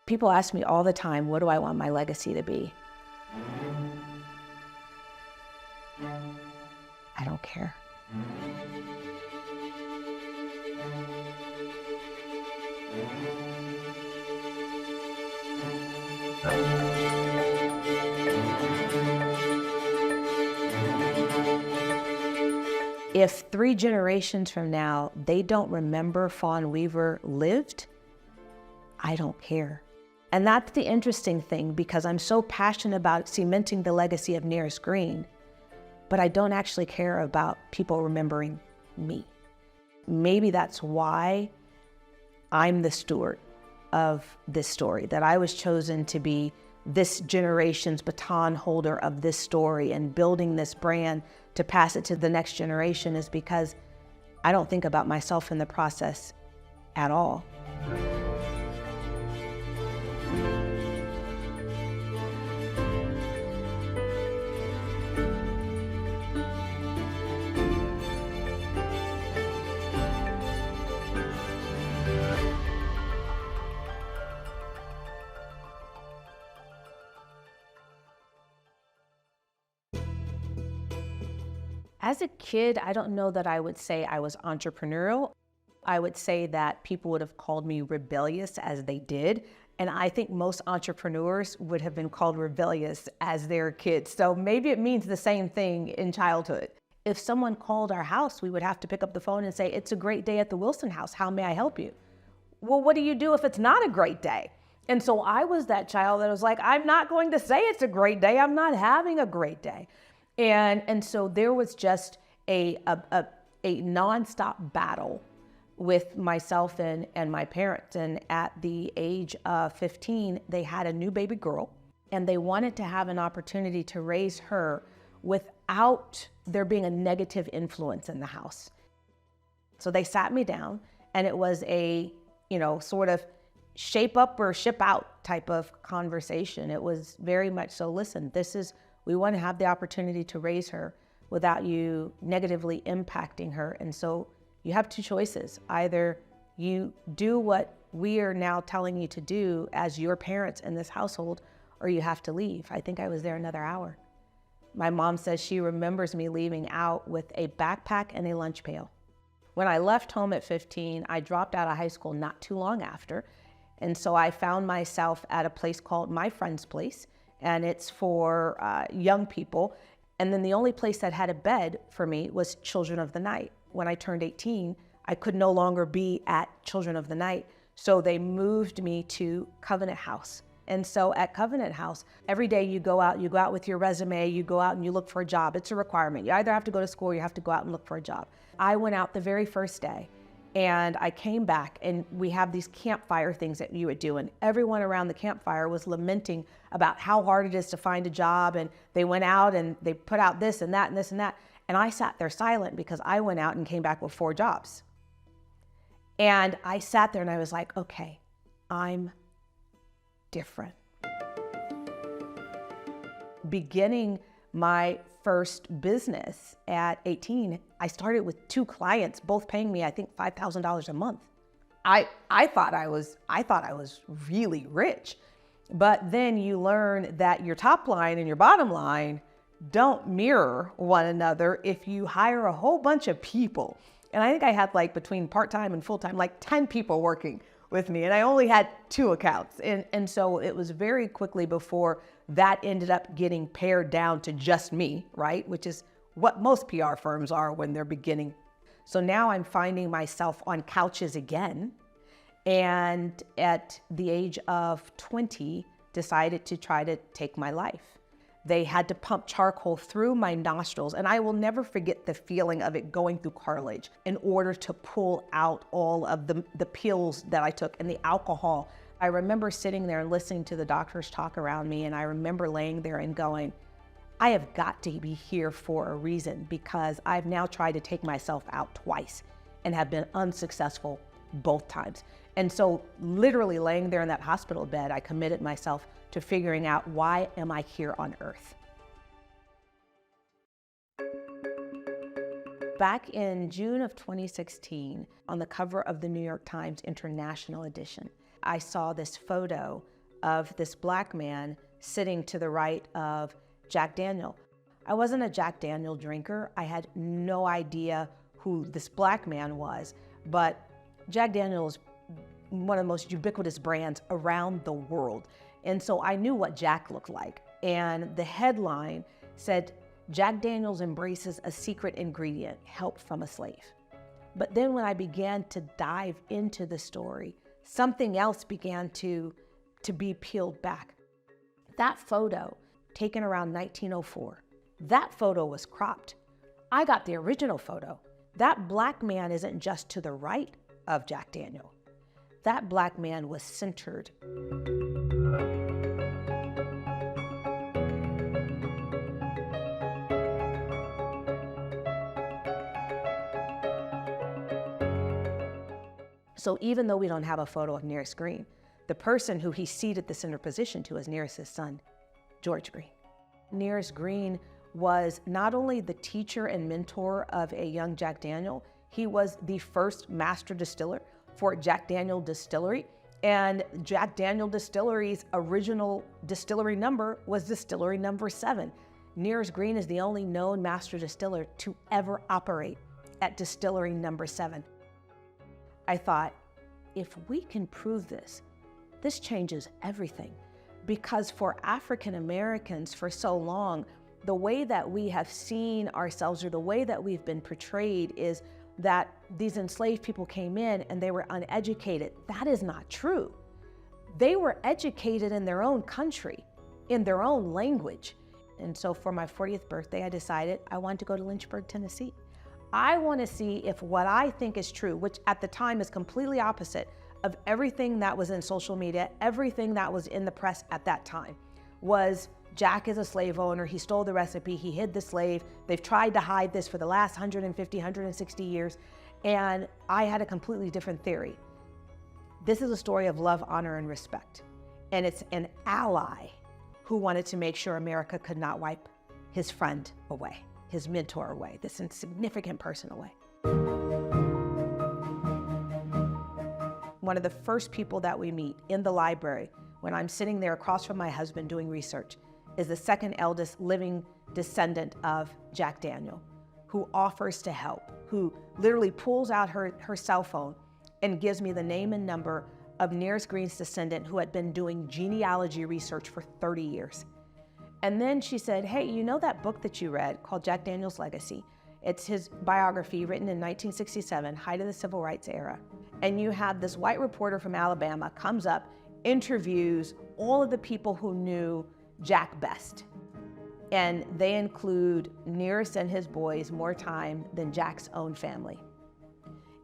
People ask me all the time, what do I want my legacy to be? I don't care. If 3 generations from now, they don't remember Fawn Weaver lived, I don't care. And that's the interesting thing, because I'm so passionate about cementing the legacy of Nearest Green, but I don't actually care about people remembering me. Maybe that's why I'm the steward of this story, that I was chosen to be this generation's baton holder of this story and building this brand to pass it to the next generation, is because I don't think about myself in the process at all. As a kid, I don't know that I would say I was entrepreneurial. I would say that people would have called me rebellious, as they did. And I think most entrepreneurs would have been called rebellious as their kids. So maybe it means the same thing in childhood. If someone called our house, we would have to pick up the phone and say, it's a great day at the Wilson house. How may I help you? Well, what do you do if it's not a great day? And so I was that child that was like, I'm not going to say it's a great day. I'm not having a great day. And so there was just a nonstop battle with myself and my parents. And at the age of 15, they had a new baby girl, and they wanted to have an opportunity to raise her without there being a negative influence in the house. So they sat me down, and it was a, sort of shape up or ship out type of conversation. It was very much so, listen, we want to have the opportunity to raise her without you negatively impacting her. And so you have 2 choices. Either you do what we are now telling you to do as your parents in this household, or you have to leave. I think I was there another hour. My mom says she remembers me leaving out with a backpack and a lunch pail. When I left home at 15, I dropped out of high school not too long after. And so I found myself at a place called My Friend's Place. And it's for young people. And then the only place that had a bed for me was Children of the Night. When I turned 18, I could no longer be at Children of the Night. So they moved me to Covenant House. And so at Covenant House, every day you go out with your resume, you go out and you look for a job. It's a requirement. You either have to go to school or you have to go out and look for a job. I went out the very first day, and I came back, and we have these campfire things that you would do, and everyone around the campfire was lamenting about how hard it is to find a job, and they went out and they put out this and that and this and that. And I sat there silent, because I went out and came back with 4 jobs. And I sat there and I was like, okay, I'm different. Beginning my first business at 18, I started with 2 clients, both paying me, I think, $5,000 a month. I thought I was really rich. But then you learn that your top line and your bottom line don't mirror one another if you hire a whole bunch of people. And I think I had, like, between part-time and full-time, like 10 people working with me, and I only had 2 accounts. And so it was very quickly before that ended up getting pared down to just me, right? Which is what most PR firms are when they're beginning. So now I'm finding myself on couches again. And at the age of 20, decided to try to take my life. They had to pump charcoal through my nostrils, and I will never forget the feeling of it going through cartilage in order to pull out all of the pills that I took and the alcohol. I remember sitting there and listening to the doctors talk around me, and I remember laying there and going, I have got to be here for a reason, because I've now tried to take myself out twice and have been unsuccessful both times. And so literally laying there in that hospital bed, I committed myself to figuring out, why am I here on earth? Back in June of 2016, on the cover of the New York Times International Edition, I saw this photo of this black man sitting to the right of Jack Daniel. I wasn't a Jack Daniel drinker. I had no idea who this black man was, but Jack Daniel is one of the most ubiquitous brands around the world. And so I knew what Jack looked like. And the headline said, Jack Daniels embraces a secret ingredient, help from a slave. But then when I began to dive into the story, something else began to be peeled back. That photo, taken around 1904, that photo was cropped. I got the original photo. That black man isn't just to the right of Jack Daniel. That black man was centered. So even though we don't have a photo of Nearest Green, the person who he ceded the center position to is Nearest's son, George Green. Nearest Green was not only the teacher and mentor of a young Jack Daniel, he was the first master distiller for Jack Daniel Distillery. And Jack Daniel Distillery's original distillery number was distillery number 7. Nearest Green is the only known master distiller to ever operate at distillery number 7. I thought, if we can prove this, this changes everything. Because for African Americans for so long, the way that we have seen ourselves, or the way that we've been portrayed, is that these enslaved people came in and they were uneducated. That is not true. They were educated in their own country, in their own language. And so for my 40th birthday, I decided I wanted to go to Lynchburg, Tennessee. I want to see if what I think is true, which at the time is completely opposite of everything that was in social media, everything that was in the press at that time, was Jack is a slave owner, he stole the recipe, he hid the slave, they've tried to hide this for the last 150, 160 years, and I had a completely different theory. This is a story of love, honor, and respect, and it's an ally who wanted to make sure America could not wipe his friend away, his mentor away, this insignificant person away. One of the first people that we meet in the library, when I'm sitting there across from my husband doing research, is the second eldest living descendant of Jack Daniel, who offers to help, who literally pulls out her cell phone and gives me the name and number of Nearest Green's descendant who had been doing genealogy research for 30 years. And then she said, hey, you know that book that you read called Jack Daniel's Legacy? It's his biography written in 1967, height of the civil rights era. And you had this white reporter from Alabama comes up, interviews all of the people who knew Jack best. And they include Nearest and his boys more time than Jack's own family.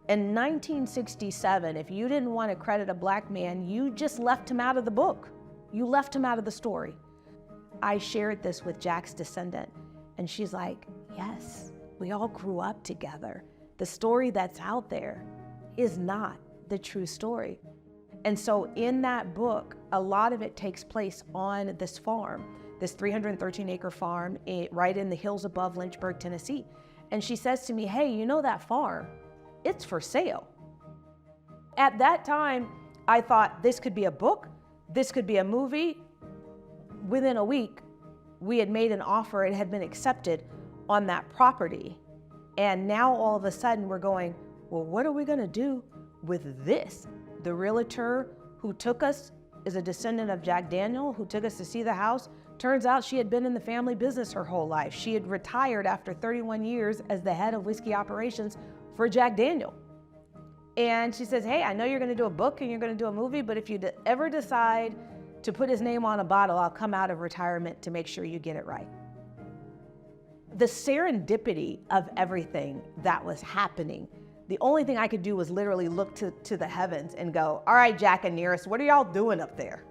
In 1967, if you didn't want to credit a black man, you just left him out of the book. You left him out of the story. I shared this with Jack's descendant, and she's like, yes, we all grew up together. The story that's out there is not the true story. And so in that book, a lot of it takes place on this farm, this 313-acre farm right in the hills above Lynchburg, Tennessee. And she says to me, hey, you know that farm? It's for sale. At that time, I thought this could be a book, this could be a movie. Within a week, we had made an offer, it had been accepted on that property. And now all of a sudden we're going, well, what are we gonna do with this? The realtor who took us is a descendant of Jack Daniel, who took us to see the house. Turns out she had been in the family business her whole life. She had retired after 31 years as the head of whiskey operations for Jack Daniel. And she says, hey, I know you're gonna do a book and you're gonna do a movie, but if you ever decide to put his name on a bottle, I'll come out of retirement to make sure you get it right. The serendipity of everything that was happening, the only thing I could do was literally look to the heavens and go, all right, Jack and Nearest, what are y'all doing up there?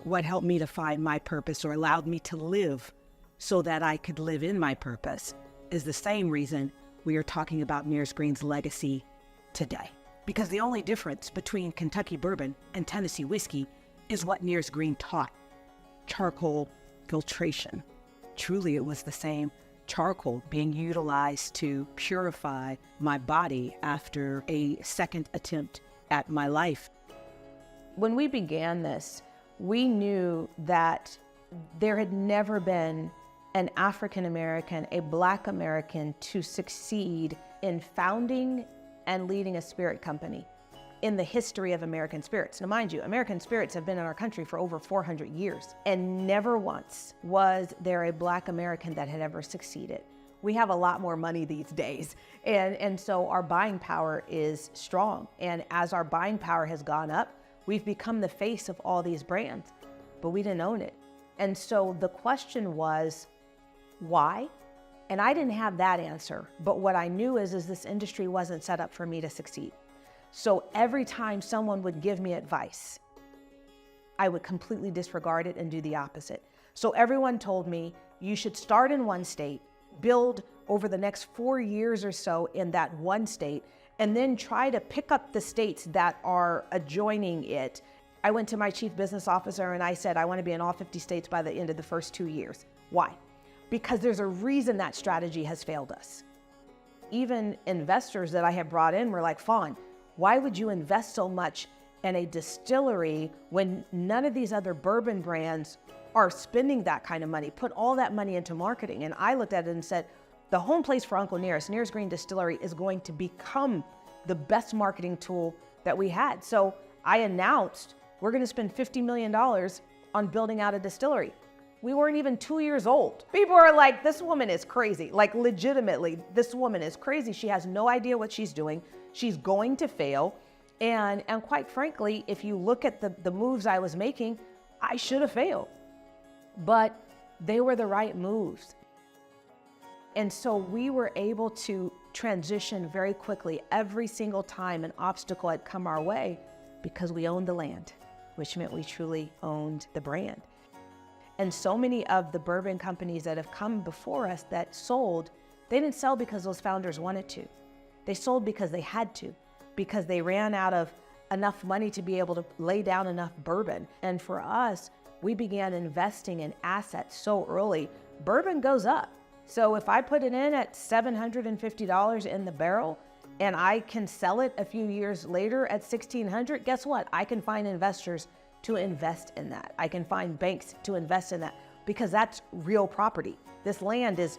What helped me to find my purpose, or allowed me to live so that I could live in my purpose, is the same reason we are talking about Nearest Green's legacy today. Because the only difference between Kentucky bourbon and Tennessee whiskey is what Nearest Green taught: charcoal filtration. Truly, it was the same charcoal being utilized to purify my body after a second attempt at my life. When we began this, we knew that there had never been an African American, a Black American, to succeed in founding and leading a spirit company in the history of American spirits. Now, mind you, American spirits have been in our country for over 400 years, and never once was there a Black American that had ever succeeded. We have a lot more money these days, and so our buying power is strong. And as our buying power has gone up, we've become the face of all these brands, but we didn't own it. And so the question was, why? And I didn't have that answer, but what I knew is this industry wasn't set up for me to succeed. So every time someone would give me advice, I would completely disregard it and do the opposite. So everyone told me, you should start in one state, build over the next 4 years or so in that one state, and then try to pick up the states that are adjoining it. I went to my chief business officer and I said, I want to be in all 50 states by the end of the first 2 years. Why? Because there's a reason that strategy has failed us. Even investors that I have brought in were like, Fawn, why would you invest so much in a distillery when none of these other bourbon brands are spending that kind of money? Put all that money into marketing. And I looked at it and said, the home place for Uncle Nearest Green Distillery is going to become the best marketing tool that we had. So I announced we're going to spend $50 million on building out a distillery. We weren't even 2 years old. People are like, this woman is crazy. Like, legitimately, this woman is crazy. She has no idea what she's doing. She's going to fail. And quite frankly, if you look at the moves I was making, I should have failed. But they were the right moves. And so we were able to transition very quickly every single time an obstacle had come our way because we owned the land, which meant we truly owned the brand. And so many of the bourbon companies that have come before us that sold, they didn't sell because those founders wanted to. They sold because they had to, because they ran out of enough money to be able to lay down enough bourbon. And for us, we began investing in assets so early, bourbon goes up. So if I put it in at $750 in the barrel and I can sell it a few years later at $1,600, guess what? I can find investors to invest in that. I can find banks to invest in that because that's real property. This land is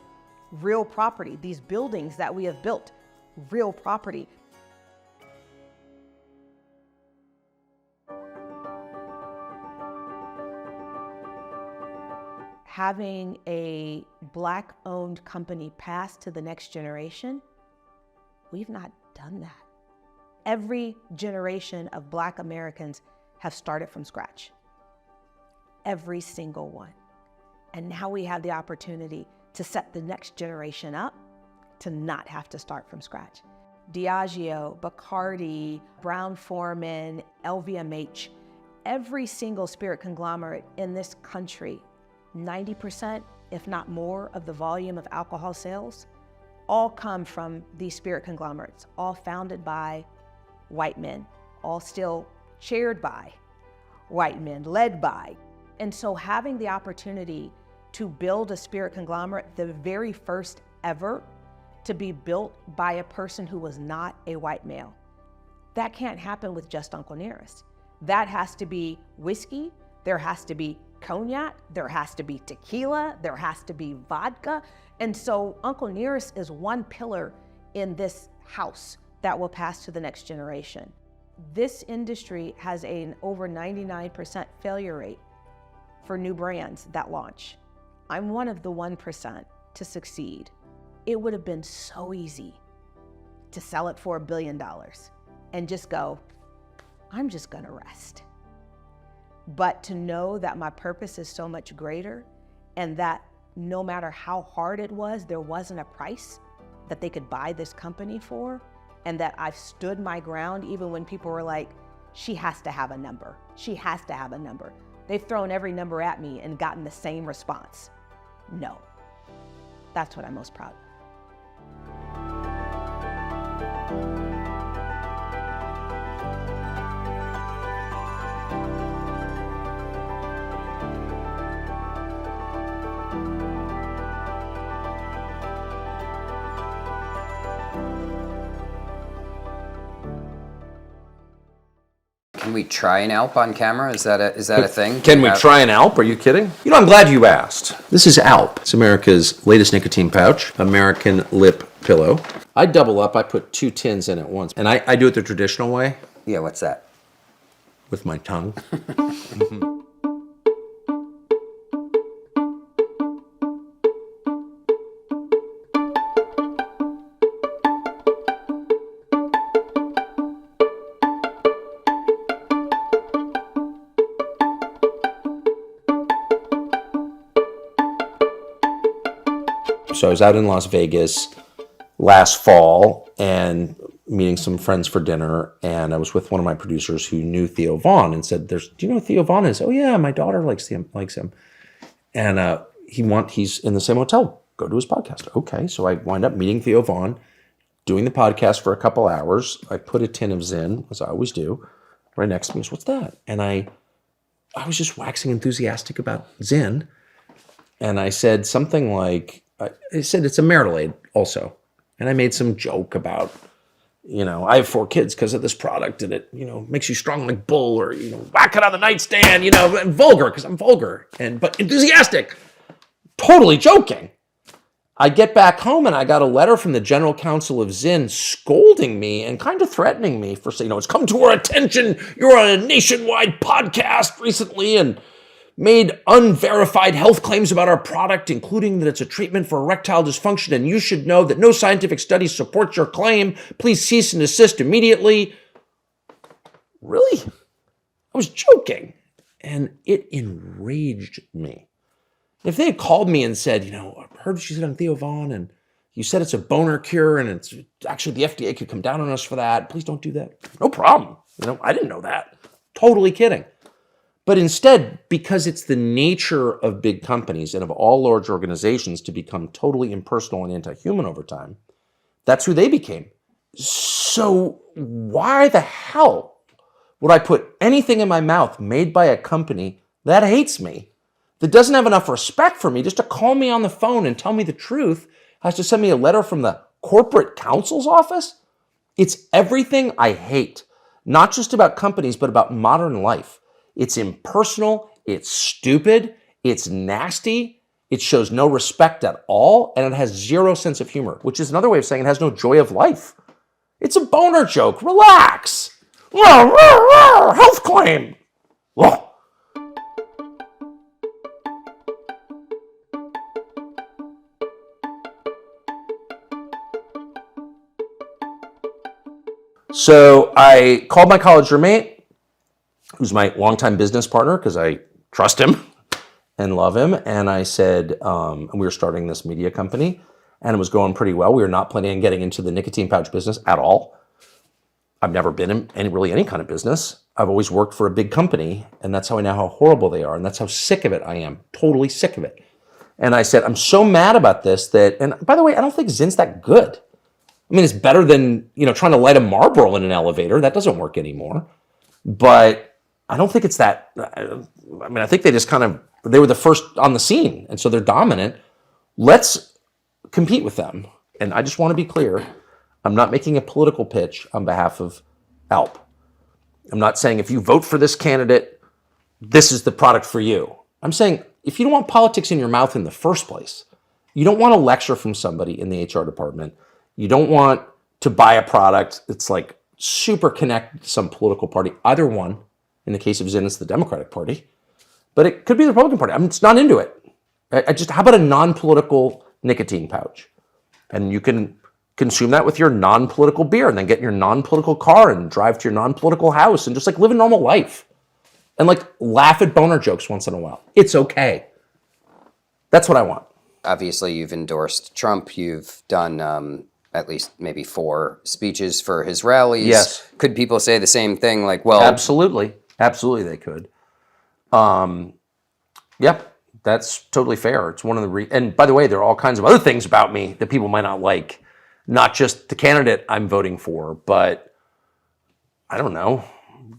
real property. These buildings that we have built, real property. Having a Black-owned company pass to the next generation, we've not done that. Every generation of Black Americans have started from scratch. Every single one. And now we have the opportunity to set the next generation up to not have to start from scratch. Diageo, Bacardi, Brown-Forman, LVMH, every single spirit conglomerate in this country, 90%, if not more, of the volume of alcohol sales, all come from these spirit conglomerates, all founded by white men, all still chaired by white men, led by. And so having the opportunity to build a spirit conglomerate, the very first ever to be built by a person who was not a white male, that can't happen with just Uncle Nearest. That has to be whiskey, there has to be cognac, there has to be tequila, there has to be vodka. And so Uncle Nearest is one pillar in this house that will pass to the next generation. This industry has an over 99% failure rate for new brands that launch. I'm one of the 1% to succeed. It would have been so easy to sell it for $1 billion and just go, I'm just gonna rest. But to know that my purpose is so much greater and that no matter how hard it was, there wasn't a price that they could buy this company for, and that I've stood my ground even when people were like, she has to have a number. She has to have a number. They've thrown every number at me and gotten the same response. No. That's what I'm most proud of. Can we try an Alp on camera? Is that a thing? Can we try an Alp? Are you kidding? You know, I'm glad you asked. This is Alp. It's America's latest nicotine pouch, American lip pillow. I double up. I put 2 tins in at once. And I do it the traditional way. Yeah, what's that? With my tongue. So I was out in Las Vegas last fall and meeting some friends for dinner, and I was with one of my producers who knew Theo Von and said, "Do you know who Theo Von is?" "Oh yeah, my daughter likes him." And he's in the same hotel. Go to his podcast. Okay, so I wind up meeting Theo Von, doing the podcast for a couple hours. I put a tin of Zyn, as I always do, right next to me. He goes, "What's that?" And I was just waxing enthusiastic about Zyn, and I said something like, I said, "It's a marital aid also." And I made some joke about, I have 4 kids because of this product, and it, makes you strong like bull, or, whack it on the nightstand, and vulgar because I'm vulgar, but enthusiastic. Totally joking. I get back home and I got a letter from the general counsel of Zyn scolding me and kind of threatening me for saying, "It's come to our attention. You're on a nationwide podcast recently and made unverified health claims about our product, including that it's a treatment for erectile dysfunction, and you should know that no scientific study supports your claim. Please cease and desist immediately." Really? I was joking, and it enraged me. If they had called me and said, "I heard you said on Theo Von, and you said it's a boner cure, and it's actually the FDA could come down on us for that. Please don't do that." No problem. I didn't know that. Totally kidding. But instead, because it's the nature of big companies and of all large organizations to become totally impersonal and anti-human over time, that's who they became. So why the hell would I put anything in my mouth made by a company that hates me, that doesn't have enough respect for me, just to call me on the phone and tell me the truth, has to send me a letter from the corporate counsel's office? It's everything I hate, not just about companies, but about modern life. It's impersonal, it's stupid, it's nasty, it shows no respect at all, and it has 0 sense of humor, which is another way of saying it has no joy of life. It's a boner joke. Relax. Health claim. So I called my college roommate, who's my longtime business partner, because I trust him and love him. And I said, and we were starting this media company, and it was going pretty well. We were not planning on getting into the nicotine pouch business at all. I've never been in any kind of business. I've always worked for a big company, and that's how I know how horrible they are, and that's how sick of it I am. Totally sick of it. And I said, I'm so mad about this that, and by the way, I don't think Zyn's that good. I mean, it's better than, trying to light a Marlboro in an elevator. That doesn't work anymore. But I don't think it's that. I think they just they were the first on the scene, and so they're dominant. Let's compete with them. And I just want to be clear, I'm not making a political pitch on behalf of Alp. I'm not saying if you vote for this candidate, this is the product for you. I'm saying if you don't want politics in your mouth in the first place, you don't want a lecture from somebody in the HR department, you don't want to buy a product that's like super connected to some political party, either one. In the case of Zyn, it's the Democratic Party, but it could be the Republican Party. I'm just not into it. How about a non-political nicotine pouch? And you can consume that with your non-political beer, and then get in your non-political car and drive to your non-political house and just live a normal life. And laugh at boner jokes once in a while. It's okay. That's what I want. Obviously, you've endorsed Trump. You've done at least maybe 4 speeches for his rallies. Yes. Could people say the same thing? Absolutely. Absolutely they could. Yeah, that's totally fair. It's one of the and by the way, there are all kinds of other things about me that people might not like. Not just the candidate I'm voting for, but I don't know,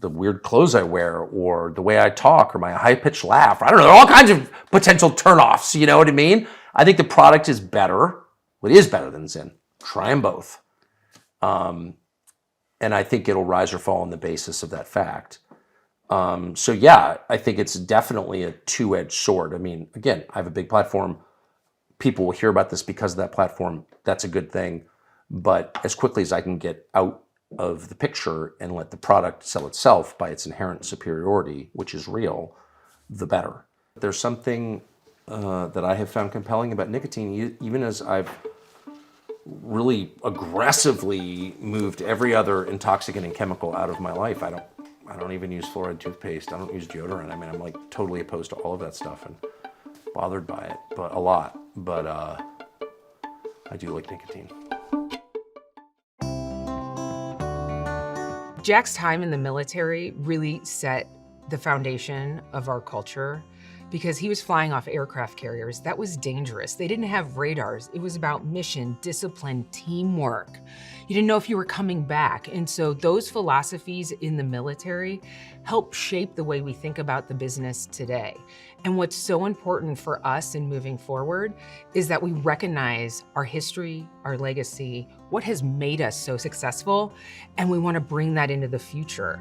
the weird clothes I wear, or the way I talk, or my high-pitched laugh. I don't know, there are all kinds of potential turnoffs, you know what I mean? I think the product is better. Well, it is better than Zyn. Try them both. And I think it'll rise or fall on the basis of that fact. So yeah, I think it's definitely a two-edged sword. I mean, again, I have a big platform. People will hear about this because of that platform. That's a good thing. But as quickly as I can get out of the picture and let the product sell itself by its inherent superiority, which is real, the better. There's something that I have found compelling about nicotine, even as I've really aggressively moved every other intoxicant and chemical out of my life. I don't even use fluoride toothpaste. I don't use deodorant. I mean, I'm like totally opposed to all of that stuff and bothered by it, but a lot. But I do like nicotine. Jack's time in the military really set the foundation of our culture because he was flying off aircraft carriers. That was dangerous. They didn't have radars. It was about mission, discipline, teamwork. You didn't know if you were coming back. And so those philosophies in the military help shape the way we think about the business today. And what's so important for us in moving forward is that we recognize our history, our legacy, what has made us so successful, and we want to bring that into the future.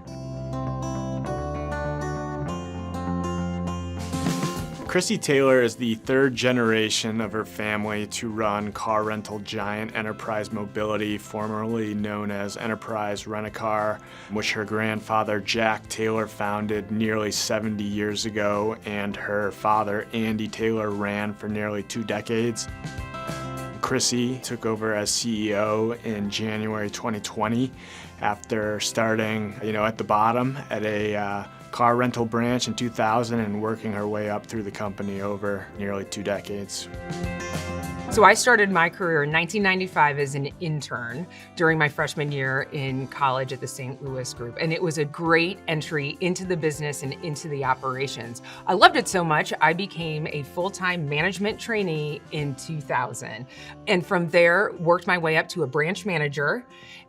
Chrissy Taylor is the third generation of her family to run car rental giant Enterprise Mobility, formerly known as Enterprise Rent-A-Car, which her grandfather Jack Taylor founded nearly 70 years ago, and her father Andy Taylor ran for nearly 2 decades. Chrissy took over as CEO in January 2020 after starting, at the bottom at a car rental branch in 2000 and working her way up through the company over nearly 2 decades. So I started my career in 1995 as an intern during my freshman year in college at the St. Louis group. And it was a great entry into the business and into the operations. I loved it so much, I became a full-time management trainee in 2000. And from there, worked my way up to a branch manager.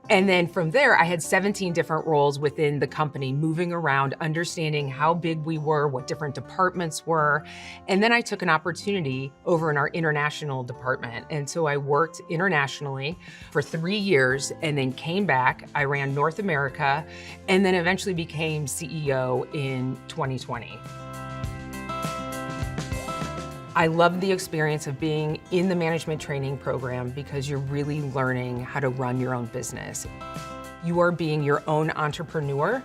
And then from there, I had 17 different roles within the company, moving around, understanding how big we were, what different departments were. And then I took an opportunity over in our international department. And so I worked internationally for 3 years and then came back. I ran North America and then eventually became CEO in 2020. I love the experience of being in the management training program because you're really learning how to run your own business. You are being your own entrepreneur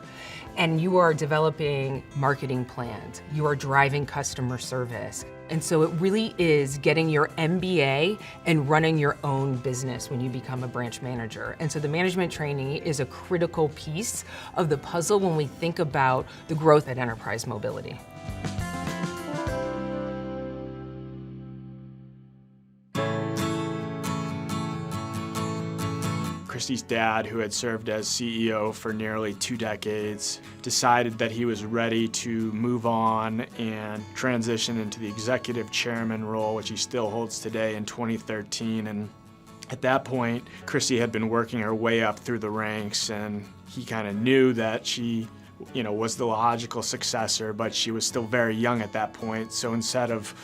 and you are developing marketing plans. You are driving customer service. And so it really is getting your MBA and running your own business when you become a branch manager. And so the management trainee is a critical piece of the puzzle when we think about the growth at Enterprise Mobility. Chrissy's dad, who had served as CEO for nearly 2 decades, decided that he was ready to move on and transition into the executive chairman role, which he still holds today, in 2013. And at that point, Chrissy had been working her way up through the ranks, and he kind of knew that she was the logical successor, but she was still very young at that point. So instead of,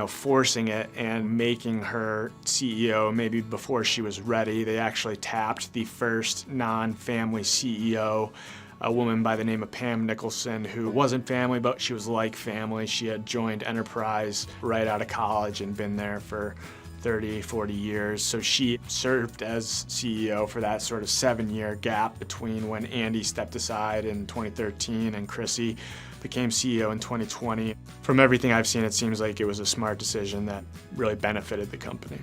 forcing it and making her CEO maybe before she was ready, they actually tapped the first non-family CEO, a woman by the name of Pam Nicholson, who wasn't family, but she was like family. She had joined Enterprise right out of college and been there for 30, 40 years. So she served as CEO for that sort of 7-year gap between when Andy stepped aside in 2013 and Chrissy became CEO in 2020. From everything I've seen, it seems like it was a smart decision that really benefited the company.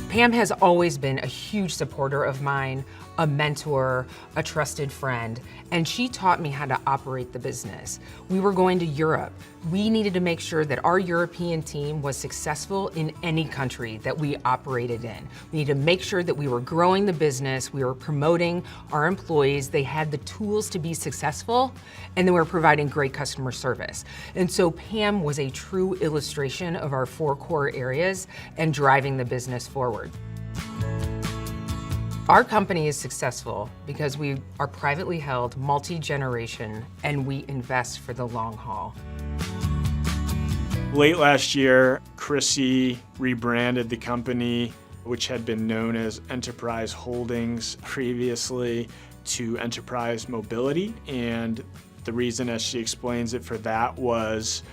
Pam has always been a huge supporter of mine, a mentor, a trusted friend, and she taught me how to operate the business. We were going to Europe. We needed to make sure that our European team was successful in any country that we operated in. We needed to make sure that we were growing the business, we were promoting our employees, they had the tools to be successful, and then we were providing great customer service. And so Pam was a true illustration of our 4 core areas and driving the business forward. Our company is successful because we are privately held, multi-generation, and we invest for the long haul. Late last year, Chrissy rebranded the company, which had been known as Enterprise Holdings previously, to Enterprise Mobility, and The reason, as she explains it, for that was,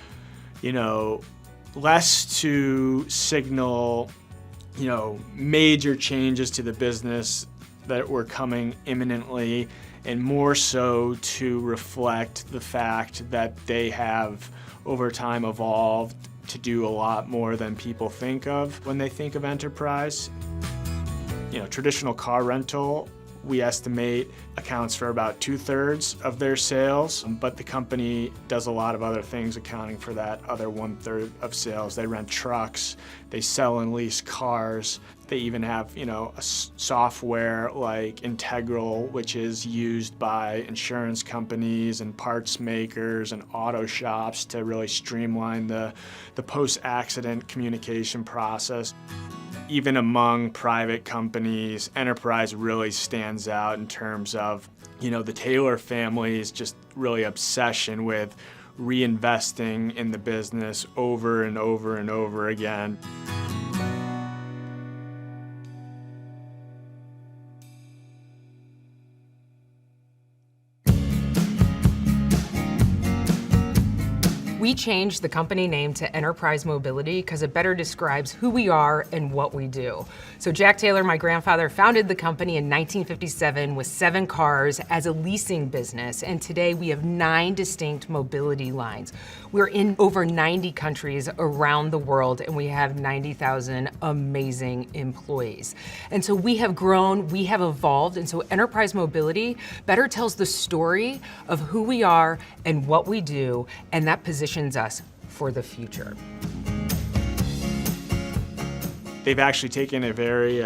less to signal, major changes to the business that were coming imminently, and more so to reflect the fact that they have over time evolved to do a lot more than people think of when they think of enterprise. Traditional car rental, we estimate, accounts for about 2/3 of their sales, but the company does a lot of other things accounting for that other 1/3 of sales. They rent trucks, they sell and lease cars, they even have, a software like Integral, which is used by insurance companies and parts makers and auto shops to really streamline the post-accident communication process. Even among private companies, enterprise really stands out in terms of, the Taylor family's just really obsession with reinvesting in the business over and over and over again. We changed the company name to Enterprise Mobility because it better describes who we are and what we do. So Jack Taylor, my grandfather, founded the company in 1957 with 7 cars as a leasing business, and today we have 9 distinct mobility lines. We're in over 90 countries around the world, and we have 90,000 amazing employees. And so we have grown, we have evolved, and so Enterprise Mobility better tells the story of who we are and what we do, and that positions us for the future. They've actually taken a very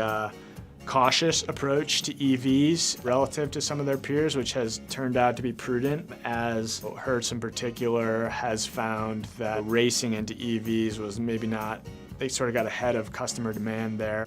cautious approach to EVs relative to some of their peers, which has turned out to be prudent, as Hertz in particular has found that racing into EVs was maybe not, they sort of got ahead of customer demand there.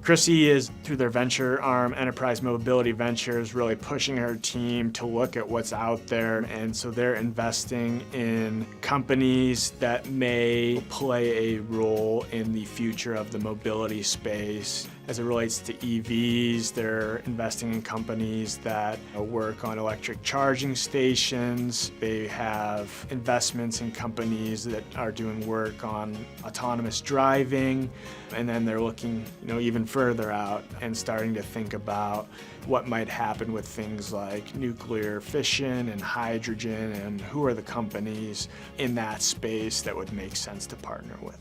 Chrissy is, through their venture arm, Enterprise Mobility Ventures, really pushing her team to look at what's out there. And so they're investing in companies that may play a role in the future of the mobility space. As it relates to EVs, they're investing in companies that work on electric charging stations. They have investments in companies that are doing work on autonomous driving. And then they're looking, even further out and starting to think about what might happen with things like nuclear fission and hydrogen, and who are the companies in that space that would make sense to partner with.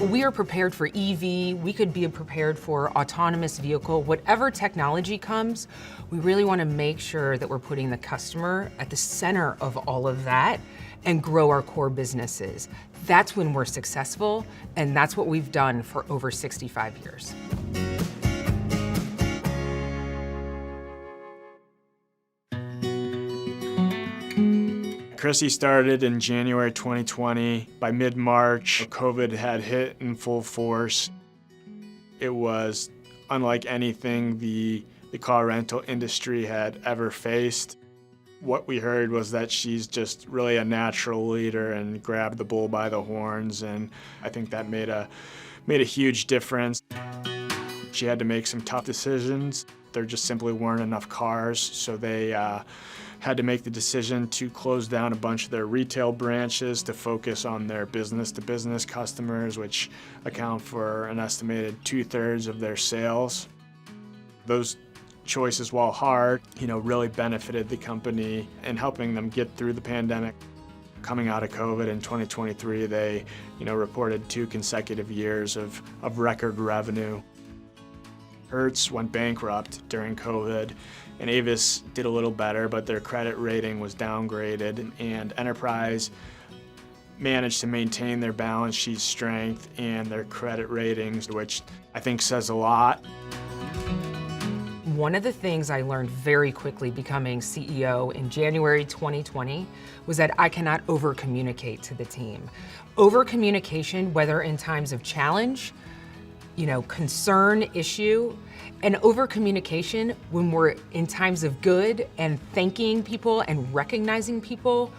We are prepared for EV, we could be prepared for autonomous vehicle. Whatever technology comes, we really want to make sure that we're putting the customer at the center of all of that and grow our core businesses. That's when we're successful, and that's what we've done for over 65 years. Chrissy started in January 2020. By mid-March, COVID had hit in full force. It was unlike anything the car rental industry had ever faced. What we heard was that she's just really a natural leader and grabbed the bull by the horns, and I think that made a huge difference. She had to make some tough decisions. There just simply weren't enough cars, so they had to make the decision to close down a bunch of their retail branches to focus on their business-to-business customers, which account for an estimated 2/3 of their sales. Those choices, while hard, really benefited the company in helping them get through the pandemic. Coming out of COVID in 2023, they, reported 2 consecutive years of record revenue. Hertz went bankrupt during COVID, and Avis did a little better, but their credit rating was downgraded, and Enterprise managed to maintain their balance sheet strength and their credit ratings, which I think says a lot. One of the things I learned very quickly becoming CEO in January 2020 was that I cannot over-communicate to the team. Over-communication, whether in times of challenge, concern, issue, and over-communication when we're in times of good and thanking people and recognizing people,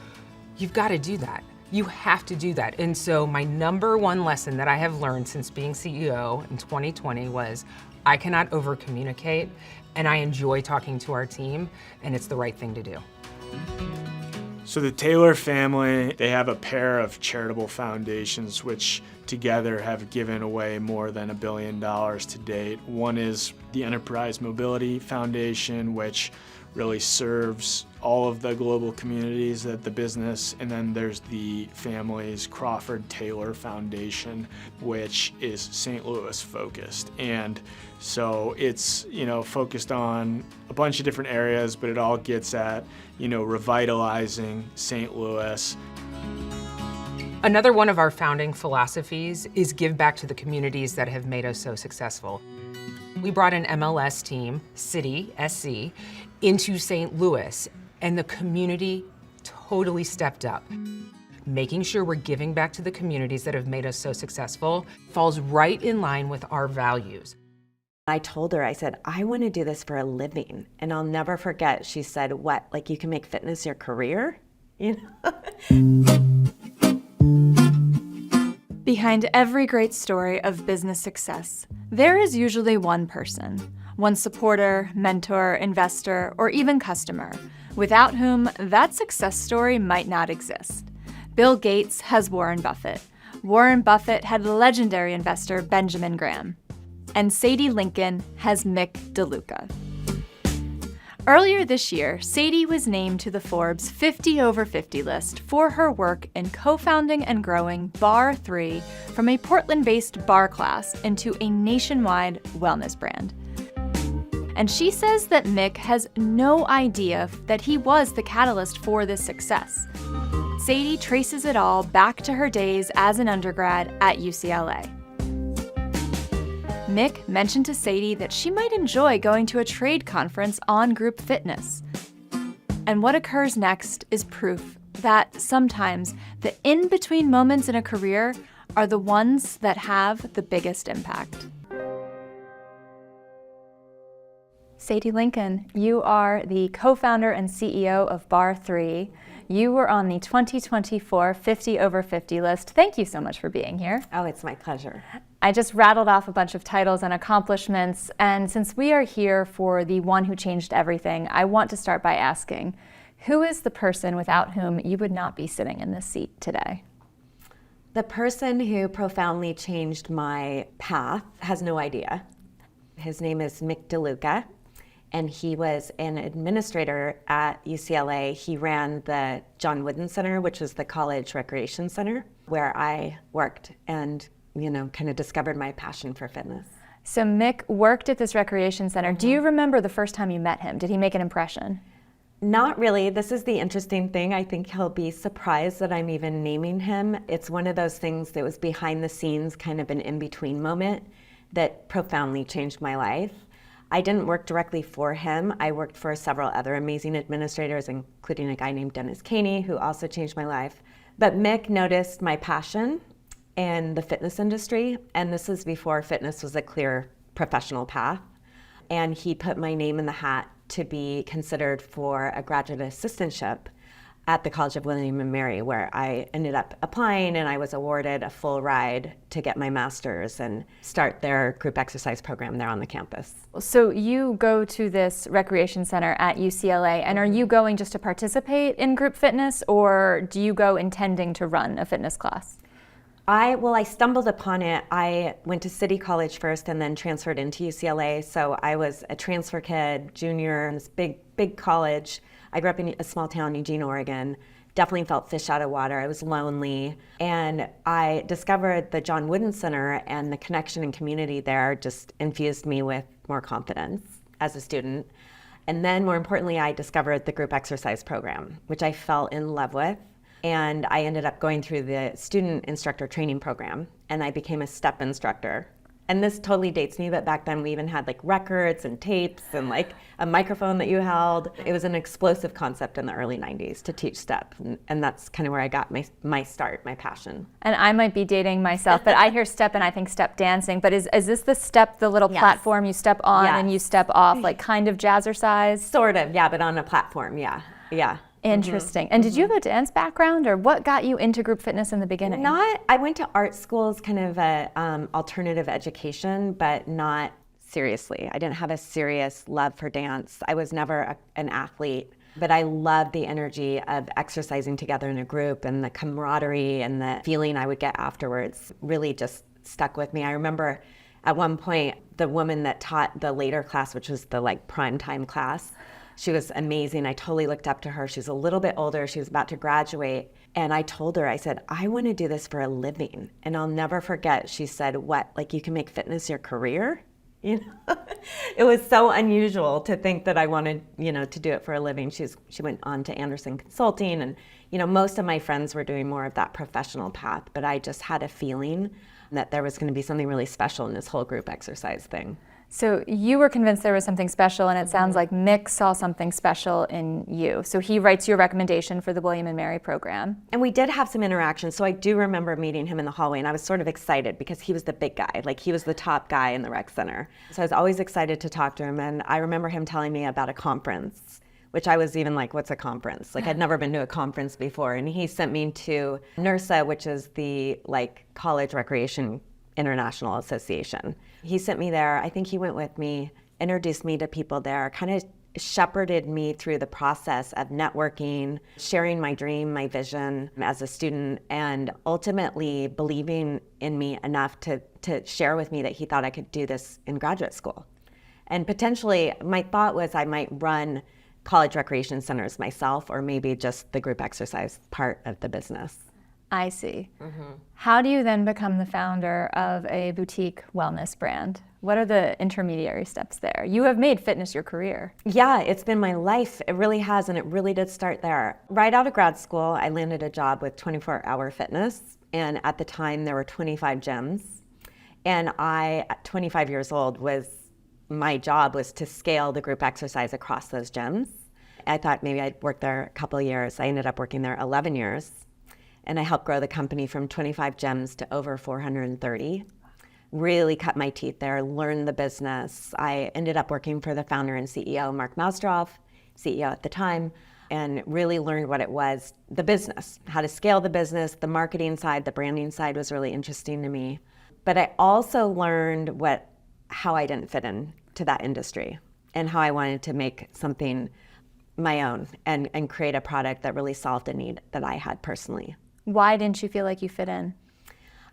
you've got to do that. You have to do that. And so my number one lesson that I have learned since being CEO in 2020 was I cannot over communicate, and I enjoy talking to our team, and it's the right thing to do. So the Taylor family, they have a pair of charitable foundations which together have given away more than $1 billion to date. One is the Enterprise Mobility Foundation, which really serves all of the global communities that the business, and then there's the family's Crawford Taylor Foundation, which is St. Louis focused. And so it's, focused on a bunch of different areas, but it all gets at, revitalizing St. Louis. Another one of our founding philosophies is give back to the communities that have made us so successful. We brought an MLS team, City, SC, into St. Louis, and the community totally stepped up. Making sure we're giving back to the communities that have made us so successful falls right in line with our values. I told her, I said, I want to do this for a living. And I'll never forget, she said, what, like you can make fitness your career? Behind every great story of business success, there is usually one person, one supporter, mentor, investor, or even customer, without whom that success story might not exist. Bill Gates has Warren Buffett. Warren Buffett had legendary investor Benjamin Graham. And Sadie Lincoln has Mick DeLuca. Earlier this year, Sadie was named to the Forbes 50 over 50 list for her work in co-founding and growing Bar 3 from a Portland-based bar class into a nationwide wellness brand. And she says that Mick has no idea that he was the catalyst for this success. Sadie traces it all back to her days as an undergrad at UCLA. Mick mentioned to Sadie that she might enjoy going to a trade conference on group fitness. And what occurs next is proof that sometimes the in-between moments in a career are the ones that have the biggest impact. Sadie Lincoln, you are the co-founder and CEO of Bar 3. You were on the 2024 50 over 50 list. Thank you so much for being here. Oh, it's my pleasure. I just rattled off a bunch of titles and accomplishments, and since we are here for the one who changed everything, I want to start by asking, who is the person without whom you would not be sitting in this seat today? The person who profoundly changed my path has no idea. His name is Mick DeLuca, and he was an administrator at UCLA. He ran the John Wooden Center, which was the college recreation center, where I worked and kind of discovered my passion for fitness. So Mick worked at this recreation center. Do you remember the first time you met him? Did he make an impression? Not really. This is the interesting thing. I think he'll be surprised that I'm even naming him. It's one of those things that was behind the scenes, kind of an in-between moment that profoundly changed my life. I didn't work directly for him. I worked for several other amazing administrators, including a guy named Dennis Caney, who also changed my life. But Mick noticed my passion in the fitness industry, and this was before fitness was a clear professional path. And he put my name in the hat to be considered for a graduate assistantship at the College of William and Mary, where I ended up applying, and I was awarded a full ride to get my master's and start their group exercise program there on the campus. So you go to this recreation center at UCLA, and are you going just to participate in group fitness, or do you go intending to run a fitness class? I stumbled upon it. I went to City College first and then transferred into UCLA. So I was a transfer kid, junior, in this big college. I grew up in a small town, Eugene, Oregon. Definitely felt fish out of water. I was lonely. And I discovered the John Wooden Center, and the connection and community there just infused me with more confidence as a student. And then more importantly, I discovered the group exercise program, which I fell in love with. And I ended up going through the student instructor training program, and I became a step instructor. And this totally dates me, but back then we even had like records and tapes and like a microphone that you held. It was an explosive concept in the early 90s to teach step. And that's kind of where I got my start, my passion. And I might be dating myself, but I hear step and I think step dancing. But is this the step, the little Yes. platform you step on Yes. and you step off, like kind of jazzercise? Sort of, yeah, but on a platform, yeah. Interesting. And did you have a dance background, or what got you into group fitness in the beginning? I went to art schools, kind of a alternative education, but not seriously. I didn't have a serious love for dance. I was never an athlete, but I loved the energy of exercising together in a group, and the camaraderie and the feeling I would get afterwards really just stuck with me. I remember at one point, the woman that taught the later class, which was the like prime time class, she was amazing. I totally looked up to her. She was a little bit older. She was about to graduate. And I told her, I said, I want to do this for a living. And I'll never forget, she said, what, like you can make fitness your career? You know, it was so unusual to think that I wanted, to do it for a living. She went on to Anderson Consulting, and, most of my friends were doing more of that professional path, but I just had a feeling that there was going to be something really special in this whole group exercise thing. So you were convinced there was something special, and it sounds like Mick saw something special in you. So he writes your recommendation for the William and Mary program. And we did have some interaction. So I do remember meeting him in the hallway, and I was sort of excited because he was the big guy. Like, he was the top guy in the rec center. So I was always excited to talk to him. And I remember him telling me about a conference, which I was even like, what's a conference? Like, I'd never been to a conference before. And he sent me to NERSA, which is the College Recreation International Association. He sent me there. I think he went with me, introduced me to people there, kind of shepherded me through the process of networking, sharing my dream, my vision as a student, and ultimately believing in me enough to share with me that he thought I could do this in graduate school. And potentially, my thought was I might run college recreation centers myself, or maybe just the group exercise part of the business. I see. How do you then become the founder of a boutique wellness brand? What are the intermediary steps there? You have made fitness your career. Yeah, it's been my life. It really has, and it really did start there. Right out of grad school, I landed a job with 24 Hour Fitness, and at the time there were 25 gyms. And I, at 25 years old, my job was to scale the group exercise across those gyms. I thought maybe I'd work there a couple of years. I ended up working there 11 years. And I helped grow the company from 25 gyms to over 430. Really cut my teeth there, learned the business. I ended up working for the founder and CEO, Mark Maustroff, CEO at the time, and really learned what it was, the business, how to scale the business. The marketing side, the branding side was really interesting to me. But I also learned how I didn't fit in to that industry, and how I wanted to make something my own and create a product that really solved a need that I had personally. Why didn't you feel like you fit in?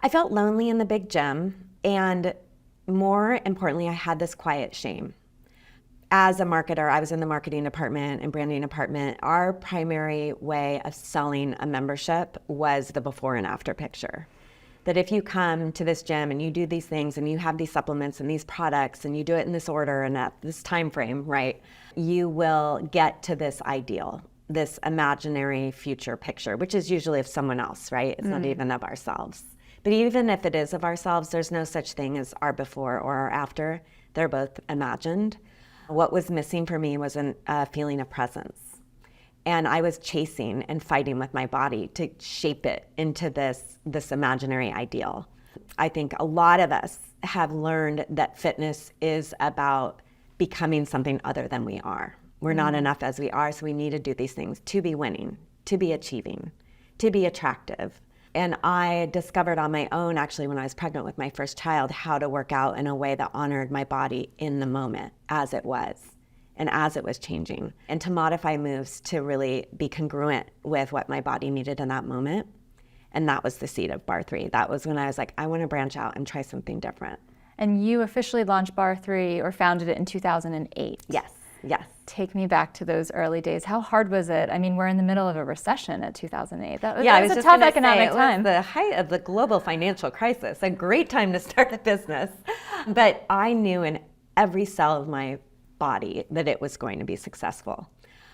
I felt lonely in the big gym, and more importantly, I had this quiet shame. As a marketer, I was in the marketing department and branding department. Our primary way of selling a membership was the before and after picture. That if you come to this gym and you do these things and you have these supplements and these products and you do it in this order and at this time frame, right, you will get to this ideal, this imaginary future picture, which is usually of someone else, right? It's not even of ourselves. But even if it is of ourselves, there's no such thing as our before or our after. They're both imagined. What was missing for me was a feeling of presence. And I was chasing and fighting with my body to shape it into this imaginary ideal. I think a lot of us have learned that fitness is about becoming something other than we are. We're not enough as we are, so we need to do these things to be winning, to be achieving, to be attractive. And I discovered on my own, actually, when I was pregnant with my first child, how to work out in a way that honored my body in the moment as it was and as it was changing, and to modify moves to really be congruent with what my body needed in that moment. And that was the seed of Bar 3. That was when I was like, I want to branch out and try something different. And you officially launched Bar 3 or founded it in 2008. Yes. Take me back to those early days. How hard was it? I mean, we're in the middle of a recession at 2008. That was a tough economic time. It was the height of the global financial crisis, a great time to start a business. But I knew in every cell of my body that it was going to be successful,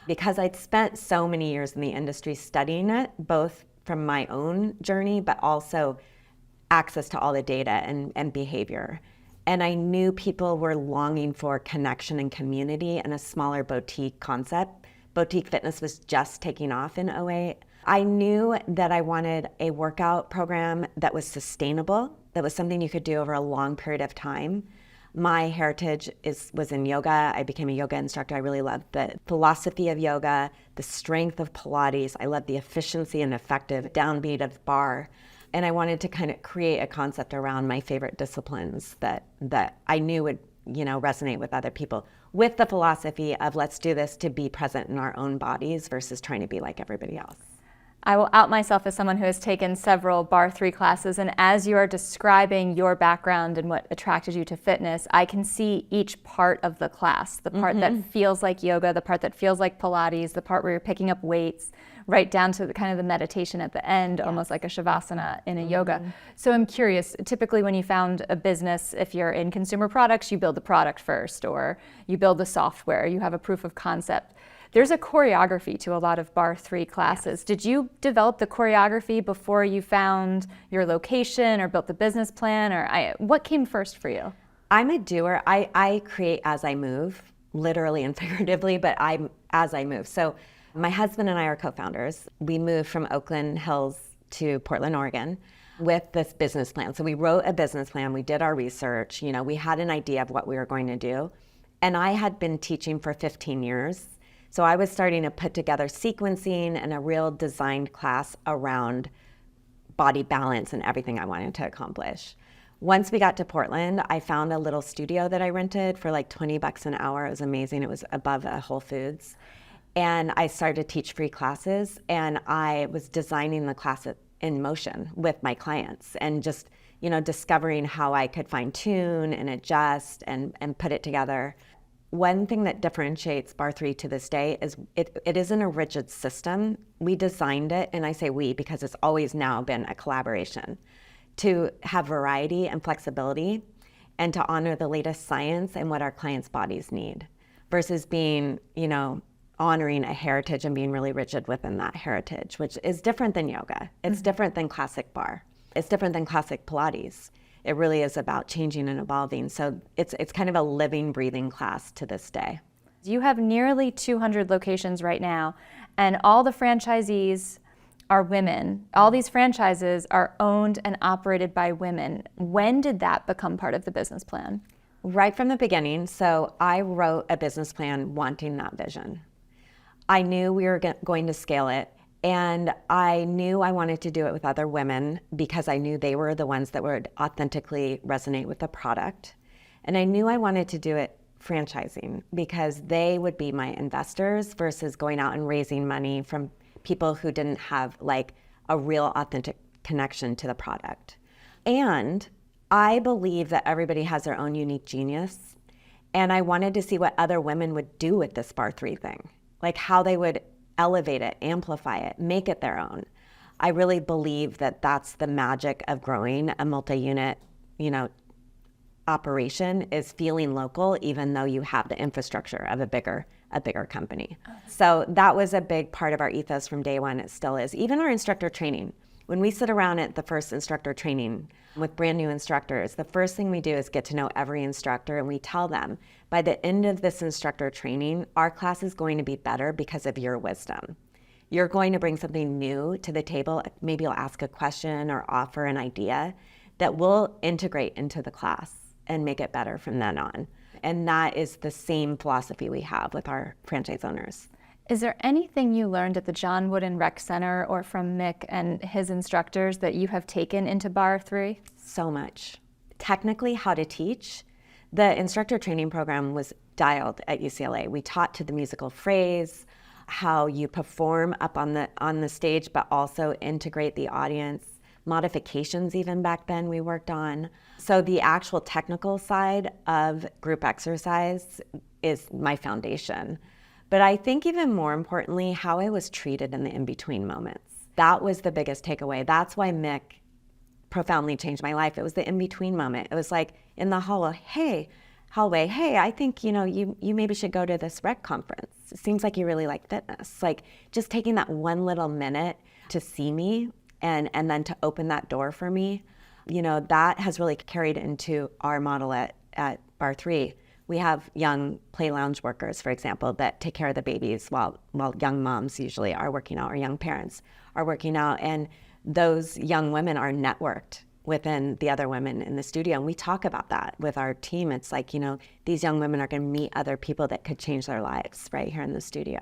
because I'd spent so many years in the industry studying it, both from my own journey, but also access to all the data and behavior. And I knew people were longing for connection and community and a smaller boutique concept. Boutique fitness was just taking off in 2008. I knew that I wanted a workout program that was sustainable, that was something you could do over a long period of time. My heritage was in yoga. I became a yoga instructor. I really loved the philosophy of yoga, the strength of Pilates. I loved the efficiency and effective downbeat of bar. And I wanted to kind of create a concept around my favorite disciplines that I knew would, resonate with other people, with the philosophy of let's do this to be present in our own bodies versus trying to be like everybody else. I will out myself as someone who has taken several Bar 3 classes, and as you are describing your background and what attracted you to fitness, I can see each part of the class, the part that feels like yoga, the part that feels like Pilates, the part where you're picking up weights, right down to the kind of the meditation at the end, almost like a shavasana in a yoga. So I'm curious, typically when you found a business, if you're in consumer products, you build the product first, or you build the software, you have a proof of concept. There's a choreography to a lot of Bar 3 classes. Yes. Did you develop the choreography before you found your location or built the business plan, or what came first for you? I'm a doer. I create as I move, literally and figuratively, but I'm as I move. So my husband and I are co-founders. We moved from Oakland Hills to Portland, Oregon with this business plan. So we wrote a business plan. We did our research. We had an idea of what we were going to do. And I had been teaching for 15 years. So I was starting to put together sequencing and a real designed class around body balance and everything I wanted to accomplish. Once we got to Portland, I found a little studio that I rented for like $20 an hour. It was amazing. It was above a Whole Foods. And I started to teach free classes, and I was designing the class in motion with my clients and just, discovering how I could fine tune and adjust and put it together. One thing that differentiates Bar 3 to this day is it isn't a rigid system. We designed it, and I say we because it's always now been a collaboration, to have variety and flexibility and to honor the latest science and what our clients' bodies need versus being, honoring a heritage and being really rigid within that heritage, which is different than yoga. It's different than classic bar. It's different than classic Pilates. It really is about changing and evolving. So it's kind of a living, breathing class to this day. You have nearly 200 locations right now, and all the franchisees are women. All these franchises are owned and operated by women. When did that become part of the business plan? Right from the beginning. So I wrote a business plan wanting that vision. I knew we were going to scale it. And I knew I wanted to do it with other women because I knew they were the ones that would authentically resonate with the product. And I knew I wanted to do it franchising because they would be my investors versus going out and raising money from people who didn't have like a real authentic connection to the product. And I believe that everybody has their own unique genius. And I wanted to see what other women would do with this Bar 3 thing, like how they would elevate it, amplify it, make it their own. I really believe that that's the magic of growing a multi-unit, operation, is feeling local even though you have the infrastructure of a bigger company. So that was a big part of our ethos from day one. It still is. Even our instructor training. When we sit around at the first instructor training with brand new instructors, the first thing we do is get to know every instructor, and we tell them, by the end of this instructor training, our class is going to be better because of your wisdom. You're going to bring something new to the table. Maybe you'll ask a question or offer an idea that will integrate into the class and make it better from then on. And that is the same philosophy we have with our franchise owners. Is there anything you learned at the John Wooden Rec Center or from Mick and his instructors that you have taken into Bar 3? So much. Technically, how to teach. The instructor training program was dialed at UCLA. We taught to the musical phrase, how you perform up on the stage, but also integrate the audience. Modifications even back then we worked on. So the actual technical side of group exercise is my foundation. But I think even more importantly, how I was treated in the in-between moments. That was the biggest takeaway. That's why Mick profoundly changed my life. It was the in-between moment. It was like in the hallway, hey, I think, you maybe should go to this rec conference. It seems like you really like fitness. Like just taking that one little minute to see me and then to open that door for me, that has really carried into our model at Bar 3. We have young play lounge workers, for example, that take care of the babies while young moms usually are working out, or young parents are working out. And those young women are networked within the other women in the studio. And we talk about that with our team. It's like, these young women are going to meet other people that could change their lives right here in the studio.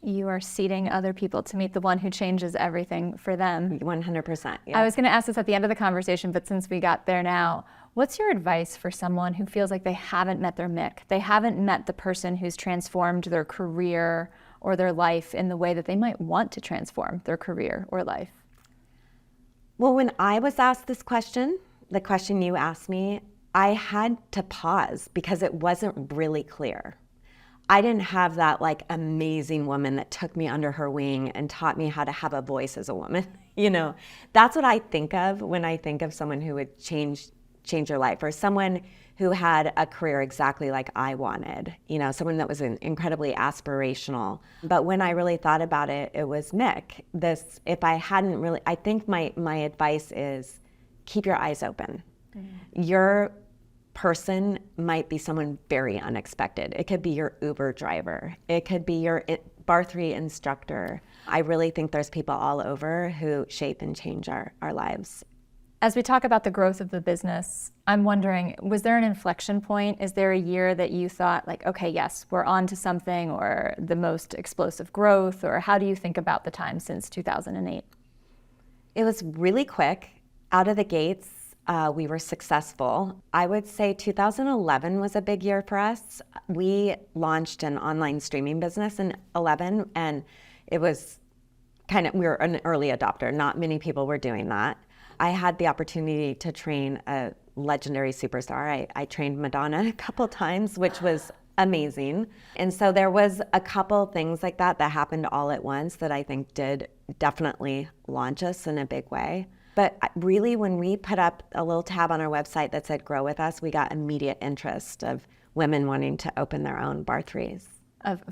You are seeding other people to meet the one who changes everything for them. 100%. Yeah. I was going to ask this at the end of the conversation, but since we got there now, what's your advice for someone who feels like they haven't met their Mick? They haven't met the person who's transformed their career or their life in the way that they might want to transform their career or life? Well, when I was asked this question, the question you asked me, I had to pause because it wasn't really clear. I didn't have that like amazing woman that took me under her wing and taught me how to have a voice as a woman. That's what I think of when I think of someone who would change your life, or someone who had a career exactly like I wanted, someone that was incredibly aspirational. But when I really thought about it, it was Mick. If I hadn't really, I think my advice is keep your eyes open. Mm-hmm. Your person might be someone very unexpected. It could be your Uber driver. It could be your Bar 3 instructor. I really think there's people all over who shape and change our lives. As we talk about the growth of the business, I'm wondering, was there an inflection point? Is there a year that you thought like, okay, yes, we're on to something, or the most explosive growth, or how do you think about the time since 2008? It was really quick. Out of the gates, we were successful. I would say 2011 was a big year for us. We launched an online streaming business in 11, and it was we were an early adopter. Not many people were doing that. I had the opportunity to train a legendary superstar. I trained Madonna a couple times, which was amazing. And so there was a couple things like that happened all at once that I think did definitely launch us in a big way. But really, when we put up a little tab on our website that said grow with us, we got immediate interest of women wanting to open their own Bar 3s.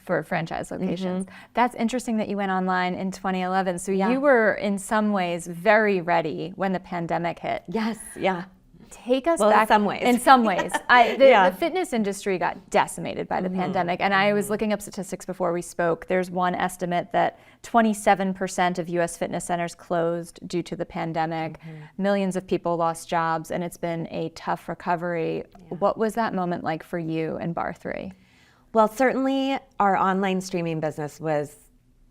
For franchise locations. Mm-hmm. That's interesting that you went online in 2011. So Yeah. you were in some ways very ready when the pandemic hit. Yes, yeah. Take us Well, back. in some ways. In some ways. Yeah. The fitness industry got decimated by the pandemic. And I was looking up statistics before we spoke. There's one estimate that 27% of US fitness centers closed due to the pandemic. Millions of people lost jobs, and it's been a tough recovery. Yeah. What was that moment like for you and Bar 3? Well, certainly our online streaming business was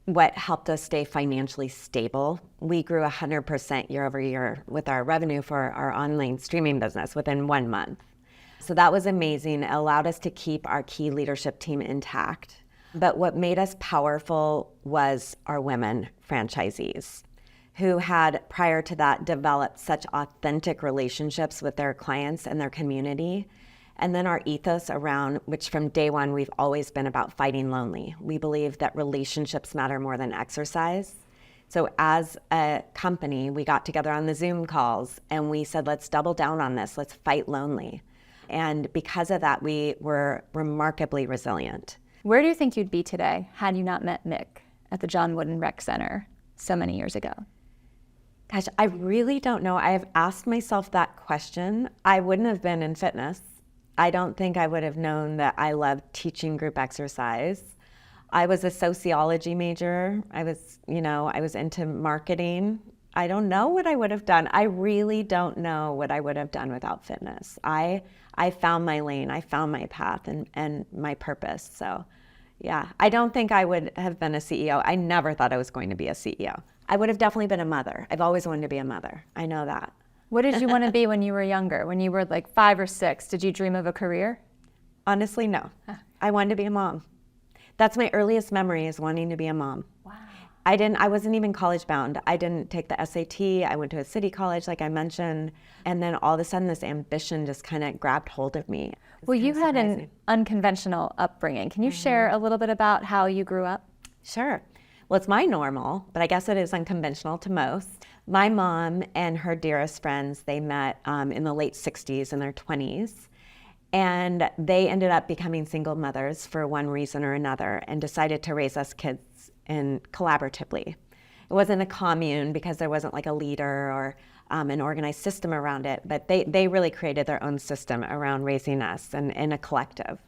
what helped us stay financially stable. We grew 100% year over year with our revenue for our online streaming business within 1 month. So that was amazing. It allowed us to keep our key leadership team intact. But what made us powerful was our women franchisees, who had, prior to that, developed such authentic relationships with their clients and their community. And then our ethos around, which from day one, we've always been about fighting lonely. We believe that relationships matter more than exercise. So as a company, we got together on the Zoom calls and we said, let's double down on this. Let's fight lonely. And because of that, we were remarkably resilient. Where do you think you'd be today had you not met Mick at the John Wooden Rec Center so many years ago? Gosh, I really don't know. I have asked myself that question. I wouldn't have been in fitness. I don't think I would have known that I loved teaching group exercise. I was a sociology major. I was into marketing. I don't know what I would have done. I really don't know what I would have done without fitness. I found my lane. I found my path and my purpose. So yeah, I don't think I would have been a CEO. I never thought I was going to be a CEO. I would have definitely been a mother. I've always wanted to be a mother. I know that. What did you want to be when you were younger? When you were like 5 or 6, did you dream of a career? Honestly, no. I wanted to be a mom. That's my earliest memory, is wanting to be a mom. Wow. I wasn't even college bound. I didn't take the SAT. I went to a city college, like I mentioned. And then all of a sudden, this ambition just kind of grabbed hold of me. Well, you had an unconventional upbringing. Can you share a little bit about how you grew up? Sure. Well, it's my normal, but I guess it is unconventional to most. My mom and her dearest friends, they met in the late 60s, in their 20s. And they ended up becoming single mothers for one reason or another and decided to raise us kids collaboratively. It wasn't a commune because there wasn't like a leader or an organized system around it, but they really created their own system around raising us and in a collective.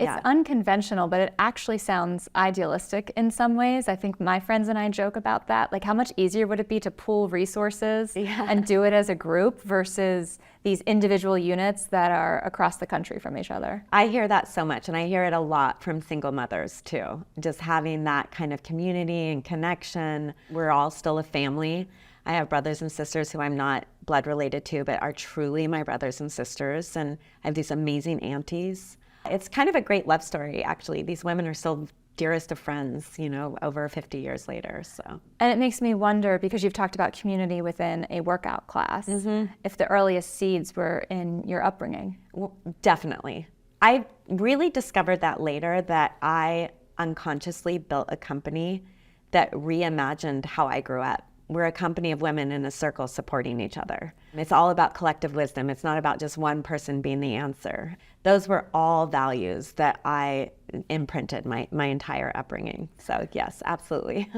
It's unconventional, but it actually sounds idealistic in some ways. I think my friends and I joke about that. Like, how much easier would it be to pool resources and do it as a group versus these individual units that are across the country from each other? I hear that so much, and I hear it a lot from single mothers too. Just having that kind of community and connection. We're all still a family. I have brothers and sisters who I'm not blood related to, but are truly my brothers and sisters. And I have these amazing aunties. It's kind of a great love story, actually. These women are still dearest of friends, you know, over 50 years later. So. And it makes me wonder, because you've talked about community within a workout class, if the earliest seeds were in your upbringing. Well, definitely. I really discovered that later, that I unconsciously built a company that reimagined how I grew up. We're a company of women in a circle supporting each other. It's all about collective wisdom. It's not about just one person being the answer. Those were all values that I imprinted my entire upbringing. So yes, absolutely.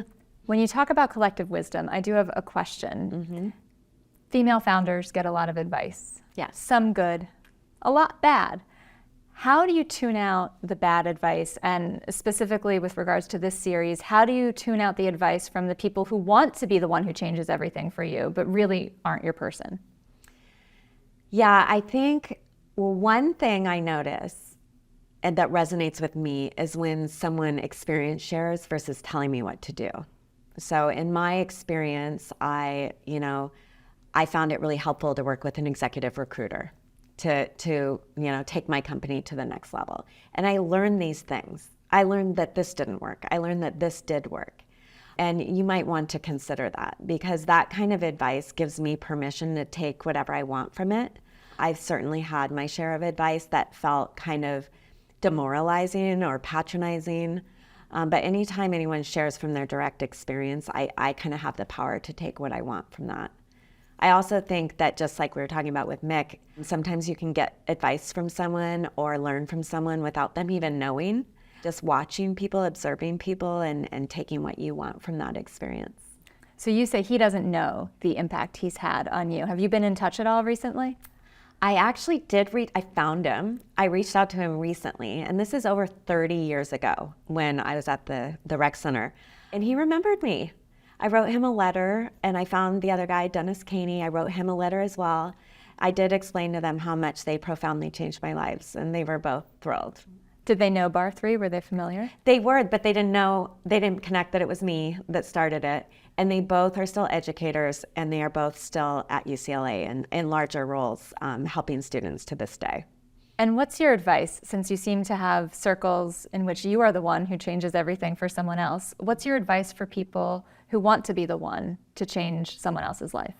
When you talk about collective wisdom, I do have a question. Female founders get a lot of advice. Yes. Some good, a lot bad. How do you tune out the bad advice? And specifically with regards to this series, how do you tune out the advice from the people who want to be the one who changes everything for you, but really aren't your person? Yeah, I think one thing I notice and that resonates with me is when someone experience shares versus telling me what to do. So in my experience, I found it really helpful to work with an executive recruiter to take my company to the next level. And I learned these things. I learned that this didn't work. I learned that this did work. And you might want to consider that, because that kind of advice gives me permission to take whatever I want from it. I've certainly had my share of advice that felt kind of demoralizing or patronizing. But anytime anyone shares from their direct experience, I kind of have the power to take what I want from that. I also think that, just like we were talking about with Mick, sometimes you can get advice from someone or learn from someone without them even knowing. Just watching people, observing people, and taking what you want from that experience. So you say he doesn't know the impact he's had on you. Have you been in touch at all recently? I actually I found him. I reached out to him recently, and this is over 30 years ago when I was at the rec center, and he remembered me. I wrote him a letter, and I found the other guy, Dennis Caney. I wrote him a letter as well. I did explain to them how much they profoundly changed my lives, and they were both thrilled. Did they know Bar 3? Were they familiar? They were, but they didn't connect that it was me that started it. And they both are still educators, and they are both still at UCLA and in larger roles, helping students to this day. And what's your advice, since you seem to have circles in which you are the one who changes everything for someone else? What's your advice for people who want to be the one to change someone else's life?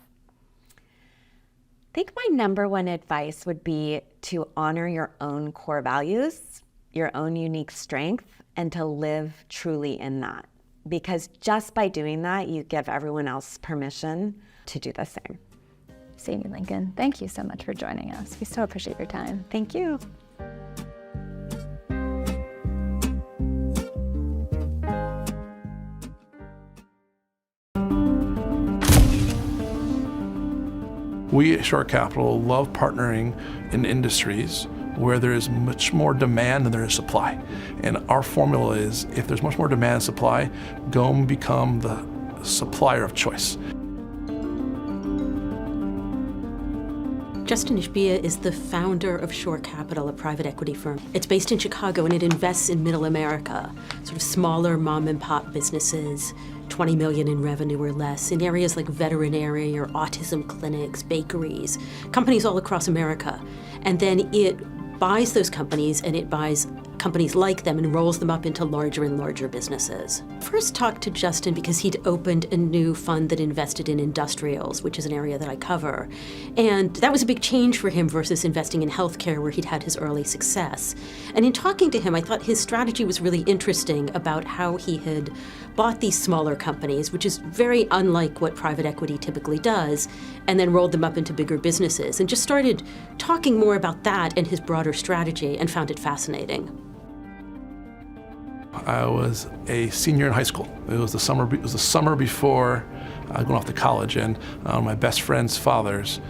I think my number one advice would be to honor your own core values, your own unique strength, and to live truly in that. Because just by doing that, you give everyone else permission to do the same. Sadie Lincoln, thank you so much for joining us. We so appreciate your time. Thank you. We at Shore Capital love partnering in industries where there is much more demand than there is supply. And our formula is, if there's much more demand and supply, go and become the supplier of choice. Justin Ishbia is the founder of Shore Capital, a private equity firm. It's based in Chicago, and it invests in middle America, sort of smaller mom and pop businesses, 20 million in revenue or less, in areas like veterinary or autism clinics, bakeries, companies all across America. And then it buys those companies, and it buys companies like them and rolls them up into larger and larger businesses. First talked to Justin because he'd opened a new fund that invested in industrials, which is an area that I cover. And that was a big change for him versus investing in healthcare, where he'd had his early success. And in talking to him, I thought his strategy was really interesting about how he had bought these smaller companies, which is very unlike what private equity typically does, and then rolled them up into bigger businesses, and just started talking more about that and his broader strategy, and found it fascinating. I was a senior in high school. It was the summer before going off to college, and my best friend's father's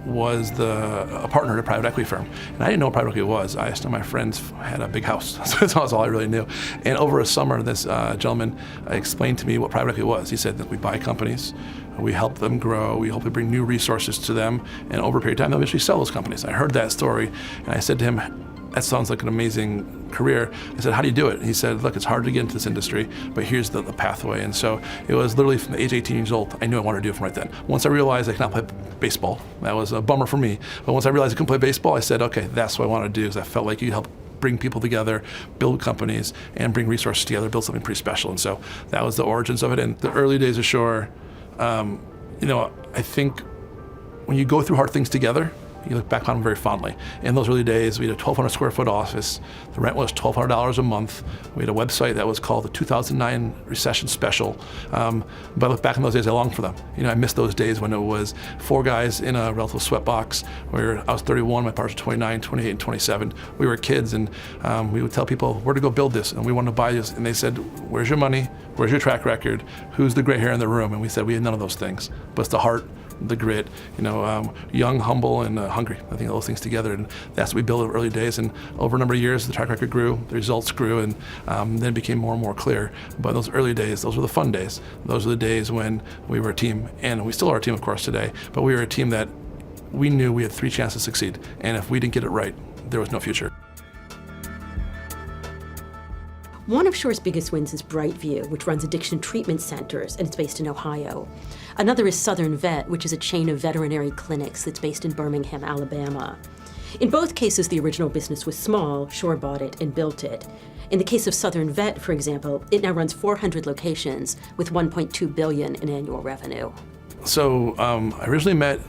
was a partner at a private equity firm. And I didn't know what private equity was. I just know my friends had a big house. So that's all I really knew. And over a summer, this gentleman explained to me what private equity was. He said that we buy companies, we help them grow, we hopefully bring new resources to them, and over a period of time, they'll eventually sell those companies. I heard that story, and I said to him, that sounds like an amazing career. I said, how do you do it? He said, look, it's hard to get into this industry, but here's the pathway. And so it was literally from the age 18 years old, I knew I wanted to do it from right then. Once I realized I could not play baseball, that was a bummer for me. But once I realized I couldn't play baseball, I said, okay, that's what I want to do, because I felt like you help bring people together, build companies, and bring resources together, build something pretty special. And so that was the origins of it. And the early days of Shore, I think when you go through hard things together, you look back on them very fondly. In those early days, we had a 1,200 square foot office. The rent was $1,200 a month. We had a website that was called the 2009 Recession Special. But I look back on those days, I long for them. I miss those days when it was 4 guys in a relative sweatbox. I was 31, my partners were 29, 28, and 27. We were kids, and we would tell people where to go build this, and we wanted to buy this. And they said, where's your money? Where's your track record? Who's the gray hair in the room? And we said, we had none of those things. But it's the heart, the grit, young, humble, and hungry. I think all those things together, and that's what we built in the early days. And over a number of years, the track record grew, the results grew, and then it became more and more clear. But those early days, those were the fun days. Those were the days when we were a team, and we still are a team, of course, today. But we were a team that we knew we had 3 chances to succeed, and if we didn't get it right, there was no future. One of Shore's biggest wins is Brightview, which runs addiction treatment centers, and it's based in Ohio. Another is Southern Vet, which is a chain of veterinary clinics that's based in Birmingham, Alabama. In both cases, the original business was small. Shore bought it and built it. In the case of Southern Vet, for example, it now runs 400 locations with $1.2 billion in annual revenue. So I originally met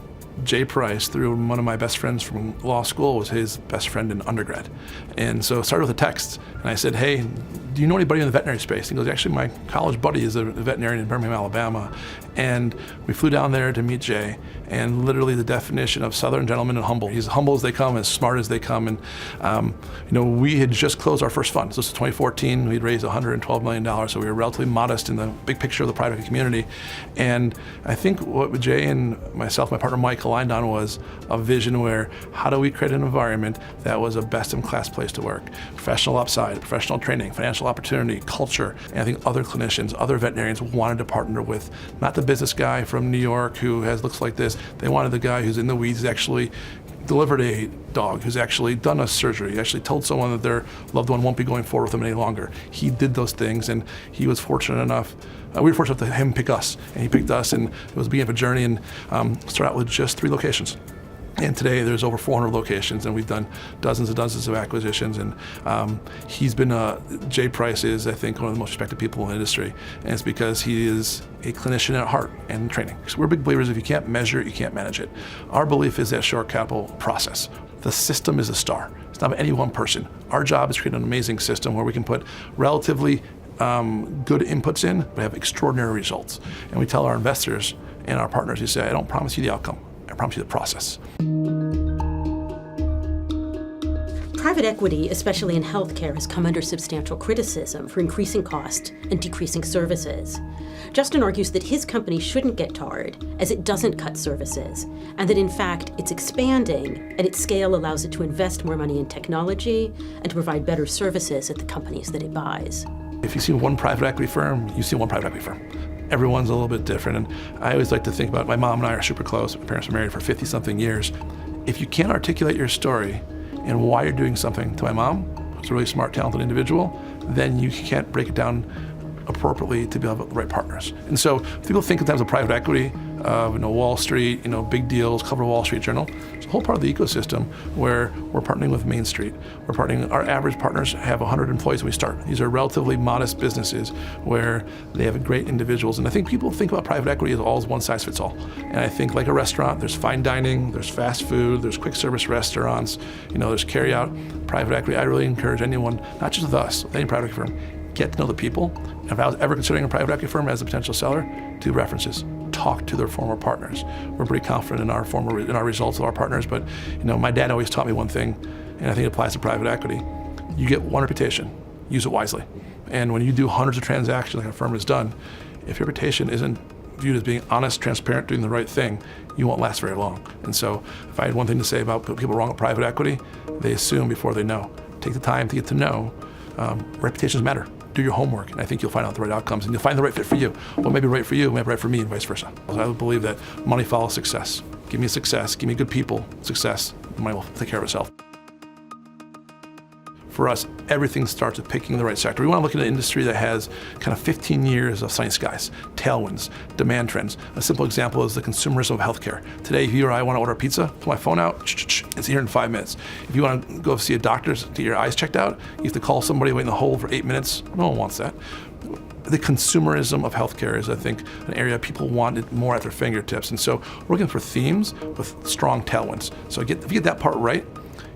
Jay Price through one of my best friends from law school, was his best friend in undergrad. And so it started with a text, and I said, hey, do you know anybody in the veterinary space? He goes, actually, my college buddy is a veterinarian in Birmingham, Alabama. And we flew down there to meet Jay, and literally the definition of Southern gentleman and humble. He's humble as they come, as smart as they come. And we had just closed our first fund. So this was 2014. We'd raised $112 million, so we were relatively modest in the big picture of the private community. And I think what Jay and myself, my partner Mike, aligned on was a vision where how do we create an environment that was a best-in-class place to work? Professional upside, professional training, financial opportunity, culture. And I think other clinicians, other veterinarians wanted to partner with not the business guy from New York who looks like this. They wanted the guy who's in the weeds, who's actually delivered a dog, who's actually done a surgery, he actually told someone that their loved one won't be going forward with them any longer. He did those things, and he was fortunate enough, we were fortunate to him pick us, and he picked us, and it was the beginning of a journey, and started out with just 3 locations. And today there's over 400 locations, and we've done dozens and dozens of acquisitions. And he's been, Jay Price is, I think, one of the most respected people in the industry. And it's because he is a clinician at heart and training. So we're big believers, if you can't measure it, you can't manage it. Our belief is that Shore Capital process. The system is a star. It's not about any one person. Our job is to create an amazing system where we can put relatively good inputs in, but have extraordinary results. And we tell our investors and our partners, we say, I don't promise you the outcome. I promise you the process. Private equity, especially in healthcare, has come under substantial criticism for increasing cost and decreasing services. Justin argues that his company shouldn't get tarred, as it doesn't cut services, and that in fact it's expanding, and its scale allows it to invest more money in technology and to provide better services at the companies that it buys. If you see one private equity firm, you see one private equity firm. Everyone's a little bit different, and I always like to think about, my mom and I are super close. My parents were married for 50-something years. If you can't articulate your story and why you're doing something to my mom, who's a really smart, talented individual, then you can't break it down appropriately to be able to have the right partners. And so people think in terms of private equity, Wall Street, big deals, cover Wall Street Journal. It's a whole part of the ecosystem where we're partnering with Main Street. Our average partners have 100 employees when we start. These are relatively modest businesses where they have great individuals. And I think people think about private equity as all as one size fits all. And I think like a restaurant, there's fine dining, there's fast food, there's quick service restaurants, there's carry out. Private equity, I really encourage anyone, not just with us, with any private equity firm, get to know the people. And if I was ever considering a private equity firm as a potential seller, do references. Talk to their former partners. We're pretty confident in our results of our partners, but my dad always taught me one thing, and I think it applies to private equity. You get one reputation, use it wisely. And when you do hundreds of transactions like a firm has done, if your reputation isn't viewed as being honest, transparent, doing the right thing, you won't last very long. And so if I had one thing to say about people wrong with private equity, they assume before they know. Take the time to get to know. Reputations matter. Do your homework, and I think you'll find out the right outcomes, and you'll find the right fit for you. What may be right for you may be right for me, and vice versa. I believe that money follows success. Give me success, give me good people, success, money will take care of itself. For us, everything starts with picking the right sector. We want to look at an industry that has kind of 15 years of sunny skies, tailwinds, demand trends. A simple example is the consumerism of healthcare. Today, if you or I want to order a pizza, pull my phone out, it's here in 5 minutes. If you want to go see a doctor to get your eyes checked out, you have to call somebody, wait in the hold for 8 minutes. No one wants that. The consumerism of healthcare is, I think, an area people want it more at their fingertips. And so we're looking for themes with strong tailwinds. So if you get that part right,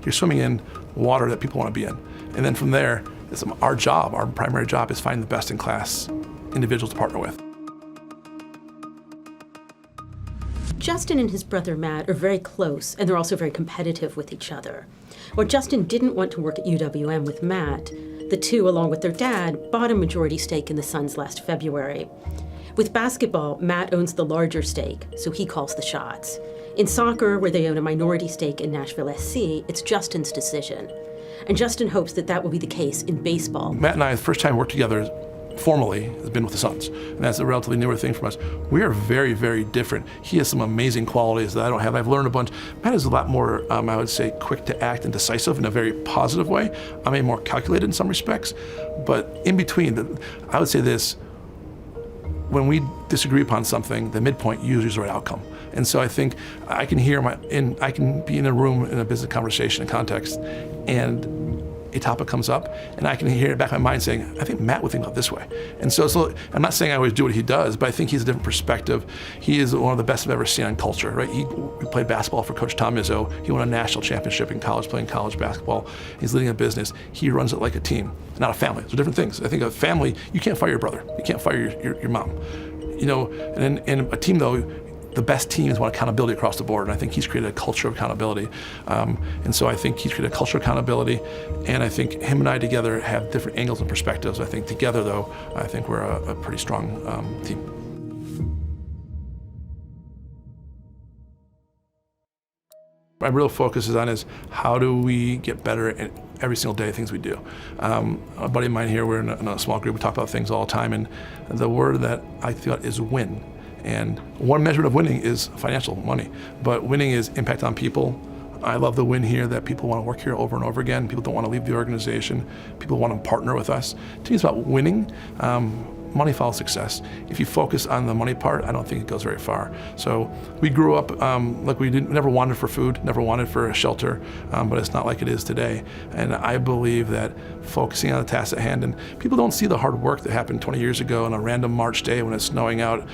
you're swimming in water that people want to be in. And then from there, it's our job, our primary job is finding the best in class individuals to partner with. Justin and his brother Matt are very close, and they're also very competitive with each other. While Justin didn't want to work at UWM with Matt, the two, along with their dad, bought a majority stake in the Suns last February. With basketball, Matt owns the larger stake, so he calls the shots. In soccer, where they own a minority stake in Nashville SC, it's Justin's decision. And Justin hopes that that will be the case in baseball. Matt and I, the first time we worked together formally has been with the Suns, and that's a relatively newer thing from us. We are very, very different. He has some amazing qualities that I don't have. I've learned a bunch. Matt is a lot more, I would say, quick to act and decisive in a very positive way. I'm a more calculated in some respects, but in between, I would say this, when we disagree upon something, the midpoint usually is the right outcome. And so I think I can hear I can be in a room in a business conversation and context, and a topic comes up, and I can hear it back in my mind saying, I think Matt would think about it this way. And so I'm not saying I always do what he does, but I think he's a different perspective. He is one of the best I've ever seen on culture, right? He played basketball for Coach Tom Izzo. He won a national championship in college playing college basketball. He's leading a business. He runs it like a team, not a family. Those are different things. I think a family, you can't fire your brother. You can't fire your mom. You know, and in a team though, the best teams want accountability across the board, and I think he's created a culture of accountability. And so I think he's created a culture of accountability, and I think him and I together have different angles and perspectives. I think together, though, I think we're a pretty strong team. My real focus is on how do we get better at every single day, things we do. A buddy of mine here, we're in a small group, we talk about things all the time, and the word that I feel is win. And one measure of winning is financial money, but winning is impact on people. I love the win here that people want to work here over and over again. People don't want to leave the organization. People want to partner with us. To me, it's about winning. Money follows success. If you focus on the money part, I don't think it goes very far. So we grew up, like we never wanted for food, never wanted for a shelter, but it's not like it is today. And I believe that focusing on the task at hand, and people don't see the hard work that happened 20 years ago on a random March day when it's snowing out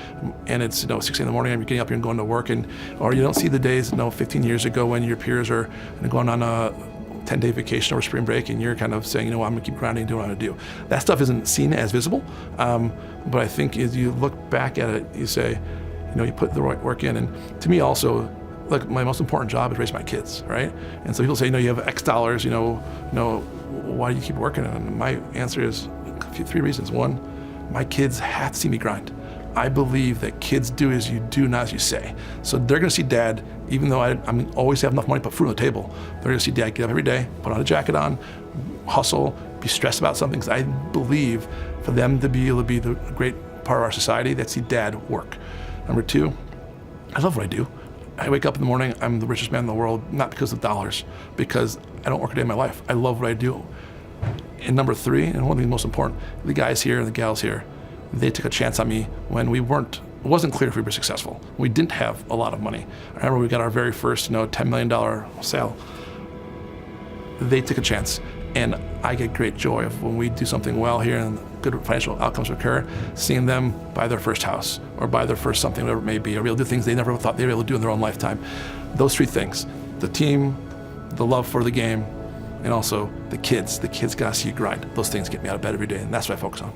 and it's 6 in the morning and you're getting up here and going to work, or you don't see the days 15 years ago when your peers are going on a 10-day vacation over spring break and you're kind of saying, I'm gonna keep grinding and doing what I'm gonna do. That stuff isn't seen as visible, but I think as you look back at it, you say, you put the right work in. And to me also, look, my most important job is raise my kids, right? And so people say, you have X dollars, why do you keep working? And my answer is 3 reasons. 1, my kids have to see me grind. I believe that kids do as you do, not as you say. So they're gonna see dad, even though I always have enough money to put food on the table, they're gonna see dad get up every day, put on a jacket on, hustle, be stressed about something, because I believe for them to be able to be the great part of our society, they see dad work. Number 2, I love what I do. I wake up in the morning, I'm the richest man in the world, not because of dollars, because I don't work a day in my life. I love what I do. And number 3, and one thing most important, the guys here and the gals here, they took a chance on me when it wasn't clear if we were successful. We didn't have a lot of money. I remember we got our very first, $10 million sale. They took a chance, and I get great joy of when we do something well here and good financial outcomes occur, seeing them buy their first house or buy their first something, whatever it may be, or be able to do things they never thought they'd be able to do in their own lifetime. Those 3 things, the team, the love for the game, and also the kids. The kids gotta see you grind. Those things get me out of bed every day, and that's what I focus on.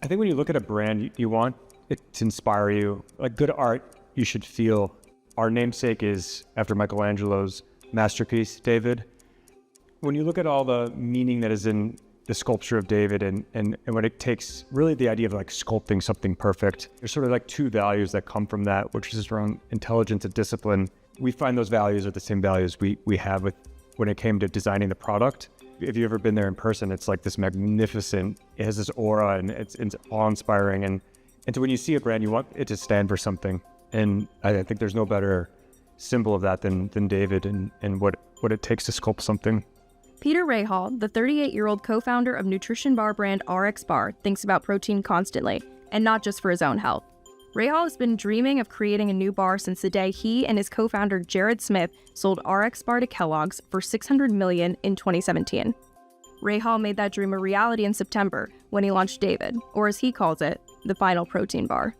I think when you look at a brand, you want it to inspire you. Like good art, you should feel. Our namesake is after Michelangelo's masterpiece, David. When you look at all the meaning that is in the sculpture of David and what it takes, really the idea of like sculpting something perfect. There's sort of like two values that come from that, which is around intelligence and discipline. We find those values are the same values we have with when it came to designing the product. If you've ever been there in person, it's like this magnificent, it has this aura and it's awe-inspiring. And so when you see a brand, you want it to stand for something. And I think there's no better symbol of that than David and what it takes to sculpt something. Peter Rahal, the 38-year-old co-founder of nutrition bar brand RXBAR, thinks about protein constantly, and not just for his own health. Rahal has been dreaming of creating a new bar since the day he and his co-founder Jared Smith sold RXBAR to Kellogg's for $600 million in 2017. Rahal made that dream a reality in September when he launched David, or as he calls it, the final protein bar.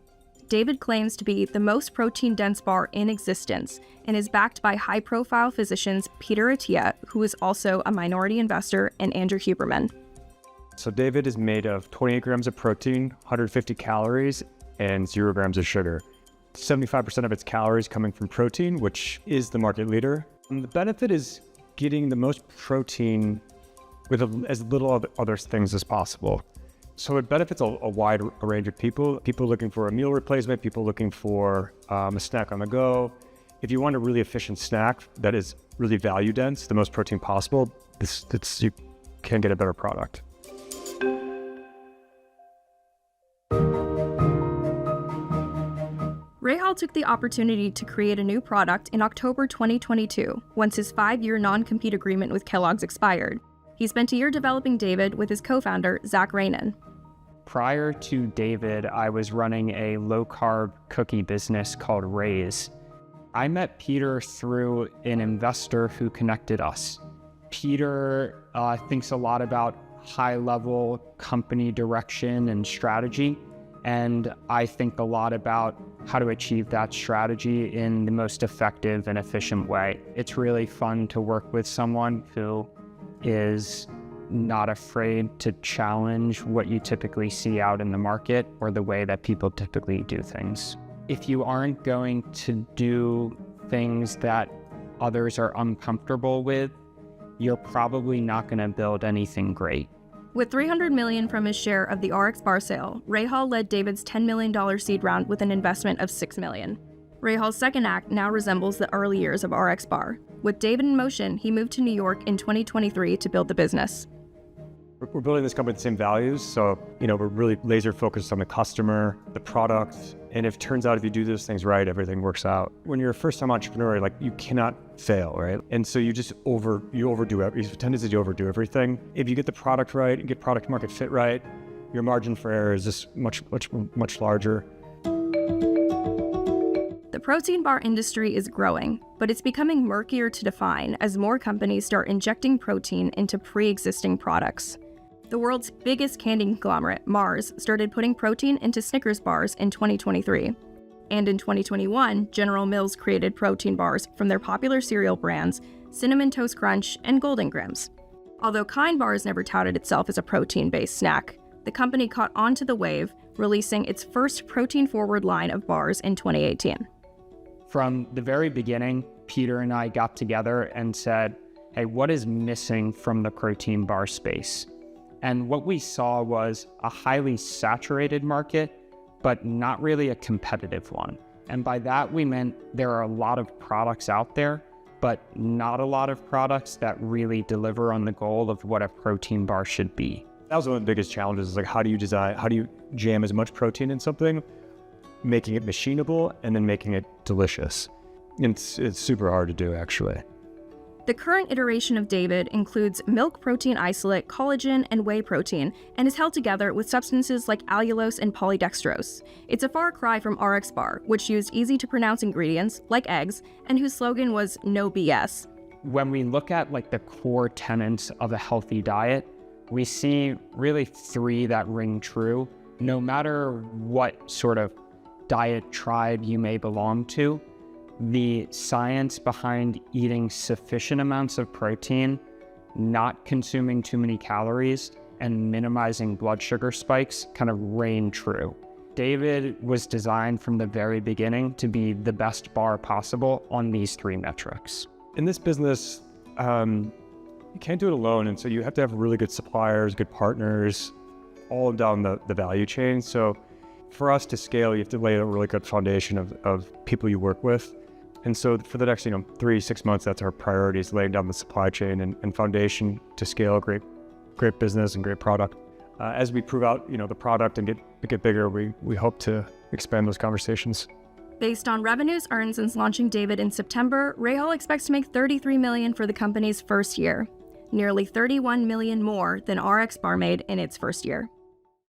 David claims to be the most protein-dense bar in existence and is backed by high-profile physicians Peter Attia, who is also a minority investor, and Andrew Huberman. So David is made of 28 grams of protein, 150 calories, and 0 grams of sugar. 75% of its calories coming from protein, which is the market leader. And the benefit is getting the most protein with as little of other things as possible. So it benefits a wide range of people looking for a meal replacement, people looking for a snack on the go. If you want a really efficient snack that is really value dense, the most protein possible, you can't get a better product. Rahal took the opportunity to create a new product in October 2022, once his 5-year non-compete agreement with Kellogg's expired. He spent a year developing David with his co-founder, Zach Rainin. Prior to David, I was running a low-carb cookie business called Raise. I met Peter through an investor who connected us. Peter thinks a lot about high-level company direction and strategy, and I think a lot about how to achieve that strategy in the most effective and efficient way. It's really fun to work with someone who is not afraid to challenge what you typically see out in the market or the way that people typically do things. If you aren't going to do things that others are uncomfortable with, you're probably not going to build anything great. With $300 million from his share of the RXBAR sale, Rahal led David's $10 million seed round with an investment of $6 million. Rahal's second act now resembles the early years of RXBAR. With David in motion, he moved to New York in 2023 to build the business. We're building this company with the same values, so we're really laser focused on the customer, the product, and if it turns out if you do those things right, everything works out. When you're a first-time entrepreneur, you cannot fail, right? And so you just overdo it. You have a tendency to overdo everything. If you get the product right and get product market fit right, your margin for error is just much larger. The protein bar industry is growing, but it's becoming murkier to define as more companies start injecting protein into pre-existing products. The world's biggest candy conglomerate, Mars, started putting protein into Snickers bars in 2023. And in 2021, General Mills created protein bars from their popular cereal brands, Cinnamon Toast Crunch and Golden Grahams. Although Kind Bars never touted itself as a protein-based snack, the company caught on to the wave, releasing its first protein-forward line of bars in 2018. From the very beginning, Peter and I got together and said, hey, what is missing from the protein bar space? And what we saw was a highly saturated market, but not really a competitive one. And by that, we meant there are a lot of products out there, but not a lot of products that really deliver on the goal of what a protein bar should be. That was one of the biggest challenges, is how do you jam as much protein in something, making it machinable, and then making it delicious. It's super hard to do, actually. The current iteration of David includes milk protein isolate, collagen, and whey protein, and is held together with substances like allulose and polydextrose. It's a far cry from RXBAR, which used easy-to-pronounce ingredients, like eggs, and whose slogan was no BS. When we look at the core tenets of a healthy diet, we see really 3 that ring true. No matter what sort of diet tribe you may belong to, the science behind eating sufficient amounts of protein, not consuming too many calories, and minimizing blood sugar spikes kind of reign true. David was designed from the very beginning to be the best bar possible on these 3 metrics. In this business, you can't do it alone. And so you have to have really good suppliers, good partners, all down the value chain. So for us to scale, you have to lay a really good foundation of people you work with. And so for the next 3-6 months, that's our priority, is laying down the supply chain and foundation to scale great business and great product. As we prove out the product and get bigger, we hope to expand those conversations. Based on revenues earned since launching David in September, Rahal expects to make $33 million for the company's first year, nearly $31 million more than RXBAR made in its first year.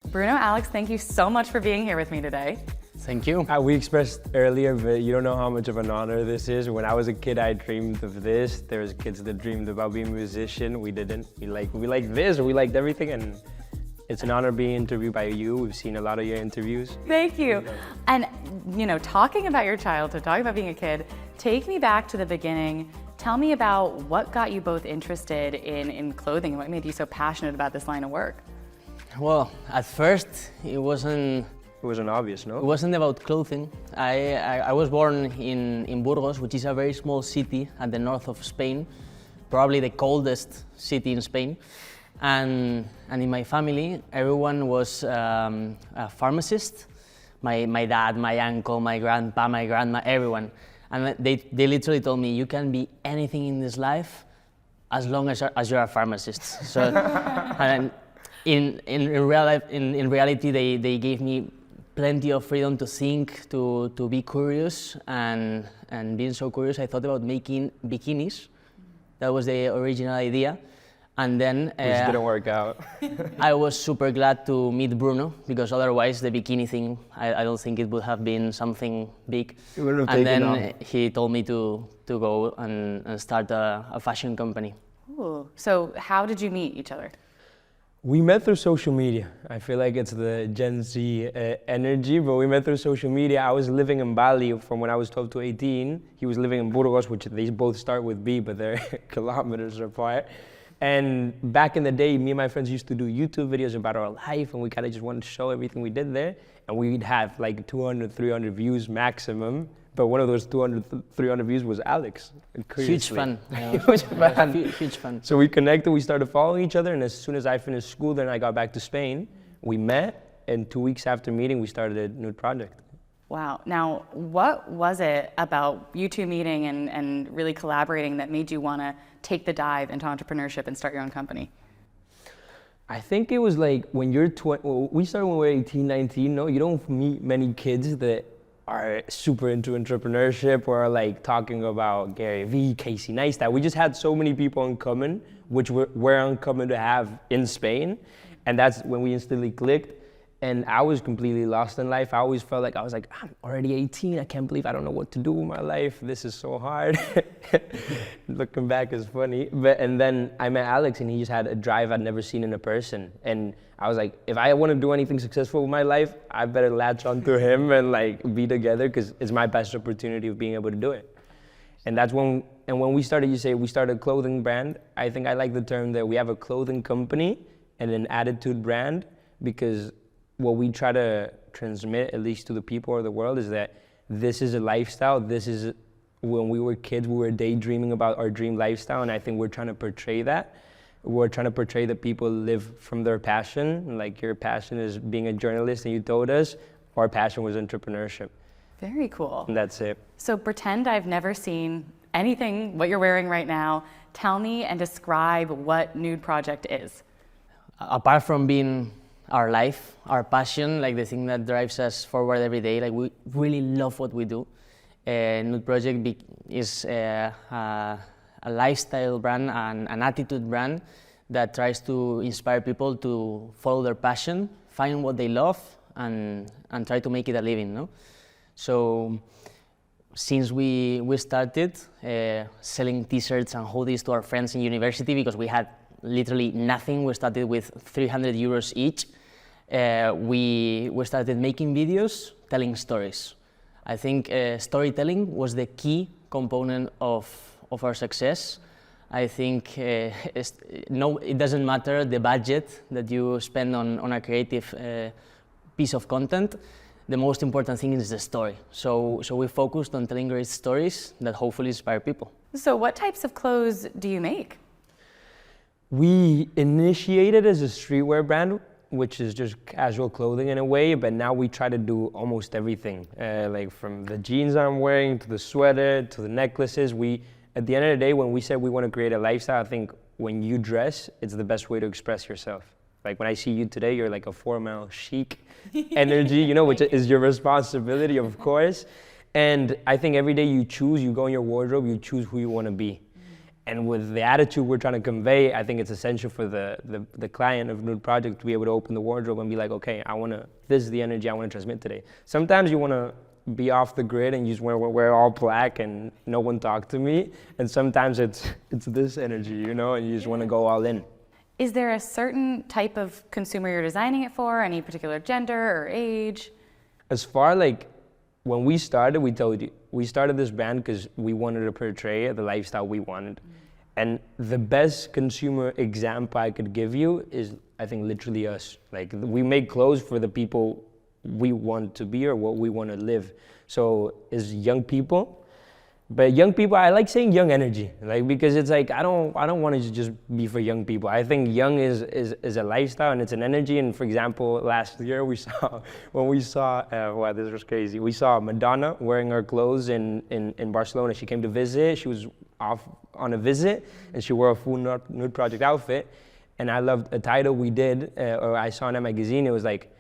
Bruno, Alex, thank you so much for being here with me today. Thank you. We expressed earlier, but you don't know how much of an honor this is. When I was a kid, I dreamed of this. There was kids that dreamed about being a musician. We didn't. We liked this, we liked everything, and it's an honor being interviewed by you. We've seen a lot of your interviews. Thank you. And talking about your childhood, talking about being a kid, take me back to the beginning. Tell me about what got you both interested in clothing and what made you so passionate about this line of work. Well, at first, it wasn't obvious, no? It wasn't about clothing. I was born in Burgos, which is a very small city at the north of Spain, probably the coldest city in Spain. And in my family, everyone was a pharmacist. My dad, my uncle, my grandpa, my grandma, everyone. And they literally told me, you can be anything in this life as long as you're a pharmacist. So, and in reality, they gave me plenty of freedom to think, to be curious, and being so curious, I thought about making bikinis. That was the original idea. And then which didn't work out. I was super glad to meet Bruno, because otherwise the bikini thing, I don't think it would have been something big. It would have and taken then he told me to go and start a fashion company. Ooh. So how did you meet each other? We met through social media. I feel like it's the Gen Z energy, but we met through social media. I was living in Bali from when I was 12 to 18. He was living in Burgos, which they both start with B, but they're kilometers apart. And back in the day, me and my friends used to do YouTube videos about our life, and we kind of just wanted to show everything we did there. And we'd have like 200, 300 views maximum. But one of those 200, 300 views was Alex. Huge fun. It was fun. Huge fun. So we connected, we started following each other, and as soon as I finished school, then I got back to Spain. We met, and 2 weeks after meeting, we started a Nude project. Wow. Now, what was it about you two meeting and really collaborating that made you want to take the dive into entrepreneurship and start your own company? I think it was like when you're we started when we were 18, 19, no? You don't meet many kids that are super into entrepreneurship or are like talking about Gary Vee, Casey Neistat. We just had so many people in common, which were uncommon to have in Spain. And that's when we instantly clicked. And I was completely lost in life. I always felt like I'm already 18. I can't believe I don't know what to do with my life. This is so hard. Looking back is funny. And then I met Alex, and he just had a drive I'd never seen in a person. And I was like, if I want to do anything successful with my life, I better latch onto him and like be together, because it's my best opportunity of being able to do it. And that's when we started, we started a clothing brand. I think I like the term that we have a clothing company and an attitude brand, because what we try to transmit, at least to the people of the world, is that this is a lifestyle. This is, when we were kids, we were daydreaming about our dream lifestyle, and I think we're trying to portray that. We're trying to portray that people live from their passion. Like, your passion is being a journalist, and you told us our passion was entrepreneurship. Very cool. And that's it. So pretend I've never seen anything, what you're wearing right now. Tell me and describe what Nude Project is. Apart from being our life, our passion, like the thing that drives us forward every day, like we really love what we do. Nude Project is a lifestyle brand and an attitude brand that tries to inspire people to follow their passion, find what they love, and try to make it a living, no? So since we started selling t-shirts and hoodies to our friends in university, because we had literally nothing. We started with 300 euros each. We started making videos, telling stories. I think storytelling was the key component of our success. I think it doesn't matter the budget that you spend on a creative piece of content. The most important thing is the story. So we focused on telling great stories that hopefully inspire people. So what types of clothes do you make? we initiated as a streetwear brand, which is just casual clothing in a way, but now we try to do almost everything, like from the jeans I'm wearing to the sweater to the necklaces. At the end of the day, when we said we want to create a lifestyle, I think when you dress, it's the best way to express yourself. Like when I see you today, you're like a formal, chic energy, you know, which is your responsibility, of course. And I think every day you go in your wardrobe, you choose who you want to be. And with the attitude we're trying to convey, I think it's essential for the client of Nude Project to be able to open the wardrobe and be like, okay, this is the energy I want to transmit today. Sometimes you want to be off the grid and you just want to wear all black and no one talk to me. And sometimes it's this energy, you know, and you just want to go all in. Is there a certain type of consumer you're designing it for, any particular gender or age? As far like, when we started, we started this brand because we wanted to portray the lifestyle we wanted. And the best consumer example I could give you is, I think, literally us. Like, we make clothes for the people we want to be or what we want to live. So, as young people, but young people, I like saying young energy, like, because it's like, I don't want to just be for young people. I think young is a lifestyle and it's an energy. And for example, last year wow, this was crazy. We saw Madonna wearing her clothes in Barcelona. She came to visit, she was off on a visit and she wore a full Nude Project outfit. And I loved a title we did, or I saw in a magazine, it was like,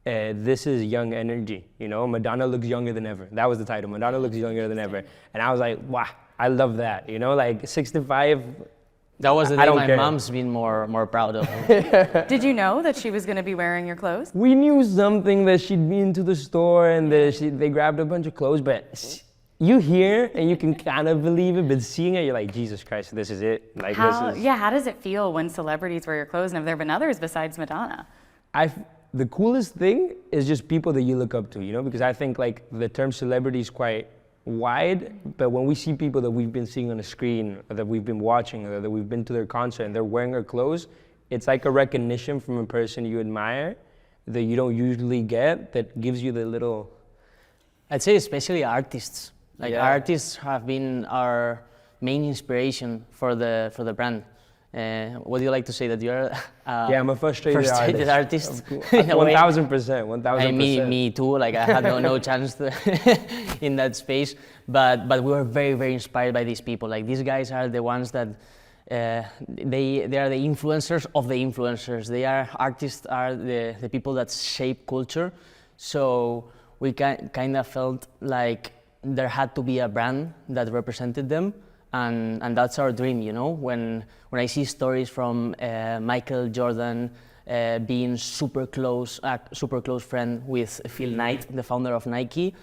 this is young energy, you know? Madonna looks younger than ever. That was the title, Madonna looks younger than ever. And I was like, wow, I love that, you know? Like 65. That was the day my mom's been more proud of. Did you know that she was going to be wearing your clothes? We knew something, that she'd been to the store and they grabbed a bunch of clothes, but you hear and you can kind of believe it, but seeing it, you're like, Jesus Christ, this is it. Like, how does it feel when celebrities wear your clothes? And have there been others besides Madonna? The coolest thing is just people that you look up to, you know, because I think like the term celebrity is quite wide, but when we see people that we've been seeing on the screen, or that we've been watching, or that we've been to their concert and they're wearing their clothes, it's like a recognition from a person you admire that you don't usually get, that gives you the little... I'd say especially artists. Like artists have been our main inspiration for the brand. What do you like to say, that you're I'm a frustrated artist? 1000%. Me too. Like I had no chance in that space, but we were very, very inspired by these people. Like these guys are the ones that they are the influencers of the influencers. They are artists, are the people that shape culture. So we kind of felt like there had to be a brand that represented them. And that's our dream, you know. When I see stories from Michael Jordan being super close friend with Phil Knight, the founder of Nike,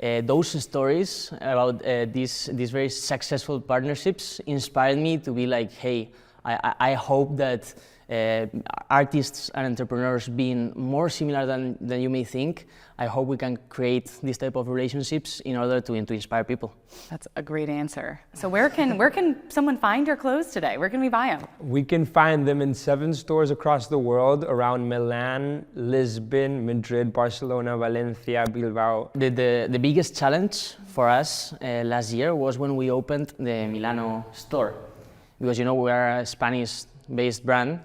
those stories about these very successful partnerships inspired me to be like, hey, I hope that artists and entrepreneurs being more similar than you may think, I hope we can create this type of relationships in order to inspire people. That's a great answer. So where can someone find your clothes today? Where can we buy them? We can find them in 7 stores across the world, around Milan, Lisbon, Madrid, Barcelona, Valencia, Bilbao. The biggest challenge for us last year was when we opened the Milano store. Because, you know, we are a Spanish-based brand,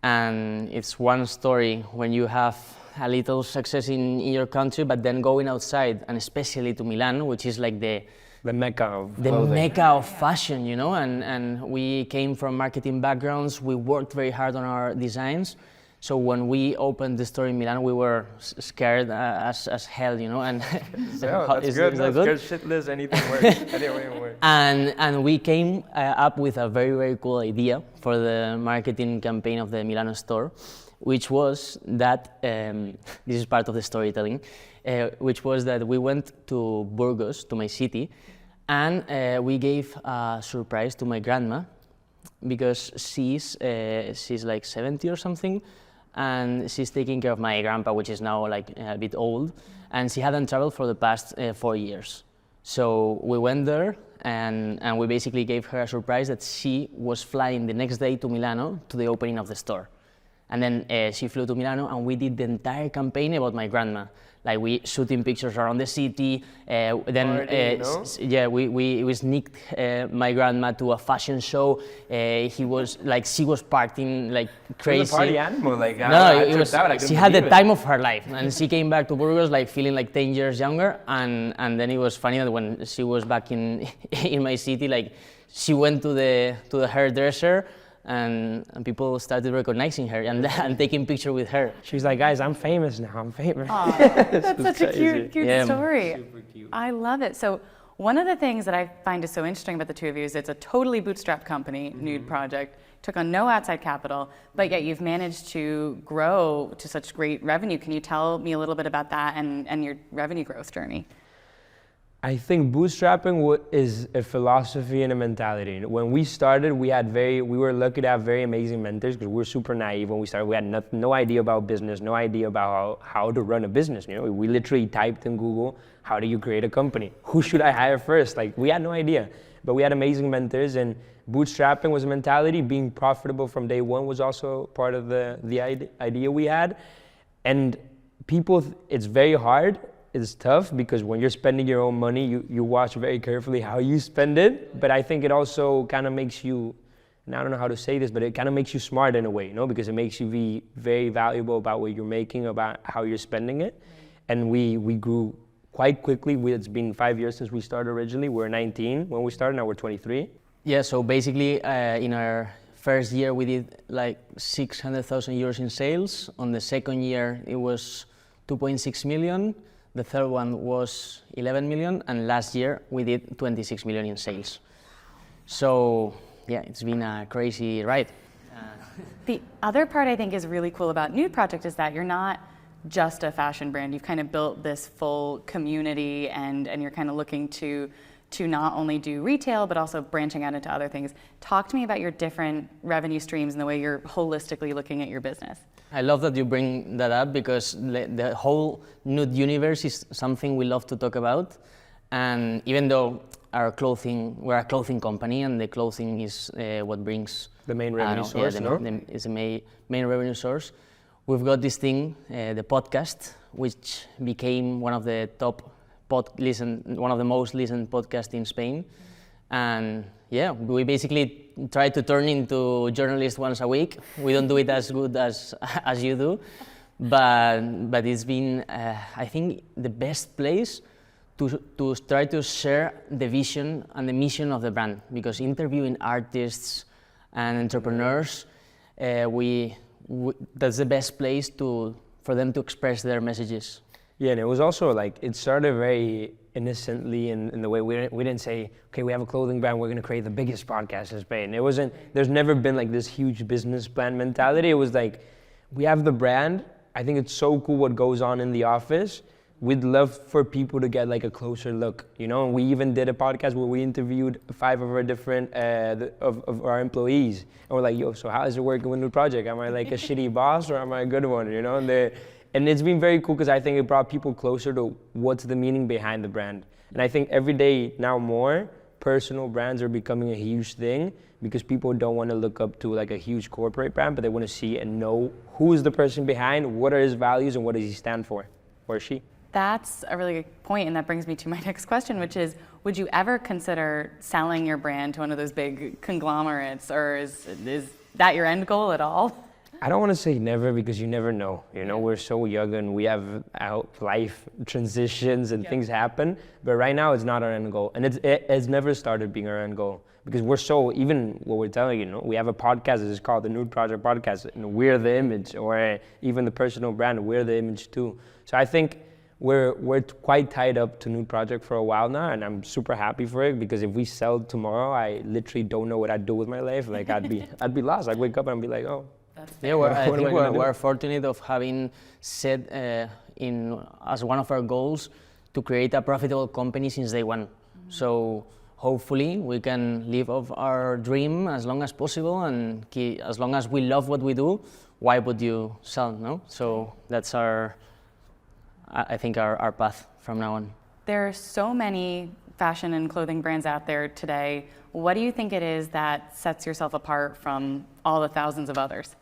and it's one story when you have a little success in your country, but then going outside, and especially to Milan, which is like the mecca of clothing. The mecca of fashion, you know, and we came from marketing backgrounds, we worked very hard on our designs. So when we opened the store in Milan, we were scared as hell, you know. And that's good. Shitless, anything works. And we came up with a very, very cool idea for the marketing campaign of the Milano store, which was that, this is part of the storytelling, which was that we went to Burgos, to my city, and we gave a surprise to my grandma, because she's like 70 or something, and she's taking care of my grandpa, which is now like a bit old, and she hadn't traveled for the past 4 years. So we went there, and we basically gave her a surprise that she was flying the next day to Milano to the opening of the store. And then she flew to Milano, and we did the entire campaign about my grandma. Like we shooting pictures around the city. We sneaked my grandma to a fashion show. She was partying like crazy. It was a party animal, like she had the time of her life, and she came back to Burgos like feeling like 10 years younger. And then it was funny that when she was back in my city, like she went to the hairdresser. And people started recognizing her and taking pictures with her. She's like, guys, I'm famous now. I'm famous. That's such a cute story. Super cute. I love it. So one of the things that I find is so interesting about the two of you is it's a totally bootstrapped company, Nude Project, took on no outside capital, but yet you've managed to grow to such great revenue. Can you tell me a little bit about that and your revenue growth journey? I think bootstrapping is a philosophy and a mentality. When we started, we were lucky to have very amazing mentors because we were super naive when we started. We had no idea about business, no idea about how to run a business. You know, we literally typed in Google, how do you create a company? Who should I hire first? Like, we had no idea, but we had amazing mentors, and bootstrapping was a mentality. Being profitable from day one was also part of the idea we had. And people, it's very hard. It's tough because when you're spending your own money, you watch very carefully how you spend it. But I think it also kind of makes you, and I don't know how to say this, but it kind of makes you smart in a way, you know, because it makes you be very valuable about what you're making, about how you're spending it. And we grew quite quickly. It's been 5 years since we started originally. We were 19 when we started, now we're 23. Yeah, so basically in our first year we did like 600,000 euros in sales. On the second year it was 2.6 million. The third one was 11 million, and last year we did 26 million in sales. So yeah, it's been a crazy ride. The other part I think is really cool about Nude Project is that you're not just a fashion brand. You've kind of built this full community, and you're kind of looking to not only do retail, but also branching out into other things. Talk to me about your different revenue streams and the way you're holistically looking at your business. I love that you bring that up because the whole Nude universe is something we love to talk about. And even though we're a clothing company and the clothing is what brings the main revenue source, is the main revenue source. We've got this thing, the podcast, which became one of the one of the most listened podcasts in Spain. And yeah, we basically try to turn into journalists once a week. We don't do it as good as you do, but it's been, I think, the best place to try to share the vision and the mission of the brand. Because interviewing artists and entrepreneurs, that's the best place for them to express their messages. Yeah, and it was also like, it started very innocently in the way we didn't say, okay, we have a clothing brand, we're gonna create the biggest podcast in Spain. It wasn't, there's never been like this huge business plan mentality. It was like, we have the brand. I think it's so cool what goes on in the office. We'd love for people to get like a closer look, you know? And we even did a podcast where we interviewed 5 of our different, of our employees. And we're like, yo, so how is it working with Nude Project? Am I like a shitty boss or am I a good one, you know? And it's been very cool because I think it brought people closer to what's the meaning behind the brand. And I think every day now more, personal brands are becoming a huge thing because people don't want to look up to like a huge corporate brand, but they want to see and know who is the person behind, what are his values, and what does he stand for, or she. That's a really good point, and that brings me to my next question, which is, would you ever consider selling your brand to one of those big conglomerates, or is that your end goal at all? I don't want to say never because you never know. You know, we're so young and we have life transitions and things happen. But right now, it's not our end goal, and it's never started being our end goal because we're so, even what we're telling you, we have a podcast that is called the Nude Project Podcast, and we're the image, or even the personal brand, we're the image too. So I think we're quite tied up to Nude Project for a while now, and I'm super happy for it because if we sell tomorrow, I literally don't know what I'd do with my life. Like I'd be lost. I'd wake up and I'd be like, oh. Yeah, I think we're fortunate of having set as one of our goals to create a profitable company since day one. So hopefully we can live off our dream as long as possible, and as long as we love what we do, why would you sell, no? So that's I think our path from now on. There are so many fashion and clothing brands out there today. What do you think it is that sets yourself apart from all the thousands of others?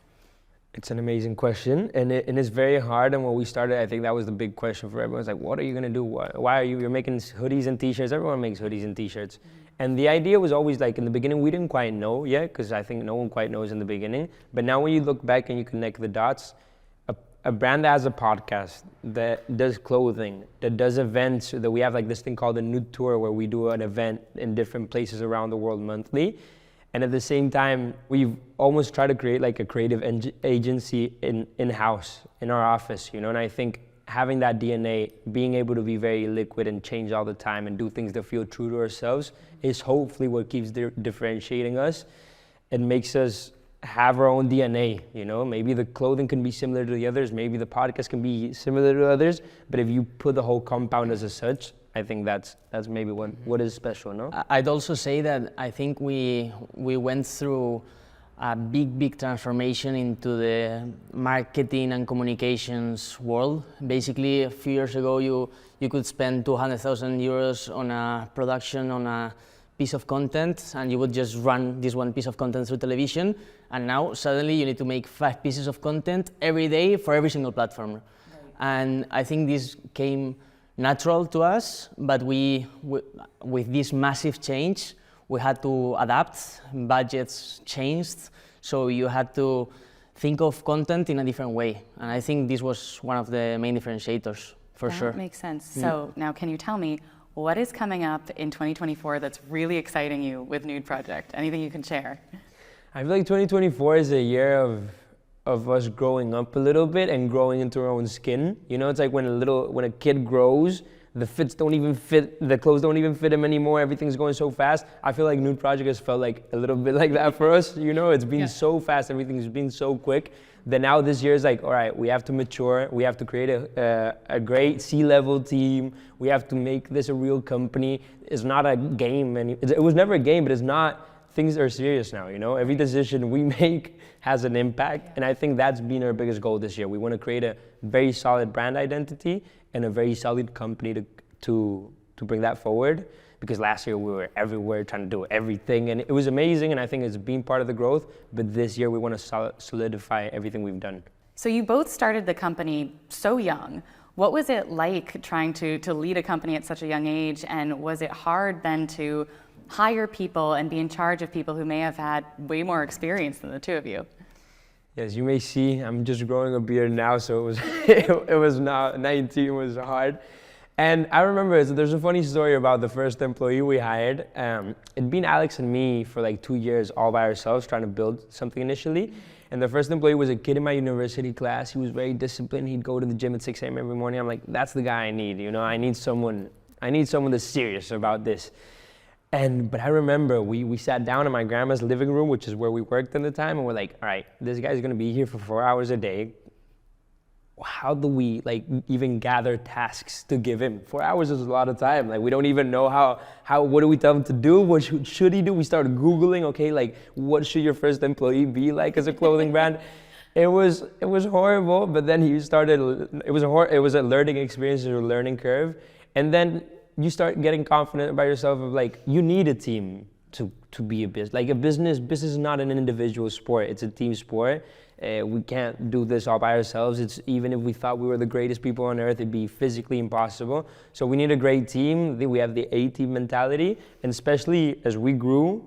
It's an amazing question, and it's very hard. And when we started, I think that was the big question for everyone. It's like, what are you gonna do? Why are you're making hoodies and t-shirts? Everyone makes hoodies and t-shirts. And the idea was always like, in the beginning, we didn't quite know yet, because I think no one quite knows in the beginning. But now when you look back and you connect the dots, a brand that has a podcast, that does clothing, that does events, that we have like this thing called the Nude Tour, where we do an event in different places around the world monthly. And at the same time, we've almost tried to create like a creative agency in-house, in our office, you know? And I think having that DNA, being able to be very liquid and change all the time and do things that feel true to ourselves is hopefully what keeps differentiating us and makes us have our own DNA, you know? Maybe the clothing can be similar to the others, maybe the podcast can be similar to others, but if you put the whole compound as such, I think that's maybe what is special, no? I'd also say that I think we went through a big transformation into the marketing and communications world. Basically, a few years ago, you could spend 200,000 euros on a production, on a piece of content, and you would just run this one piece of content through television. And now, suddenly, you need to make 5 pieces of content every day for every single platform. Right. And I think this came natural to us, but with this massive change, we had to adapt, budgets changed, so you had to think of content in a different way. And I think this was one of the main differentiators, for sure. That makes sense. So now can you tell me, what is coming up in 2024 that's really exciting you with Nude Project? Anything you can share? I feel like 2024 is a year of us growing up a little bit and growing into our own skin. You know, it's like when a kid grows, the fits don't even fit, the clothes don't even fit him anymore, everything's going so fast. I feel like Nude Project has felt like a little bit like that for us, you know? It's been so fast, everything's been so quick, that now this year is like, all right, we have to mature, we have to create a great C-level team, we have to make this a real company. It's not a game, it was never a game, but it's not, things are serious now, you know? Every decision we make has an impact, and I think that's been our biggest goal this year. We want to create a very solid brand identity and a very solid company to bring that forward, because last year we were everywhere trying to do everything, and it was amazing, and I think it's been part of the growth, but this year we want to solidify everything we've done. So you both started the company so young. What was it like trying to lead a company at such a young age, and was it hard then to hire people and be in charge of people who may have had way more experience than the two of you? As you may see, I'm just growing a beard now, so it was not, 19 was hard. And I remember, so there's a funny story about the first employee we hired. It'd been Alex and me for like 2 years all by ourselves trying to build something initially. And the first employee was a kid in my university class. He was very disciplined. He'd go to the gym at 6 a.m. every morning. I'm like, that's the guy I need, you know? I need someone that's serious about this. But I remember we sat down in my grandma's living room, which is where we worked at the time, and we're like, all right, this guy's gonna be here for 4 hours a day. How do we like even gather tasks to give him? 4 hours is a lot of time. Like, we don't even know what do we tell him to do? What should he do? We started Googling, okay, like what should your first employee be like as a clothing brand? It was horrible, but then it was a learning experience, a learning curve. And then you start getting confident about yourself of like, you need a team to be a business. Like a business is not an individual sport, it's a team sport. We can't do this all by ourselves. Even if we thought we were the greatest people on earth, it'd be physically impossible. So we need a great team. We have the A-team mentality, and especially as we grew,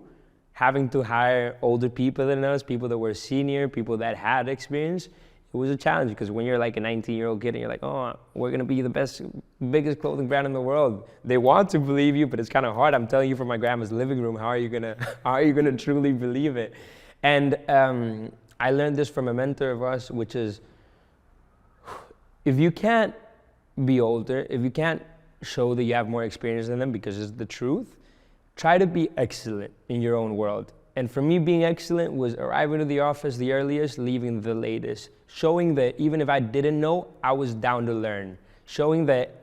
having to hire older people than us, people that were senior, people that had experience, it was a challenge, because when you're like a 19-year-old kid and you're like, oh, we're gonna be the biggest clothing brand in the world. They want to believe you, but it's kind of hard. I'm telling you from my grandma's living room, how are you gonna truly believe it? And I learned this from a mentor of us, which is, if you can't be older, if you can't show that you have more experience than them because it's the truth, try to be excellent in your own world. And for me, being excellent was arriving to the office the earliest, leaving the latest. Showing that even if I didn't know, I was down to learn. Showing that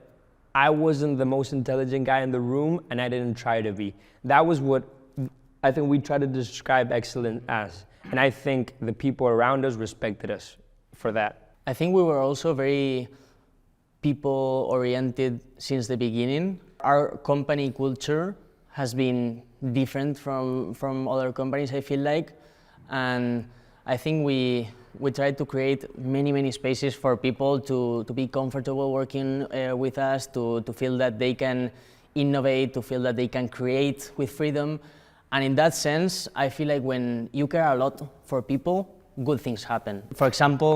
I wasn't the most intelligent guy in the room and I didn't try to be. That was what I think we try to describe excellence as. And I think the people around us respected us for that. I think we were also very people-oriented since the beginning. Our company culture has been different from other companies, I feel like. And I think we we try to create many spaces for people to be comfortable working with us, to feel that they can innovate, to feel that they can create with freedom. And in that sense, I feel like when you care a lot for people, good things happen. For example,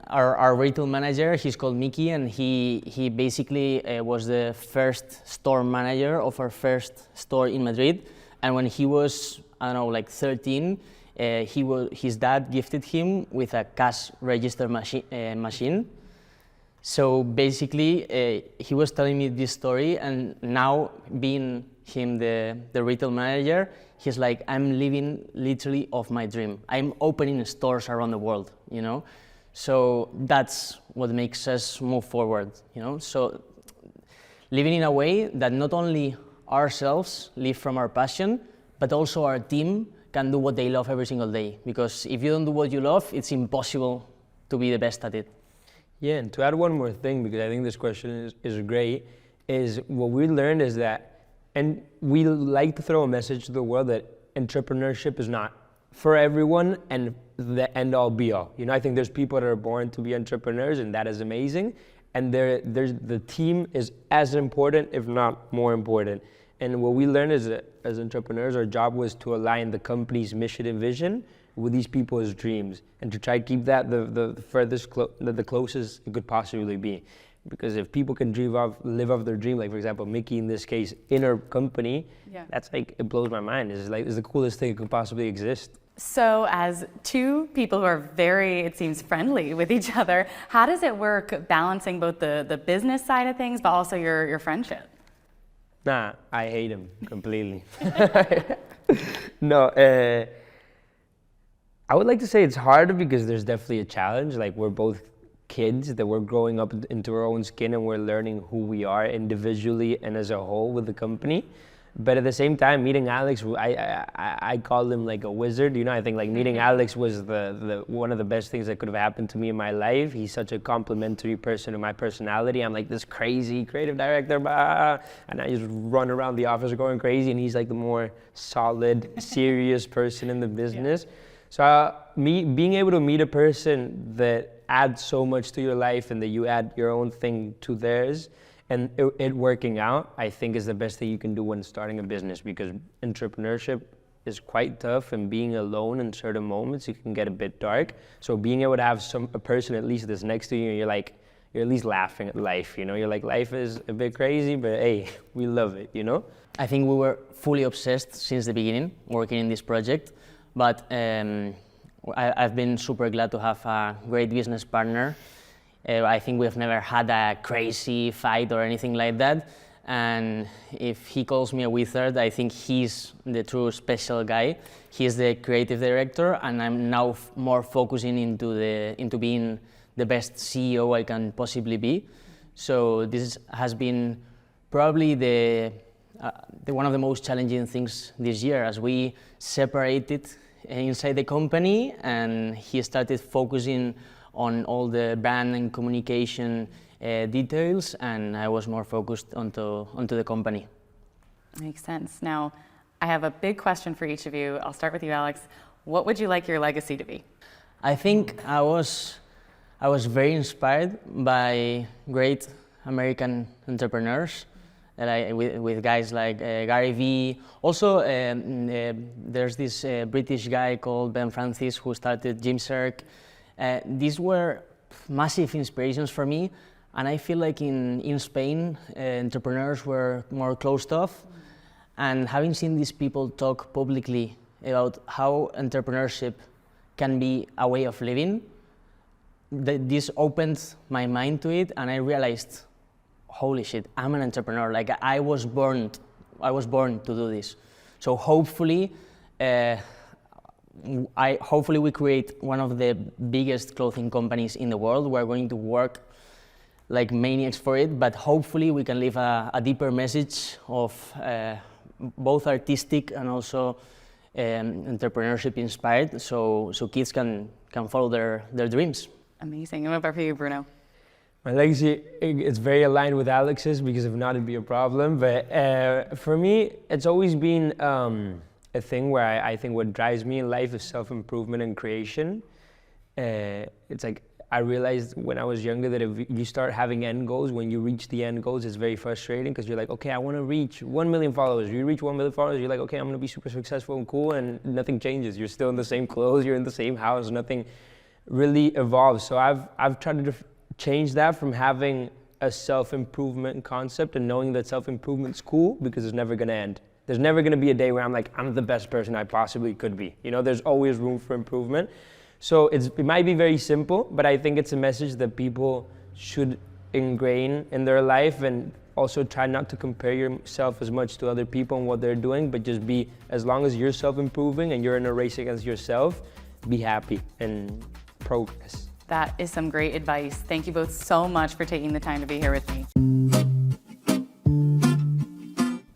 our retail manager, he's called Mickey, and he basically was the first store manager of our first store in Madrid. And when he was, I don't know, like 13, his dad gifted him with a cash register machine. So basically, he was telling me this story, and now being him the retail manager, he's like, I'm living literally of my dream. I'm opening stores around the world, you know? So that's what makes us move forward, you know? So living in a way that not only ourselves live from our passion, but also our team can do what they love every single day. Because if you don't do what you love, it's impossible to be the best at it. Yeah, and to add one more thing, because I think this question is great, is what we learned is that, and we like to throw a message to the world that entrepreneurship is not for everyone and the end-all be-all. You know, I think there's people that are born to be entrepreneurs, and that is amazing. And the team is as important, if not more important. And what we learned is that as entrepreneurs, our job was to align the company's mission and vision with these people's dreams, and to try to keep that the furthest, the closest it could possibly be. Because if people can live off their dream, like for example, Mickey in this case, in her company, that's like, it blows my mind. It's the coolest thing that could possibly exist. So as two people who are very, it seems, friendly with each other, how does it work balancing both the business side of things, but also your friendship? Nah, I hate him completely. No, I would like to say it's hard because there's definitely a challenge. Like, we're both kids that we're growing up into our own skin, and we're learning who we are individually and as a whole with the company. But at the same time, meeting Alex, I call him like a wizard. You know, I think like meeting Alex was the one of the best things that could have happened to me in my life. He's such a complimentary person to my personality. I'm like this crazy creative director, and I just run around the office going crazy, and he's like the more solid, serious person in the business. So being able to meet a person that adds so much to your life, and that you add your own thing to theirs, and it working out, I think is the best thing you can do when starting a business, because entrepreneurship is quite tough, and being alone in certain moments, it can get a bit dark. So being able to have a person at least that's next to you, and you're at least laughing at life, you know? You're like, life is a bit crazy, but hey, we love it, you know? I think we were fully obsessed since the beginning, working in this project, but I've been super glad to have a great business partner. I think we've never had a crazy fight or anything like that. And if he calls me a wizard, I think he's the true special guy. He's the creative director, and I'm now more focusing into being the best CEO I can possibly be. So this has been probably one of the most challenging things this year, as we separated inside the company, and he started focusing on all the brand and communication details, and I was more focused onto the company. Makes sense. Now, I have a big question for each of you. I'll start with you, Alex. What would you like your legacy to be? I think I was very inspired by great American entrepreneurs, with guys like Gary Vee. Also, there's this British guy called Ben Francis who started Gymshark. These were massive inspirations for me, and I feel like in Spain, entrepreneurs were more closed off, and having seen these people talk publicly about how entrepreneurship can be a way of living, this opened my mind to it, and I realized, holy shit, I'm an entrepreneur. Like, I was born to do this. So hopefully, hopefully we create one of the biggest clothing companies in the world. We're going to work like maniacs for it, but hopefully we can leave a deeper message of both artistic and also entrepreneurship inspired, so kids can follow their dreams. Amazing. And what about for you, Bruno? My legacy, it's very aligned with Alex's, because if not, it'd be a problem. But for me, it's always been a thing where I think what drives me in life is self-improvement and creation. it's like, I realized when I was younger that if you start having end goals, when you reach the end goals, it's very frustrating because you're like, okay, I want to reach 1 million followers. You reach 1 million followers, you're like, okay, I'm going to be super successful and cool, and nothing changes. You're still in the same clothes, you're in the same house, nothing really evolves. So I've tried to change that from having a self-improvement concept and knowing that self-improvement's cool because it's never going to end. There's never going to be a day where I'm like, I'm the best person I possibly could be. You know, there's always room for improvement. So it might be very simple, but I think it's a message that people should ingrain in their life, and also try not to compare yourself as much to other people and what they're doing, but just be, as long as you're self-improving and you're in a race against yourself, be happy and progress. That is some great advice. Thank you both so much for taking the time to be here with me.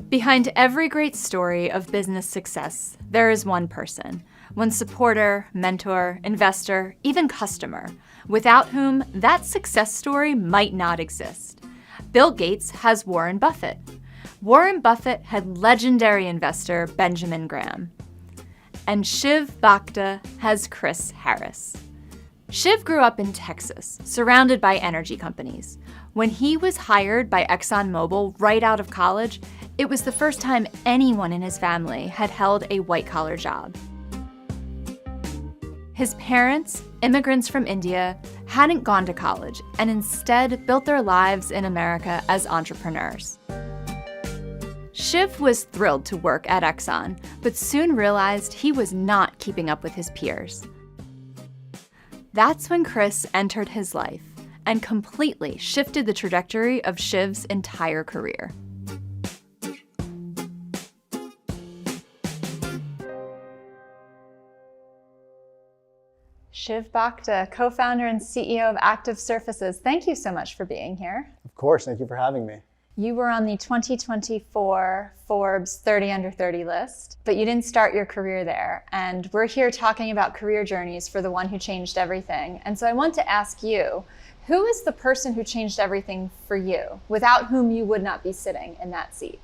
Behind every great story of business success, there is one person, one supporter, mentor, investor, even customer, without whom that success story might not exist. Bill Gates has Warren Buffett. Warren Buffett had legendary investor Benjamin Graham. And Shiv Bhakta has Chris Harris. Shiv grew up in Texas, surrounded by energy companies. When he was hired by ExxonMobil right out of college, it was the first time anyone in his family had held a white-collar job. His parents, immigrants from India, hadn't gone to college and instead built their lives in America as entrepreneurs. Shiv was thrilled to work at Exxon, but soon realized he was not keeping up with his peers. That's when Chris entered his life and completely shifted the trajectory of Shiv's entire career. Shiv Bhakta, co-founder and CEO of Active Surfaces. Thank you so much for being here. Of course, thank you for having me. You were on the 2024 Forbes 30 Under 30 list, but you didn't start your career there. And we're here talking about career journeys for the one who changed everything. And so I want to ask you, who is the person who changed everything for you, without whom you would not be sitting in that seat?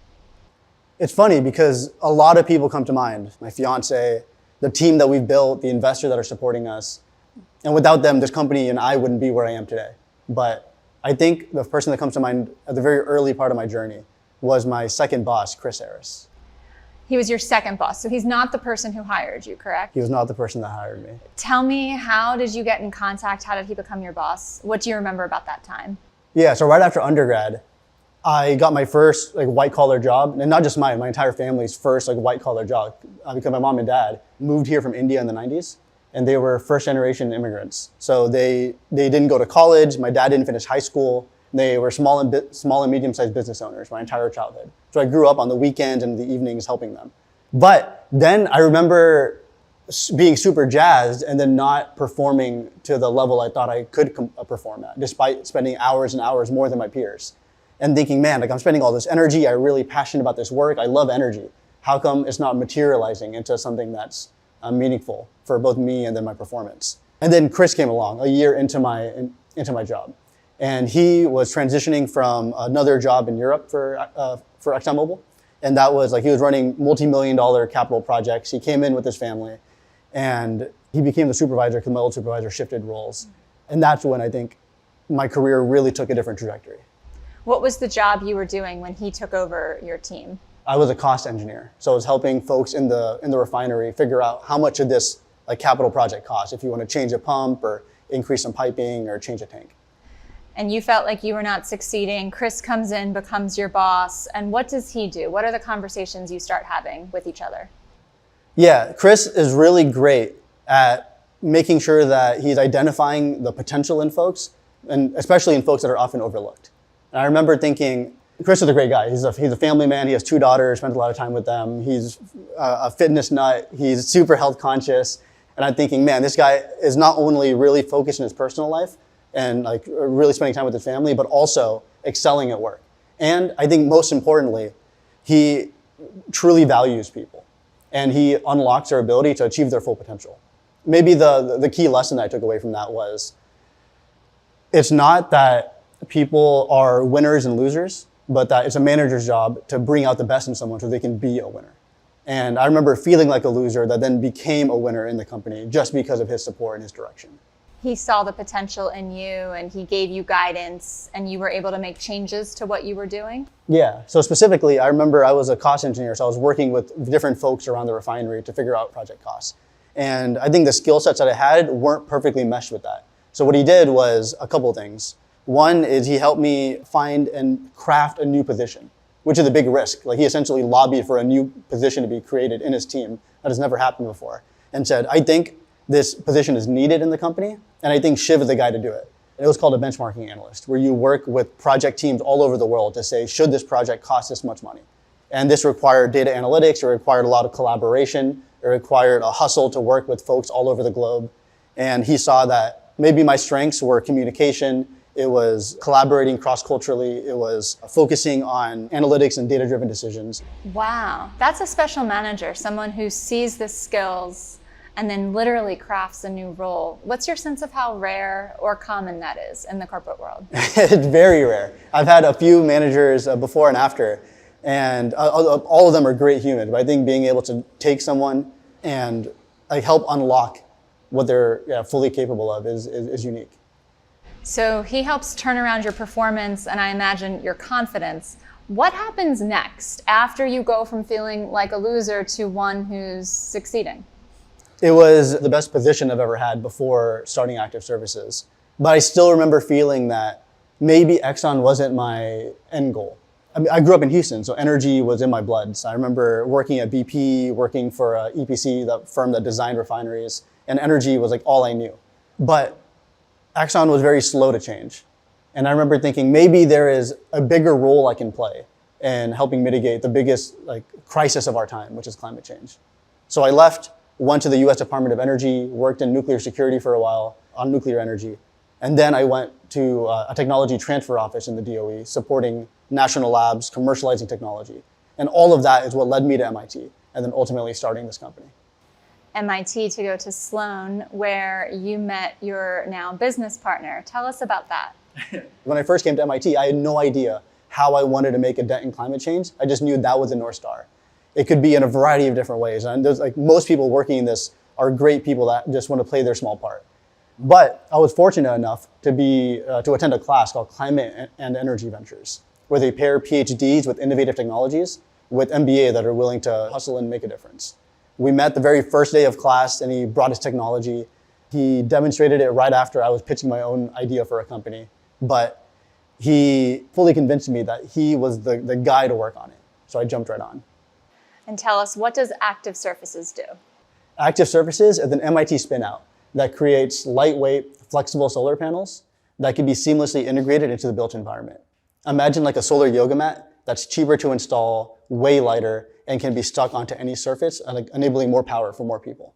It's funny because a lot of people come to mind. My fiance, the team that we've built, the investors that are supporting us. And without them, this company and I wouldn't be where I am today. But I think the person that comes to mind at the very early part of my journey was my second boss, Chris Harris. He was your second boss, so he's not the person who hired you, correct? He was not the person that hired me. Tell me, how did you get in contact? How did he become your boss? What do you remember about that time? Yeah, so right after undergrad, I got my first white collar job, and not just mine, my entire family's first white collar job, because my mom and dad moved here from India in the 90s. And they were first generation immigrants. So they didn't go to college. My dad didn't finish high school. They were small and medium-sized business owners my entire childhood. So I grew up on the weekends and the evenings helping them. But then I remember being super jazzed and then not performing to the level I thought I could perform at, despite spending hours and hours more than my peers. And thinking, man, I'm spending all this energy. I'm really passionate about this work. I love energy. How come it's not materializing into something that's meaningful for both me and then my performance? And then Chris came along a year into my job, and he was transitioning from another job in Europe for ExxonMobil, and that was he was running multi-million-dollar capital projects. He came in with his family, and he became the supervisor because my old supervisor shifted roles, and that's when I think my career really took a different trajectory. What was the job you were doing when he took over your team? I was a cost engineer, so I was helping folks in the refinery figure out how much of this capital project costs, if you want to change a pump or increase some piping or change a tank. And you felt like you were not succeeding. Chris comes in, becomes your boss, and what does he do? What are the conversations you start having with each other? Yeah, Chris is really great at making sure that he's identifying the potential in folks, and especially in folks that are often overlooked. And I remember thinking, Chris is a great guy. He's a family man. He has 2 daughters, spends a lot of time with them. He's a fitness nut. He's super health conscious. And I'm thinking, man, this guy is not only really focused in his personal life and really spending time with his family, but also excelling at work. And I think most importantly, he truly values people and he unlocks their ability to achieve their full potential. Maybe the key lesson that I took away from that was, it's not that people are winners and losers, but that it's a manager's job to bring out the best in someone so they can be a winner. And I remember feeling like a loser that then became a winner in the company just because of his support and his direction. He saw the potential in you and he gave you guidance and you were able to make changes to what you were doing? Yeah, so specifically, I remember I was a cost engineer, so I was working with different folks around the refinery to figure out project costs. And I think the skill sets that I had weren't perfectly meshed with that. So what he did was a couple of things. One is he helped me find and craft a new position, which is a big risk. Like he essentially lobbied for a new position to be created in his team that has never happened before and said, I think this position is needed in the company, and I think Shiv is the guy to do it. It was called a benchmarking analyst, where you work with project teams all over the world to say, should this project cost this much money? And this required data analytics, it required a lot of collaboration, it required a hustle to work with folks all over the globe. And he saw that maybe my strengths were communication, it was collaborating cross-culturally, it was focusing on analytics and data-driven decisions. Wow, that's a special manager, someone who sees the skills and then literally crafts a new role. What's your sense of how rare or common that is in the corporate world? It's very rare. I've had a few managers before and after, and all of them are great humans. But I think being able to take someone and help unlock what they're fully capable of is unique. So he helps turn around your performance and I imagine your confidence. What happens next after you go from feeling like a loser to one who's succeeding? It was the best position I've ever had before starting active services. But I still remember feeling that maybe Exxon wasn't my end goal. I mean, I grew up in Houston, so energy was in my blood. So I remember working at BP, working for EPC, the firm that designed refineries, and energy was like all I knew. But Exxon was very slow to change. And I remember thinking maybe there is a bigger role I can play in helping mitigate the biggest crisis of our time, which is climate change. So I left, went to the US Department of Energy, worked in nuclear security for a while on nuclear energy. And then I went to a technology transfer office in the DOE, supporting national labs, commercializing technology. And all of that is what led me to MIT, and then ultimately starting this company. MIT to go to Sloan, where you met your now business partner. Tell us about that. When I first came to MIT, I had no idea how I wanted to make a dent in climate change. I just knew that was the North Star. It could be in a variety of different ways. And there's most people working in this are great people that just want to play their small part. But I was fortunate enough to attend a class called Climate and Energy Ventures, where they pair PhDs with innovative technologies with MBA that are willing to hustle and make a difference. We met the very first day of class and he brought his technology. He demonstrated it right after I was pitching my own idea for a company. But he fully convinced me that he was the guy to work on it. So I jumped right on. And tell us, what does Active Surfaces do? Active Surfaces is an MIT spin-out that creates lightweight, flexible solar panels that can be seamlessly integrated into the built environment. Imagine like a solar yoga mat that's cheaper to install, way lighter, and can be stuck onto any surface, enabling more power for more people.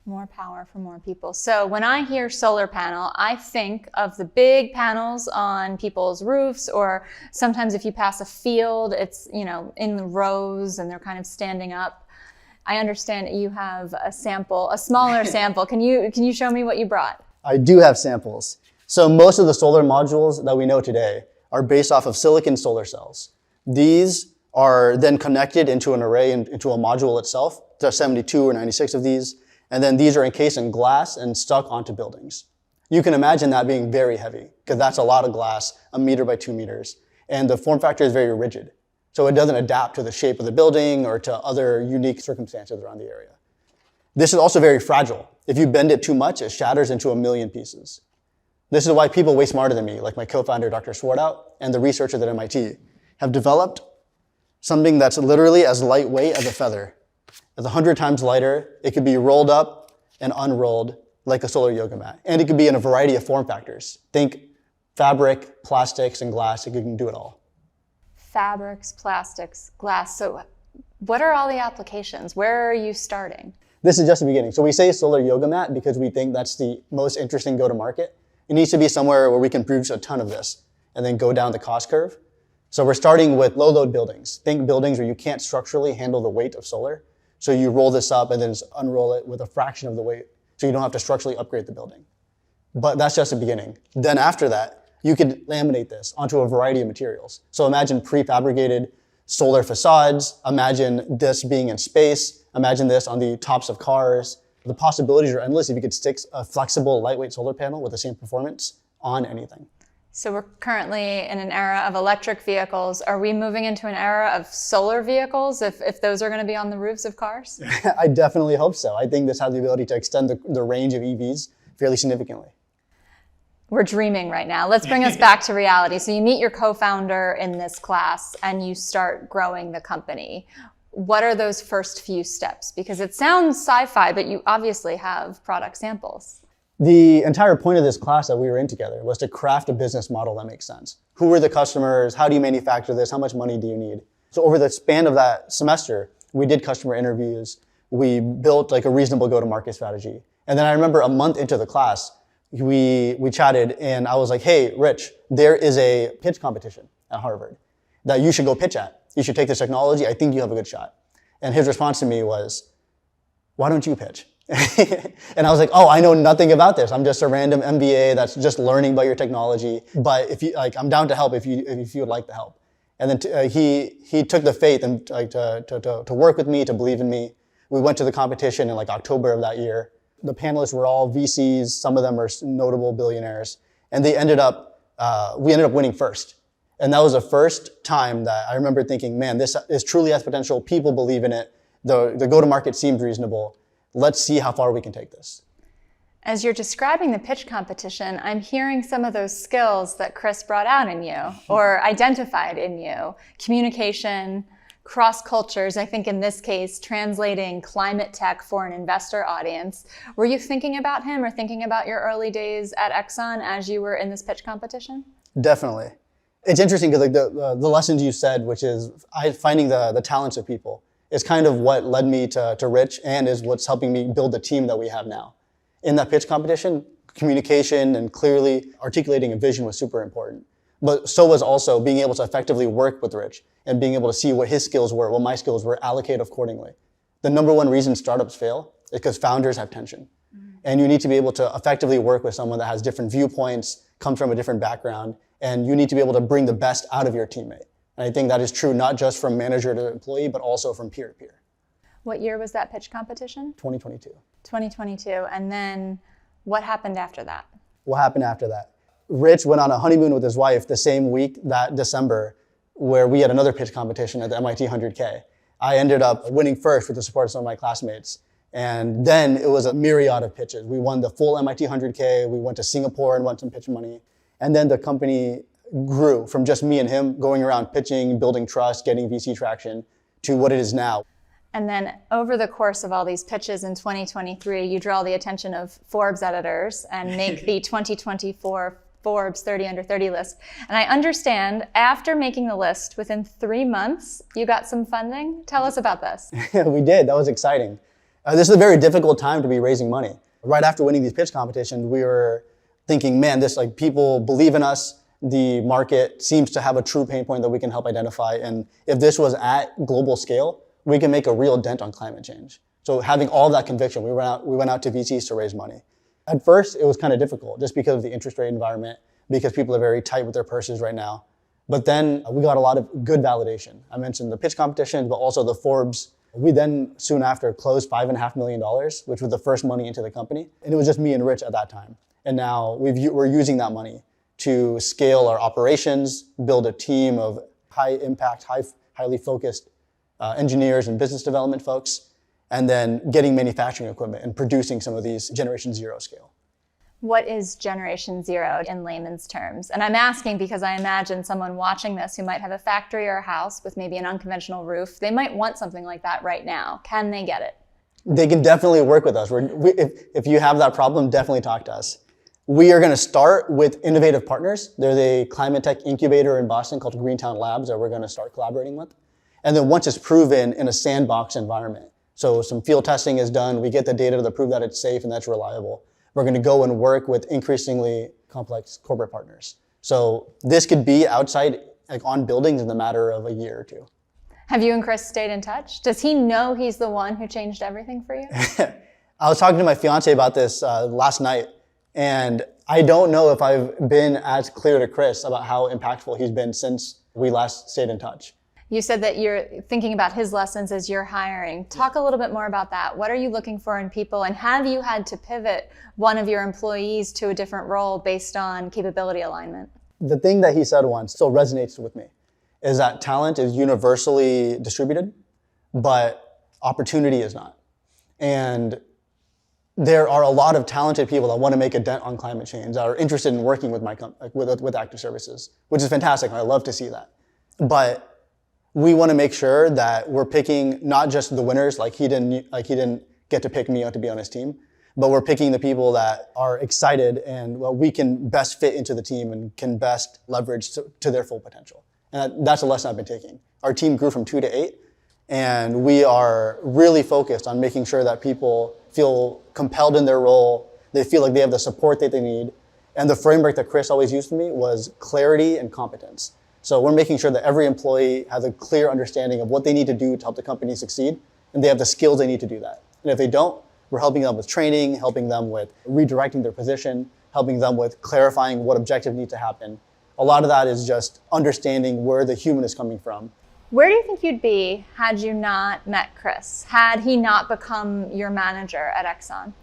More power for more people. So when I hear solar panel, I think of the big panels on people's roofs, or sometimes if you pass a field, it's, in the rows and they're kind of standing up. I understand you have a sample, a smaller sample. Can you show me what you brought? I do have samples. So most of the solar modules that we know today are based off of silicon solar cells. These are then connected into an array, into a module itself. There are 72 or 96 of these. And then these are encased in glass and stuck onto buildings. You can imagine that being very heavy, because that's a lot of glass, 1 meter by 2 meters. And the form factor is very rigid. So it doesn't adapt to the shape of the building or to other unique circumstances around the area. This is also very fragile. If you bend it too much, it shatters into 1 million pieces. This is why people way smarter than me, like my co-founder, Dr. Swartout, and the researchers at MIT, have developed something that's literally as lightweight as a feather. It's 100 times lighter. It could be rolled up and unrolled like a solar yoga mat. And it could be in a variety of form factors. Think fabric, plastics, and glass. You can do it all. Fabrics, plastics, glass. So what are all the applications? Where are you starting? This is just the beginning. So we say solar yoga mat because we think that's the most interesting go-to-market. It needs to be somewhere where we can produce a ton of this and then go down the cost curve. So we're starting with low-load buildings. Think buildings where you can't structurally handle the weight of solar. So you roll this up and then just unroll it with a fraction of the weight, so you don't have to structurally upgrade the building. But that's just the beginning. Then after that, you could laminate this onto a variety of materials. So imagine prefabricated solar facades. Imagine this being in space. Imagine this on the tops of cars. The possibilities are endless if you could stick a flexible, lightweight solar panel with the same performance on anything. So we're currently in an era of electric vehicles. Are we moving into an era of solar vehicles if those are going to be on the roofs of cars? I definitely hope so. I think this has the ability to extend the range of EVs fairly significantly. We're dreaming right now. Let's bring us back to reality. So you meet your co-founder in this class and you start growing the company. What are those first few steps? Because it sounds sci-fi, but you obviously have product samples. The entire point of this class that we were in together was to craft a business model that makes sense. Who are the customers? How do you manufacture this? How much money do you need? So over the span of that semester, we did customer interviews. We built like a reasonable go-to-market strategy. And then I remember a month into the class, we chatted and I was like, hey, Rich, there is a pitch competition at Harvard that you should go pitch at. You should take this technology. I think you have a good shot. And his response to me was, why don't you pitch? And I was like, oh, I know nothing about this. I'm just a random MBA that's just learning about your technology. But if you like, I'm down to help if you would like the help. And then he took the faith and to work with me, to believe in me. We went to the competition in like October of that year. The panelists were all VCs. Some of them are notable billionaires, and we ended up winning first. And that was the first time that I remember thinking, man, this truly has potential. People believe in it. The go-to-market seemed reasonable. Let's see how far we can take this. As you're describing the pitch competition, I'm hearing some of those skills that Chris brought out in you or identified in you. Communication, cross cultures, I think in this case, translating climate tech for an investor audience. Were you thinking about him or thinking about your early days at Exxon as you were in this pitch competition? Definitely. It's interesting because like the lessons you said, which is finding the talents of people, is kind of what led me to Rich and is what's helping me build the team that we have now. In that pitch competition, communication and clearly articulating a vision was super important. But so was also being able to effectively work with Rich and being able to see what his skills were, what my skills were, allocate accordingly. The number one reason startups fail is because founders have tension. And you need to be able to effectively work with someone that has different viewpoints, comes from a different background, and you need to be able to bring the best out of your teammate. And I think that is true not just from manager to employee, but also from peer to peer. What year was that pitch competition? 2022. 2022. And then what happened after that? What happened after that? Rich went on a honeymoon with his wife the same week, that December, where we had another pitch competition at the MIT 100K. I ended up winning first with the support of some of my classmates. And then it was a myriad of pitches. We won the full MIT 100K. We went to Singapore and won some pitch money. And then the company grew from just me and him going around pitching, building trust, getting VC traction to what it is now. And then over the course of all these pitches in 2023, you draw the attention of Forbes editors and make the 2024 Forbes 30 under 30 list. And I understand after making the list, within 3 months, you got some funding. Tell us about this. We did. That was exciting. This is a very difficult time to be raising money. Right after winning these pitch competitions, we were thinking, man, people believe in us. The market seems to have a true pain point that we can help identify. And if this was at global scale, we can make a real dent on climate change. So having all of that conviction, we went out to VCs to raise money. At first, it was kind of difficult just because of the interest rate environment, because people are very tight with their purses right now. But then we got a lot of good validation. I mentioned the pitch competition, but also the Forbes. We then soon after closed $5.5 million, which was the first money into the company. And it was just me and Rich at that time. And now we're using that money to scale our operations, build a team of high impact, highly focused engineers and business development folks, and then getting manufacturing equipment and producing some of these Generation Zero scale. What is Generation Zero in layman's terms? And I'm asking because I imagine someone watching this who might have a factory or a house with maybe an unconventional roof, they might want something like that right now. Can they get it? They can definitely work with us. If you have that problem, definitely talk to us. We are going to start with innovative partners. There's a climate tech incubator in Boston called Greentown Labs that we're going to start collaborating with. And then once it's proven in a sandbox environment, so some field testing is done, we get the data to prove that it's safe and that's reliable, we're going to go and work with increasingly complex corporate partners. So this could be outside, like on buildings in the matter of a year or two. Have you and Chris stayed in touch? Does he know he's the one who changed everything for you? I was talking to my fiance about this last night. And I don't know if I've been as clear to Chris about how impactful he's been since we last stayed in touch. You said that you're thinking about his lessons as you're hiring. Talk a little bit more about that. What are you looking for in people? And have you had to pivot one of your employees to a different role based on capability alignment? The thing that he said once still resonates with me is that talent is universally distributed, but opportunity is not. And there are a lot of talented people that want to make a dent on climate change, that are interested in working with with Active Services, which is fantastic. I love to see that. But we want to make sure that we're picking not just the winners, like he didn't get to pick me to be on his team, but we're picking the people that are excited and we can best fit into the team and can best leverage to their full potential. And that's a lesson I've been taking. Our team grew from 2 to 8, and we are really focused on making sure that people feel compelled in their role, they feel like they have the support that they need. And the framework that Chris always used for me was clarity and competence. So we're making sure that every employee has a clear understanding of what they need to do to help the company succeed, and they have the skills they need to do that. And if they don't, we're helping them with training, helping them with redirecting their position, helping them with clarifying what objective needs to happen. A lot of that is just understanding where the human is coming from. Where do you think you'd be had you not met Chris? Had he not become your manager at Exxon?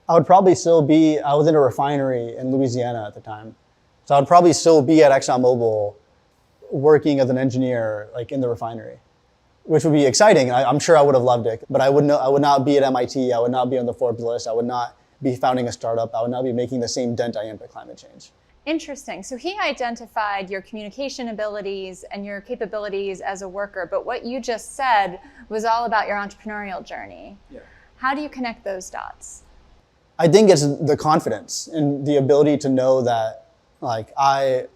I would probably still be, I was in a refinery in Louisiana at the time. So I would probably still be at ExxonMobil working as an engineer like in the refinery, which would be exciting. I'm sure I would have loved it, but I would not be at MIT. I would not be on the Forbes list. I would not be founding a startup. I would not be making the same dent I am to climate change. Interesting. So he identified your communication abilities and your capabilities as a worker, but what you just said was all about your entrepreneurial journey. Yeah. How do you connect those dots? I think it's the confidence and the ability to know that like I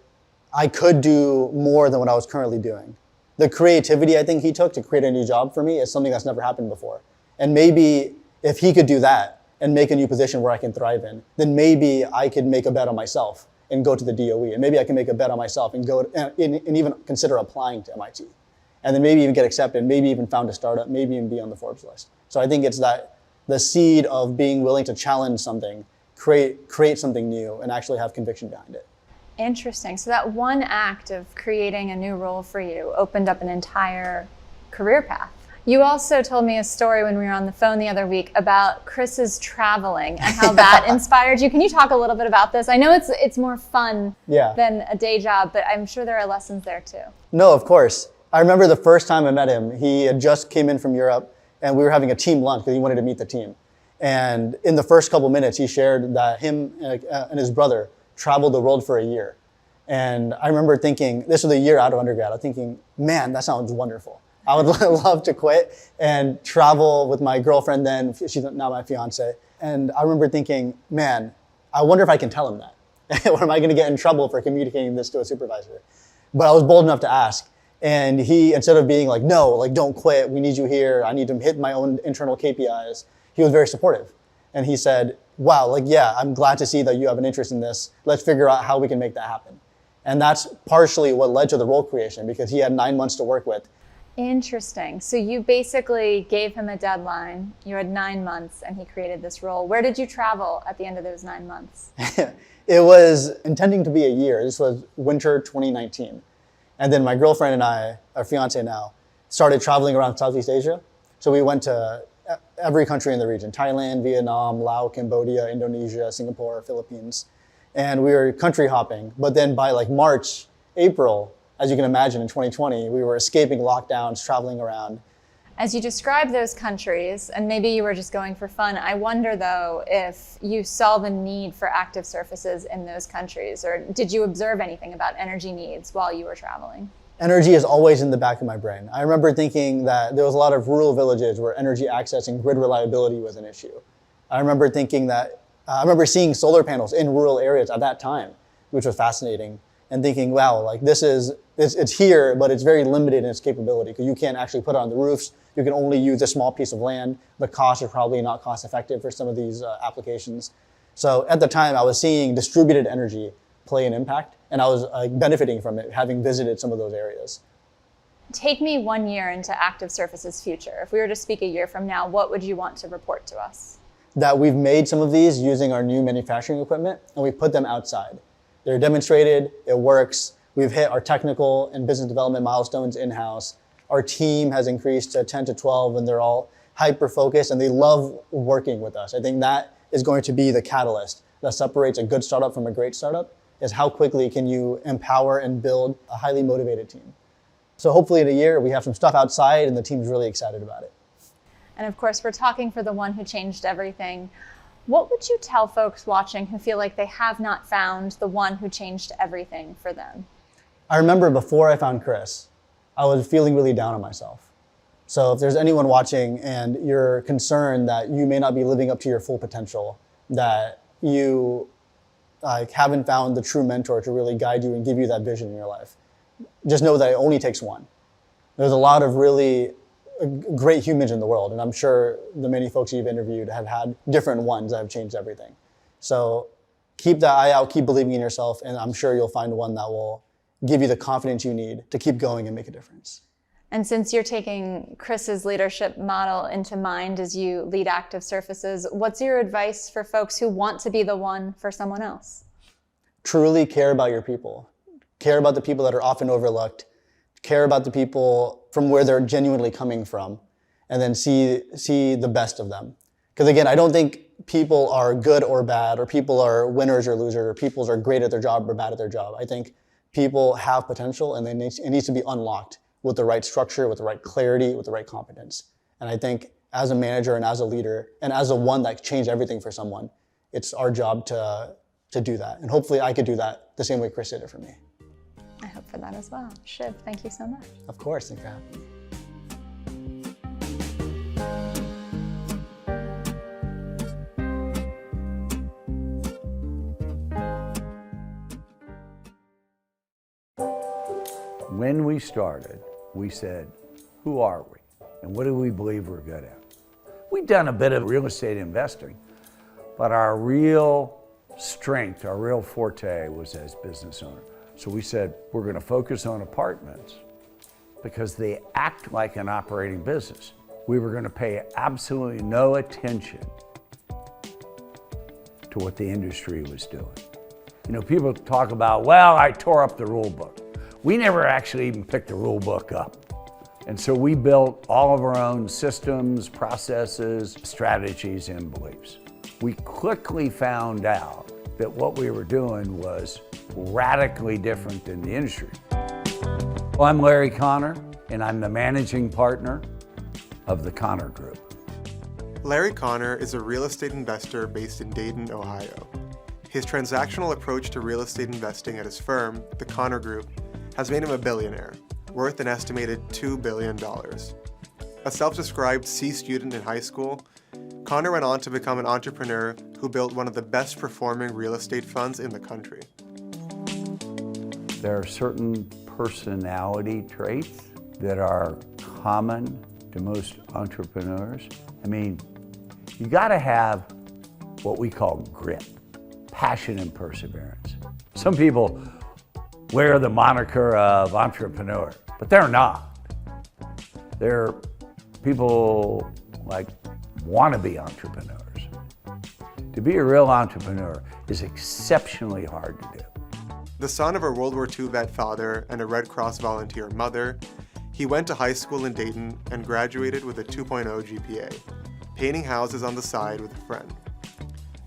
could do more than what I was currently doing. The creativity I think he took to create a new job for me is something that's never happened before. And maybe if he could do that and make a new position where I can thrive in, then maybe I could make a bet on myself and go to the DOE. And maybe I can make a bet on myself and go and even consider applying to MIT. And then maybe even get accepted, maybe even found a startup, maybe even be on the Forbes list. So I think it's that the seed of being willing to challenge something, create something new, and actually have conviction behind it. Interesting. So that one act of creating a new role for you opened up an entire career path. You also told me a story when we were on the phone the other week about Chris's traveling and how that inspired you. Can you talk a little bit about this? I know it's more fun than a day job, but I'm sure there are lessons there too. No, of course. I remember the first time I met him, he had just came in from Europe and we were having a team lunch because he wanted to meet the team. And in the first couple minutes, he shared that him and his brother traveled the world for a year. And I remember thinking, this was a year out of undergrad, I was thinking, man, that sounds wonderful. I would love to quit and travel with my girlfriend then, she's now my fiance. And I remember thinking, man, I wonder if I can tell him that. Or am I gonna get in trouble for communicating this to a supervisor? But I was bold enough to ask. And he, instead of being like, no, like don't quit, we need you here, I need to hit my own internal KPIs, he was very supportive. And he said, wow, like, yeah, I'm glad to see that you have an interest in this. Let's figure out how we can make that happen. And that's partially what led to the role creation because he had 9 months to work with. Interesting. So you basically gave him a deadline. You had 9 months and he created this role. Where did you travel at the end of those 9 months? It was intending to be a year. This was winter 2019. And then my girlfriend and I, our fiance now, started traveling around Southeast Asia. So we went to every country in the region, Thailand, Vietnam, Laos, Cambodia, Indonesia, Singapore, Philippines. And we were country hopping. But then by like March, April, as you can imagine in 2020, we were escaping lockdowns, traveling around. As you describe those countries, and maybe you were just going for fun, I wonder though if you saw the need for active surfaces in those countries, or did you observe anything about energy needs while you were traveling? Energy is always in the back of my brain. I remember thinking that there was a lot of rural villages where energy access and grid reliability was an issue. I remember thinking that, I remember seeing solar panels in rural areas at that time, which was fascinating, and thinking, wow, like it's here, but it's very limited in its capability because you can't actually put it on the roofs. You can only use a small piece of land. The costs are probably not cost effective for some of these applications. So at the time, I was seeing distributed energy play an impact, and I was benefiting from it, having visited some of those areas. Take me 1 year into Active Surface's future. If we were to speak a year from now, what would you want to report to us? That we've made some of these using our new manufacturing equipment, and we put them outside. They're demonstrated, it works. We've hit our technical and business development milestones in-house. Our team has increased to 10 to 12, and they're all hyper-focused, and they love working with us. I think that is going to be the catalyst that separates a good startup from a great startup, is how quickly can you empower and build a highly motivated team. So hopefully in a year, we have some stuff outside, and the team's really excited about it. And of course, we're talking for the one who changed everything. What would you tell folks watching who feel like they have not found the one who changed everything for them? I remember before I found Chris, I was feeling really down on myself. So if there's anyone watching and you're concerned that you may not be living up to your full potential, that you haven't found the true mentor to really guide you and give you that vision in your life, just know that it only takes one. There's a lot of really great humans in the world, and I'm sure the many folks you've interviewed have had different ones that have changed everything. So keep that eye out, keep believing in yourself, and I'm sure you'll find one that will give you the confidence you need to keep going and make a difference. And since you're taking Chris's leadership model into mind as you lead Active Surfaces, what's your advice for folks who want to be the one for someone else? Truly care about your people. Care about the people that are often overlooked. Care about the people from where they're genuinely coming from, and then see the best of them. Because again, I don't think people are good or bad, or people are winners or losers, or people are great at their job or bad at their job. I think people have potential, and it needs to be unlocked with the right structure, with the right clarity, with the right competence. And I think as a manager and as a leader and as the one that changed everything for someone, it's our job to do that. And hopefully I could do that the same way Chris did it for me. I hope for that as well. Shiv, thank you so much. Of course, thanks for having me. When we started, we said, who are we? And what do we believe we're good at? We've done a bit of real estate investing, but our real strength, our real forte was as business owner. So we said, we're going to focus on apartments because they act like an operating business. We were going to pay absolutely no attention to what the industry was doing. You know, people talk about, well, I tore up the rule book. We never actually even picked the rule book up. And so we built all of our own systems, processes, strategies, and beliefs. We quickly found out that what we were doing was radically different than the industry. Well, I'm Larry Connor, and I'm the managing partner of the Connor Group. Larry Connor is a real estate investor based in Dayton, Ohio. His transactional approach to real estate investing at his firm, the Connor Group, has made him a billionaire, worth an estimated $2 billion. A self-described C student in high school, Connor went on to become an entrepreneur who built one of the best performing real estate funds in the country. There are certain personality traits that are common to most entrepreneurs. I mean, you gotta have what we call grit, passion and perseverance. Some people wear the moniker of entrepreneur, but they're not. They're people like wannabe entrepreneurs. To be a real entrepreneur is exceptionally hard to do. The son of a World War II vet father and a Red Cross volunteer mother, he went to high school in Dayton and graduated with a 2.0 GPA, painting houses on the side with a friend.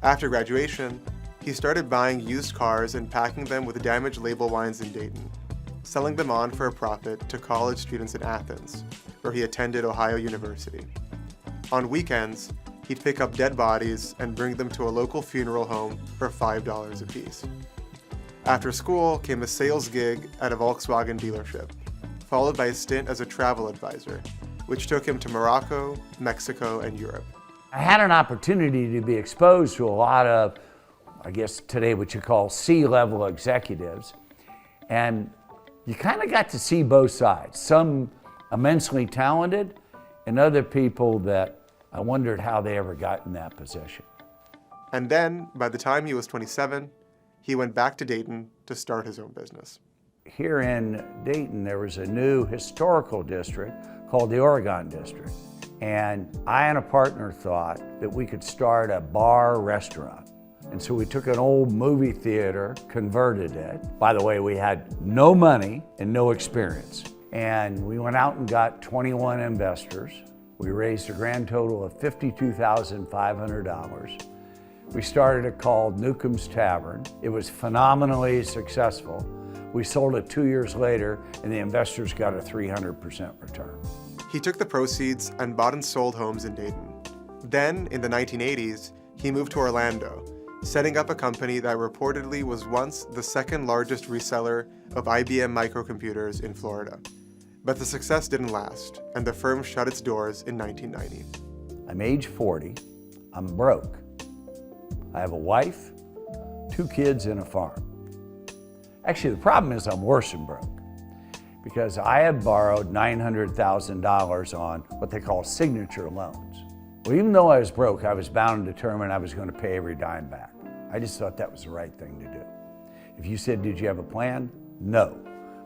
After graduation, he started buying used cars and packing them with damaged label wines in Dayton, selling them on for a profit to college students in Athens, where he attended Ohio University. On weekends, he'd pick up dead bodies and bring them to a local funeral home for $5 apiece. After school came a sales gig at a Volkswagen dealership, followed by a stint as a travel advisor, which took him to Morocco, Mexico, and Europe. I had an opportunity to be exposed to a lot of, I guess today what you call C-level executives, and you kind of got to see both sides. Some immensely talented, and other people that I wondered how they ever got in that position. And then, by the time he was 27, he went back to Dayton to start his own business. Here in Dayton, there was a new historical district called the Oregon District. And I and a partner thought that we could start a bar restaurant And so we took an old movie theater, converted it. By the way, we had no money and no experience. And we went out and got 21 investors. We raised a grand total of $52,500. We started it called Newcomb's Tavern. It was phenomenally successful. We sold it 2 years later, and the investors got a 300% return. He took the proceeds and bought and sold homes in Dayton. Then, in the 1980s, he moved to Orlando, setting up a company that reportedly was once the second largest reseller of IBM microcomputers in Florida. But the success didn't last, and the firm shut its doors in 1990. I'm age 40, I'm broke. I have a wife, 2 kids, and a farm. Actually, the problem is I'm worse than broke, because I had borrowed $900,000 on what they call signature loans. Well, even though I was broke, I was bound and determined I was going to pay every dime back. I just thought that was the right thing to do. If you said, did you have a plan? No,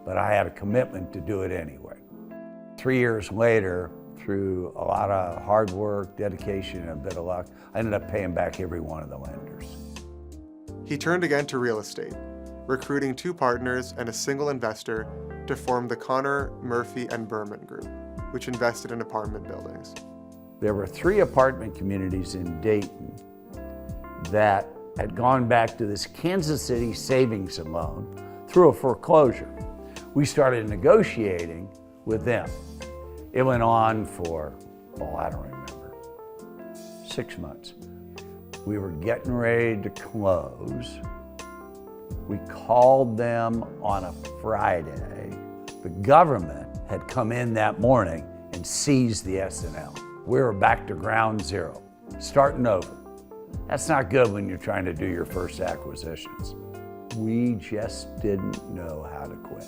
but I had a commitment to do it anyway. 3 years later, through a lot of hard work, dedication, and a bit of luck, I ended up paying back every one of the lenders. He turned again to real estate, recruiting 2 partners and a single investor to form the Connor, Murphy, and Berman Group, which invested in apartment buildings. There were 3 apartment communities in Dayton that had gone back to this Kansas City savings and loan through a foreclosure. We started negotiating with them. It went on for, I don't remember, 6 months. We were getting ready to close. We called them on a Friday. The government had come in that morning and seized the S&L. We were back to ground zero, starting over. That's not good when you're trying to do your first acquisitions. We just didn't know how to quit.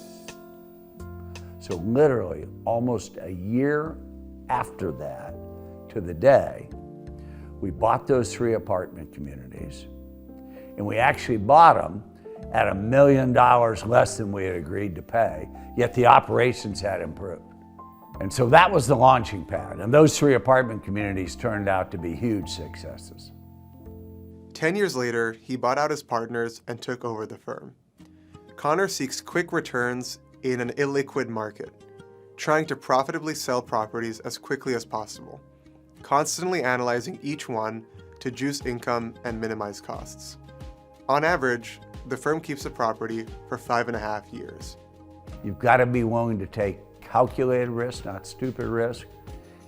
So literally, almost a year after that, to the day, we bought those 3 apartment communities, and we actually bought them at $1 million less than we had agreed to pay, yet the operations had improved. And so that was the launching pad, and those 3 apartment communities turned out to be huge successes. 10 years later, he bought out his partners and took over the firm. Connor seeks quick returns in an illiquid market, trying to profitably sell properties as quickly as possible, constantly analyzing each one to juice income and minimize costs. On average, the firm keeps a property for 5.5 years. You've got to be willing to take calculated risk, not stupid risk.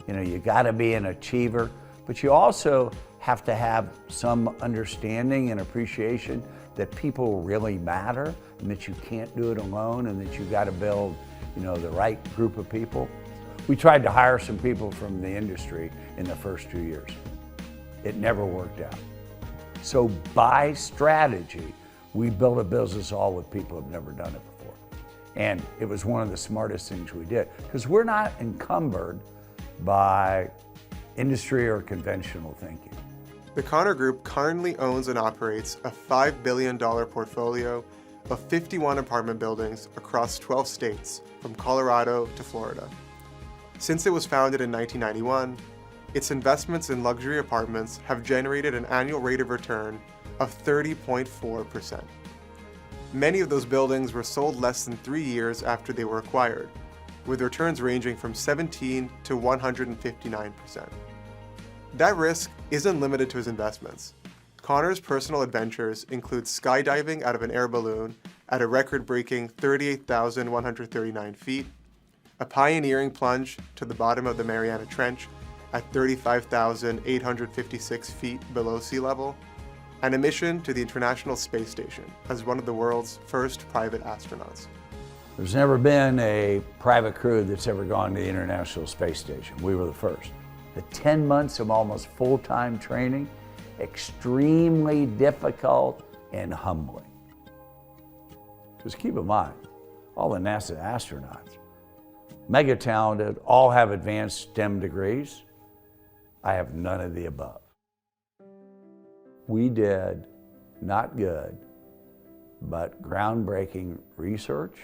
You got to be an achiever, but you also have to have some understanding and appreciation that people really matter and that you can't do it alone and that you got to build, the right group of people. We tried to hire some people from the industry in the first 2 years. It never worked out. So by strategy, we built a business all with people who've never done it before. And it was one of the smartest things we did, because we're not encumbered by industry or conventional thinking. The Connor Group currently owns and operates a $5 billion portfolio of 51 apartment buildings across 12 states, from Colorado to Florida. Since it was founded in 1991, its investments in luxury apartments have generated an annual rate of return of 30.4%. Many of those buildings were sold less than 3 years after they were acquired, with returns ranging from 17 to 159%. That risk isn't limited to his investments. Connor's personal adventures include skydiving out of an air balloon at a record-breaking 38,139 feet, a pioneering plunge to the bottom of the Mariana Trench at 35,856 feet below sea level, and a mission to the International Space Station as one of the world's first private astronauts. There's never been a private crew that's ever gone to the International Space Station. We were the first. The 10 months of almost full-time training, extremely difficult and humbling. Because keep in mind, all the NASA astronauts, mega talented, all have advanced STEM degrees. I have none of the above. We did not good, but groundbreaking research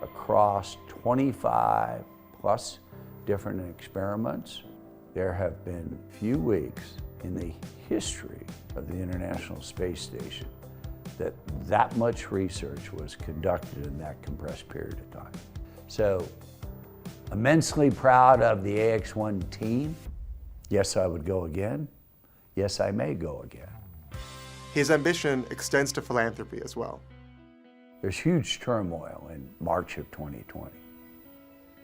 across 25 plus different experiments. There have been few weeks in the history of the International Space Station that that much research was conducted in that compressed period of time. So, immensely proud of the AX1 team. Yes, I would go again. Yes, I may go again. His ambition extends to philanthropy as well. There's huge turmoil in March of 2020.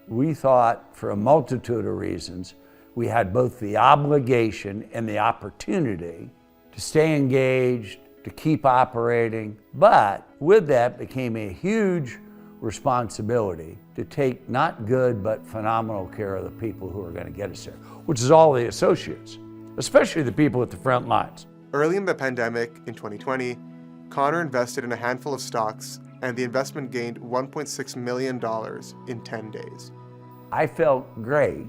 We thought, for a multitude of reasons, we had both the obligation and the opportunity to stay engaged, to keep operating, but with that became a huge responsibility to take not good but phenomenal care of the people who are going to get us there, which is all the associates, especially the people at the front lines. Early in the pandemic in 2020, Connor invested in a handful of stocks, and the investment gained $1.6 million in 10 days. I felt great,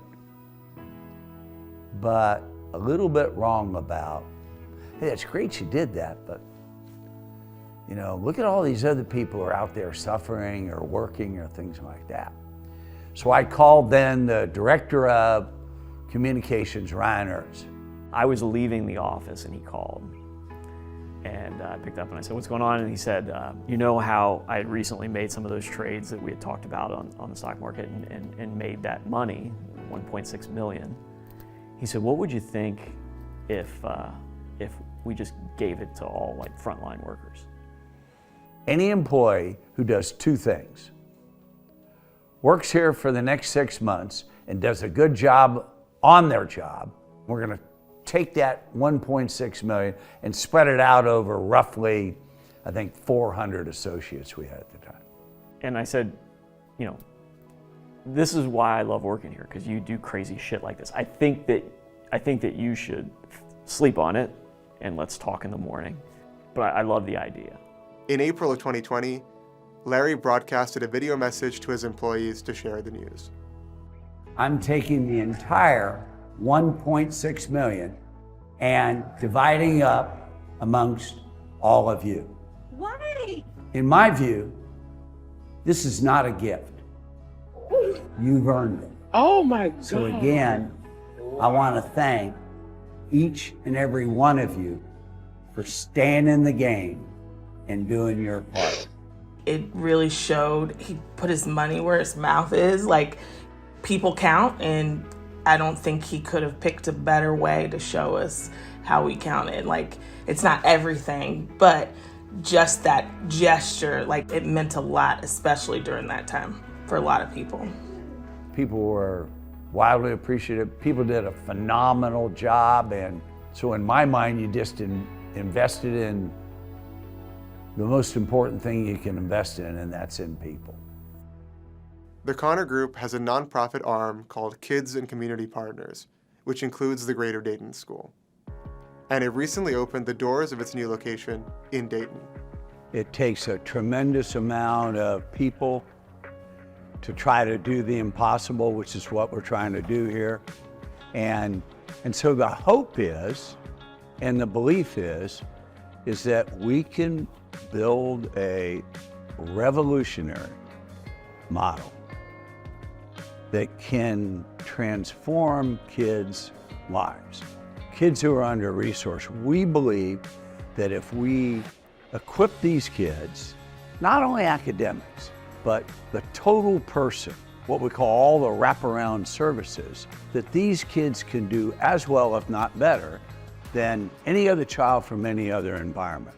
but a little bit wrong about, hey, it's great you did that, but you know, look at all these other people who are out there suffering or working or things like that. So I called then the director of communications, Ryan Ertz. I was leaving the office and he called. And I picked up and I said, what's going on? And he said, you know how I had recently made some of those trades that we had talked about on the stock market and made that money, 1.6 million. He said, what would you think if we just gave it to all like frontline workers? Any employee who does two things, works here for the next 6 months and does a good job on their job, we're gonna take that 1.6 million and spread it out over roughly, I think, 400 associates we had at the time. And I said, you know, this is why I love working here, because you do crazy shit like this. I think that you should sleep on it and let's talk in the morning. But I love the idea. In April of 2020, Larry broadcasted a video message to his employees to share the news. I'm taking the entire 1.6 million and dividing up amongst all of you. Why? In my view, this is not a gift. You've earned it. Oh my God. So again, I want to thank each and every one of you for staying in the game and doing your part. It really showed he put his money where his mouth is. Like, people count, and I don't think he could have picked a better way to show us how we counted. Like, it's not everything, but just that gesture, like, it meant a lot, especially during that time for a lot of people. People were wildly appreciative. People did a phenomenal job, and so in my mind, you just invested in the most important thing you can invest in, and that's in people. The Connor Group has a nonprofit arm called Kids and Community Partners, which includes the Greater Dayton School. And it recently opened the doors of its new location in Dayton. It takes a tremendous amount of people to try to do the impossible, which is what we're trying to do here. And so the hope is, and the belief is that we can build a revolutionary model that can transform kids' lives. Kids who are under-resourced. We believe that if we equip these kids, not only academics, but the total person, what we call all the wraparound services, that these kids can do as well, if not better, than any other child from any other environment.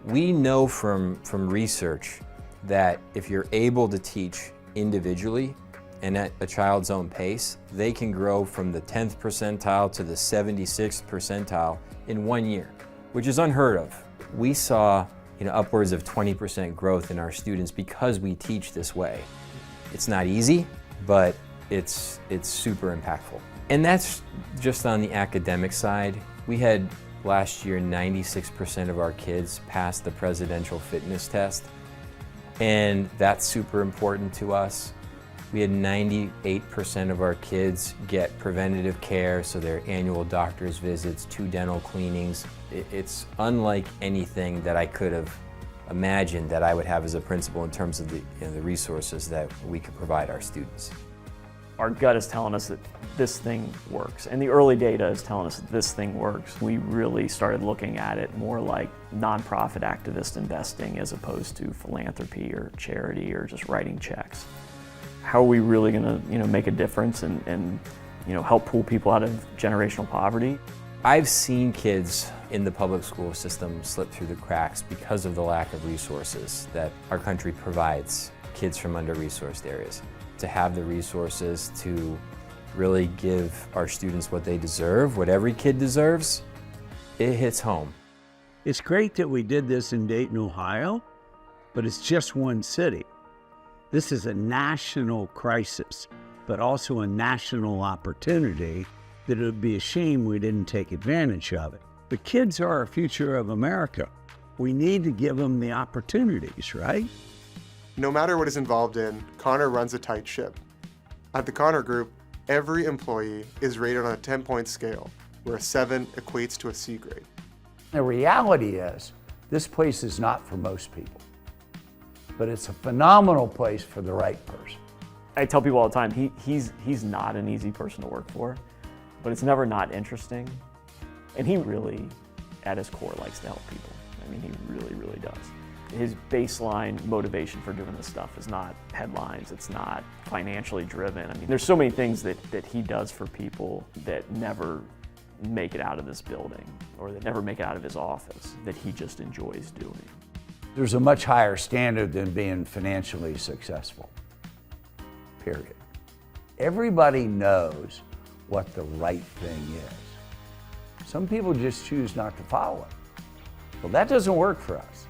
We know from research that if you're able to teach individually and at a child's own pace, they can grow from the 10th percentile to the 76th percentile in 1 year, which is unheard of. We saw upwards of 20% growth in our students because we teach this way. It's not easy, but it's super impactful. And that's just on the academic side. We had last year 96% of our kids pass the presidential fitness test, and that's super important to us. We had 98% of our kids get preventative care, so their annual doctor's visits, 2 dental cleanings. It's unlike anything that I could have imagined that I would have as a principal in terms of the resources that we could provide our students. Our gut is telling us that this thing works, and the early data is telling us that this thing works. We really started looking at it more like nonprofit activist investing as opposed to philanthropy or charity or just writing checks. How are we really going to, make a difference and help pull people out of generational poverty? I've seen kids in the public school system slip through the cracks because of the lack of resources that our country provides kids from under-resourced areas. To have the resources to really give our students what they deserve, what every kid deserves, it hits home. It's great that we did this in Dayton, Ohio, but it's just one city. This is a national crisis, but also a national opportunity that it would be a shame we didn't take advantage of it. The kids are our future of America. We need to give them the opportunities, right? No matter what is involved in, Connor runs a tight ship. At the Connor Group, every employee is rated on a 10-point scale, where a 7 equates to a C grade. The reality is, this place is not for most people, but it's a phenomenal place for the right person. I tell people all the time, he's not an easy person to work for, but it's never not interesting. And he really, at his core, likes to help people. I mean, he really, really does. His baseline motivation for doing this stuff is not headlines, it's not financially driven. I mean, there's so many things that he does for people that never make it out of this building or that never make it out of his office that he just enjoys doing. There's a much higher standard than being financially successful, period. Everybody knows what the right thing is. Some people just choose not to follow it. Well, that doesn't work for us.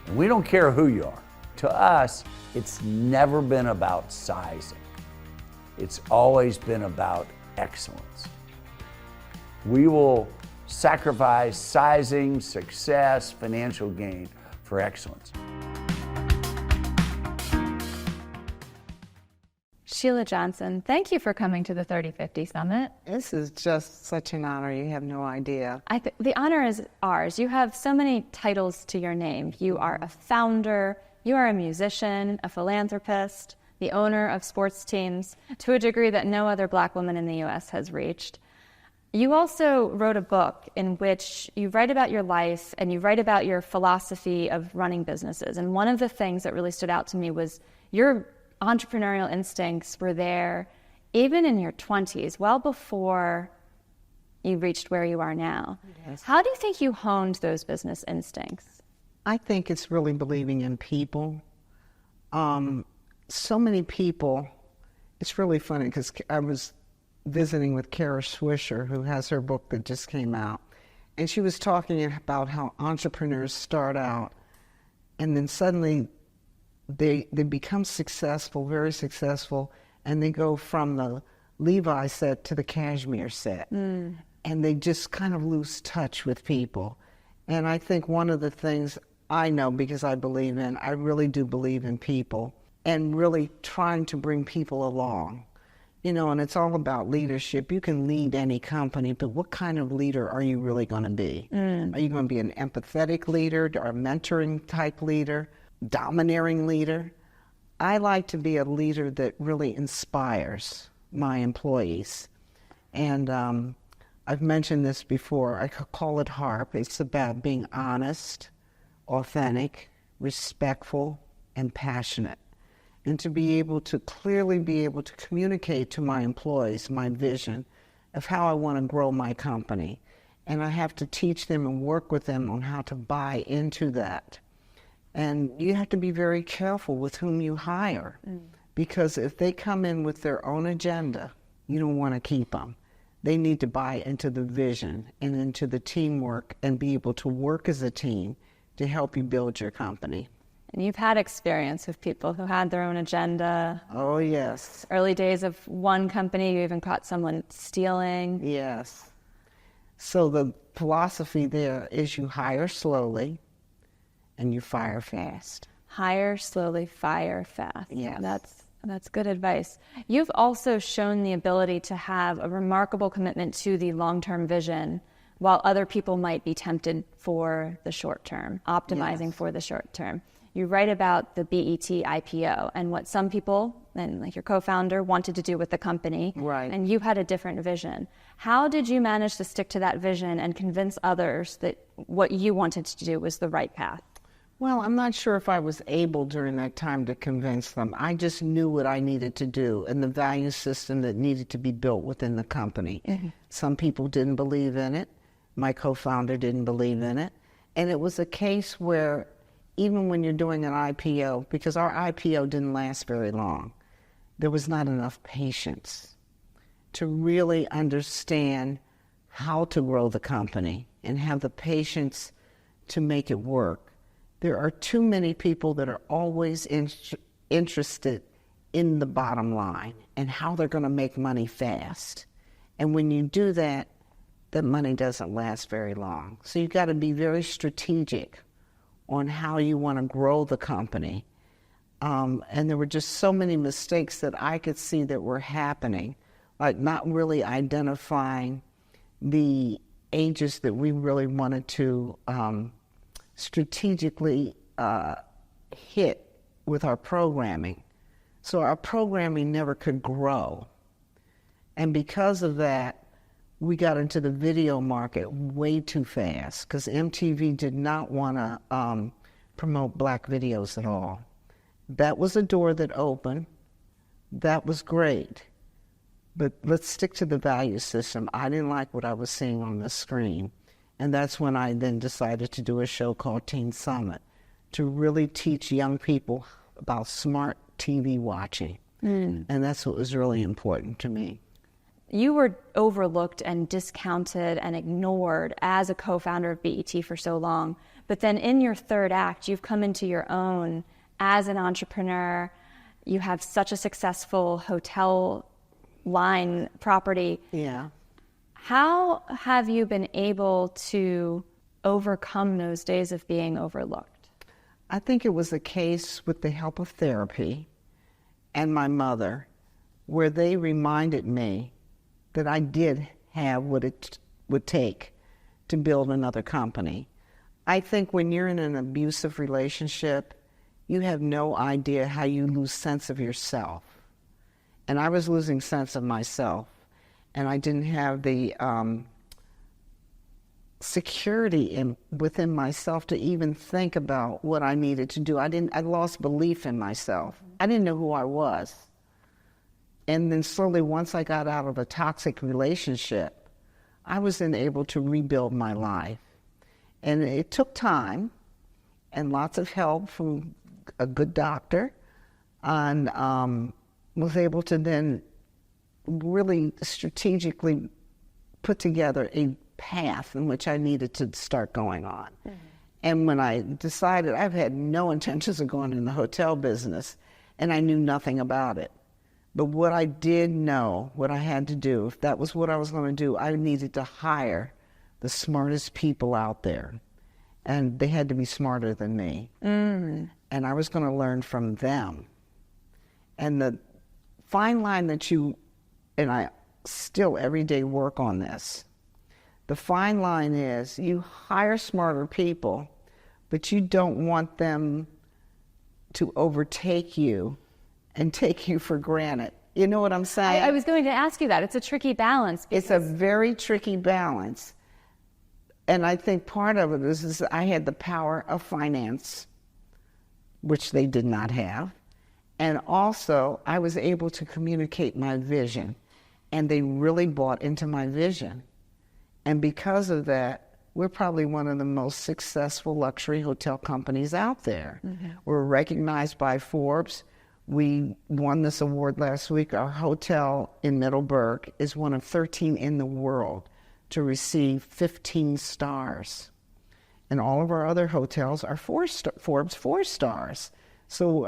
And we don't care who you are. To us, it's never been about sizing. It's always been about excellence. We will sacrifice sizing, success, financial gain for excellence. Sheila Johnson, thank you for coming to the 3050 Summit. This is just such an honor. You have no idea. The honor is ours. You have so many titles to your name. You are a founder, you are a musician, a philanthropist, the owner of sports teams, to a degree that no other Black woman in the U.S. has reached. You also wrote a book in which you write about your life and you write about your philosophy of running businesses. And one of the things that really stood out to me was your entrepreneurial instincts were there even in your 20s, well before you reached where you are now. Yes. How do you think you honed those business instincts? I think it's really believing in people. So many people, it's really funny because I was visiting with Kara Swisher, who has her book that just came out, and she was talking about how entrepreneurs start out and then suddenly they become successful, very successful, and they go from the Levi set to the cashmere set. And they just kind of lose touch with people. And I think one of the things I know, because I really do believe in people, and really trying to bring people along. And it's all about leadership. You can lead any company, but what kind of leader are you really going to be? Are you going to be an empathetic leader or a mentoring type leader? Domineering leader? I like to be a leader that really inspires my employees. And I've mentioned this before. I could call it HARP. It's about being honest, authentic, respectful, and passionate. And to be able to clearly be able to communicate to my employees my vision of how I want to grow my company. And I have to teach them and work with them on how to buy into that. And you have to be very careful with whom you hire, because if they come in with their own agenda, you don't want to keep them. They need to buy into the vision and into the teamwork and be able to work as a team to help you build your company. And you've had experience with people who had their own agenda. Oh, yes. Early days of one company, you even caught someone stealing. Yes. So the philosophy there is you hire slowly and you fire fast. Hire slowly, fire fast. Yes. That's good advice. You've also shown the ability to have a remarkable commitment to the long-term vision, while other people might be tempted for the short term, optimizing for the short term. you write about the BET IPO and what some people, and like your co-founder, wanted to do with the company. Right. And you had a different vision. How did you manage to stick to that vision and convince others that what you wanted to do was the right path? Well, I'm not sure if I was able during that time to convince them. I just knew what I needed to do and the value system that needed to be built within the company. Mm-hmm. Some people didn't believe in it. My co-founder didn't believe in it. And it was a case where even when you're doing an IPO, because our IPO didn't last very long, there was not enough patience to really understand how to grow the company and have the patience to make it work. There are too many people that are always interested in the bottom line and how they're going to make money fast. And when you do that, the money doesn't last very long. So you've got to be very strategic on how you want to grow the company. And there were just so many mistakes that I could see that were happening, like not really identifying the ages that we really wanted to strategically hit with our programming. So our programming never could grow. And because of that, we got into the video market way too fast because MTV did not want to promote black videos at all. That was a door that opened. That was great. But let's stick to the value system. I didn't like what I was seeing on the screen. And that's when I then decided to do a show called Teen Summit to really teach young people about smart TV watching. And that's what was really important to me. You were overlooked and discounted and ignored as a co-founder of BET for so long. But then in your third act, you've come into your own as an entrepreneur. You have such a successful hotel line property. Yeah. How have you been able to overcome those days of being overlooked? I think it was a case with the help of therapy and my mother, where they reminded me that I did have what it would take to build another company. I think when you're in an abusive relationship, you have no idea how you lose sense of yourself. And I was losing sense of myself. And I didn't have the security within myself to even think about what I needed to do. I lost belief in myself. I didn't know who I was. And then slowly, once I got out of a toxic relationship, I was then able to rebuild my life. And it took time and lots of help from a good doctor, and was able to then really strategically put together a path in which I needed to start going on. Mm-hmm. And when I decided, I've had no intentions of going in the hotel business, and I knew nothing about it. But what I did know, what I had to do, if that was what I was going to do, I needed to hire the smartest people out there. And they had to be smarter than me. Mm. And I was going to learn from them. And the fine line that and I still every day work on this, the fine line is you hire smarter people, but you don't want them to overtake you and take you for granted. You know what I'm saying? I was going to ask you that. It's a tricky balance. It's a very tricky balance. And I think part of it is I had the power of finance, which they did not have. And also, I was able to communicate my vision. And they really bought into my vision. And because of that, we're probably one of the most successful luxury hotel companies out there. Mm-hmm. We're recognized by Forbes. We won this award last week. Our hotel in Middleburg is one of 13 in the world to receive 15 stars. And all of our other hotels are Forbes 4 stars. So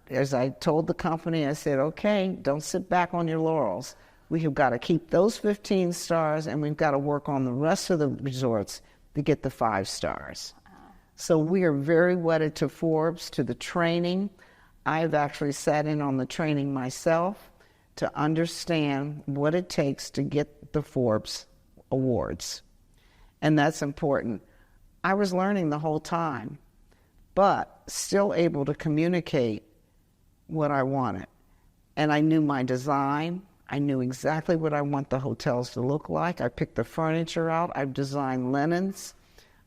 as I told the company, I said, okay, don't sit back on your laurels. We have got to keep those 15 stars, and we've got to work on the rest of the resorts to get the 5 stars. So we are very wedded to Forbes, to the training. I've actually sat in on the training myself to understand what it takes to get the Forbes awards. And that's important. I was learning the whole time, but still able to communicate what I wanted. And I knew my design. I knew exactly what I want the hotels to look like. I picked the furniture out. I've designed linens.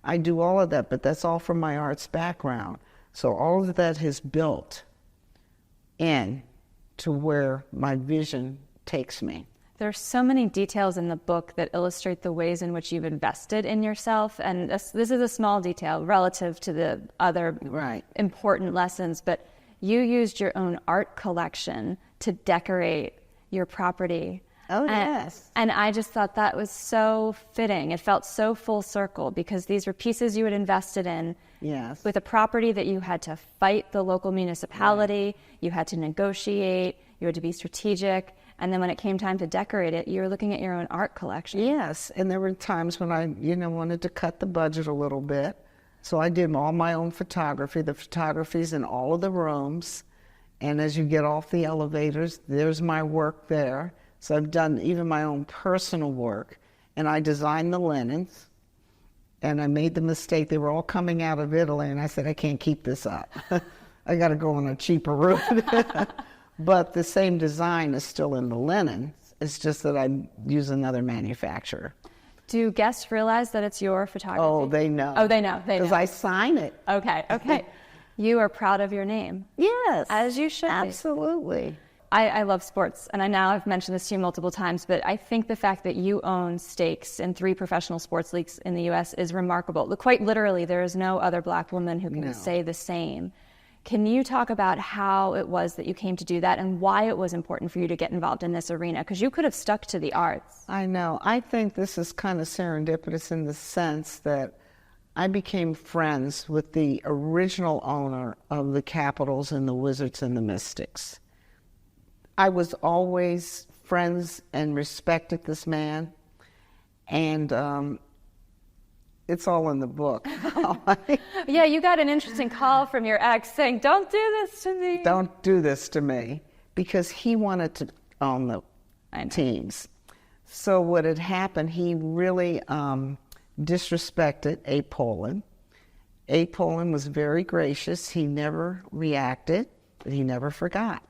I do all of that, but that's all from my arts background. So all of that has built in to where my vision takes me. There are so many details in the book that illustrate the ways in which you've invested in yourself. And this is a small detail relative to the other important lessons, but you used your own art collection to decorate your property. Oh, yes. And I just thought that was so fitting. It felt so full circle because these were pieces you had invested in with a property that you had to fight the local municipality, you had to negotiate, you had to be strategic. And then when it came time to decorate it, you were looking at your own art collection. Yes, and there were times when I, wanted to cut the budget a little bit. So I did all my own photography. The photography's in all of the rooms. And as you get off the elevators, there's my work there. So I've done even my own personal work. And I designed the linens. And I made the mistake. They were all coming out of Italy. And I said, I can't keep this up. I got to go on a cheaper route. But the same design is still in the linens. It's just that I use another manufacturer. Do guests realize that it's your photography? Oh, they know. Oh, they know. Because I sign it. Okay. You are proud of your name. Yes. As you should be. Absolutely. I love sports, and I've mentioned this to you multiple times, but I think the fact that you own stakes in 3 professional sports leagues in the U.S. is remarkable. Quite literally, there is no other Black woman who can say the same. Can you talk about how it was that you came to do that and why it was important for you to get involved in this arena? Because you could have stuck to the arts. I know. I think this is kind of serendipitous in the sense that I became friends with the original owner of the Capitals and the Wizards and the Mystics. I was always friends and respected this man, and it's all in the book. Yeah, you got an interesting call from your ex saying, don't do this to me. Don't do this to me, because he wanted to own the teams. So what had happened, he really disrespected Abe Poland. Abe Poland was very gracious. He never reacted, but he never forgot.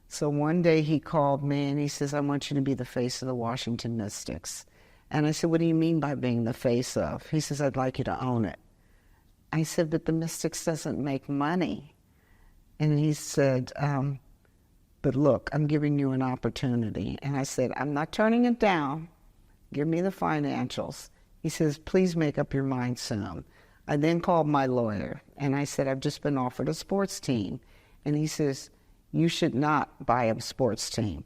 So one day he called me and he says, I want you to be the face of the Washington Mystics. And I said, what do you mean by being the face of? He says, I'd like you to own it. I said, but the Mystics doesn't make money. And he said, but look, I'm giving you an opportunity. And I said, I'm not turning it down. Give me the financials. He says, please make up your mind soon. I then called my lawyer and I said, I've just been offered a sports team. And he says, you should not buy a sports team.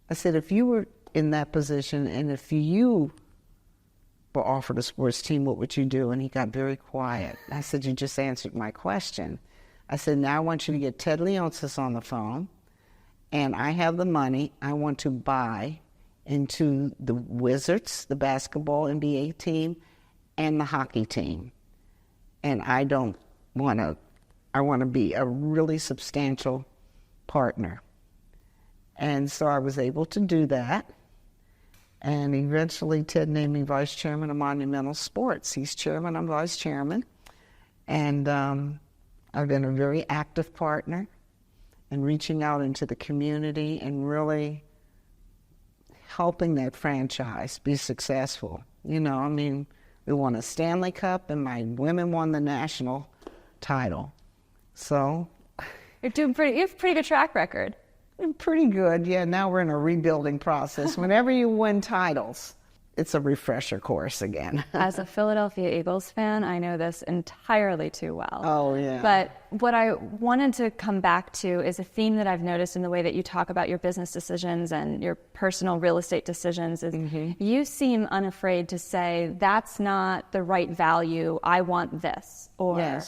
I said, if you were in that position and if you were offered a sports team, what would you do? And he got very quiet. I said, you just answered my question. I said, now I want you to get Ted Leonsis on the phone, and I have the money. I want to buy into the Wizards, the basketball NBA team, and the hockey team. And I want to be a really substantial partner. And so I was able to do that. And eventually Ted named me vice chairman of Monumental Sports. He's chairman, I'm vice chairman. And I've been a very active partner in reaching out into the community and really helping that franchise be successful. We won a Stanley Cup and my women won the national title. So you have a pretty good track record. Pretty good, yeah. Now we're in a rebuilding process. Whenever you win titles, it's a refresher course again. As a Philadelphia Eagles fan, I know this entirely too well. Oh, yeah. But what I wanted to come back to is a theme that I've noticed in the way that you talk about your business decisions and your personal real estate decisions is you seem unafraid to say, that's not the right value, I want this. Or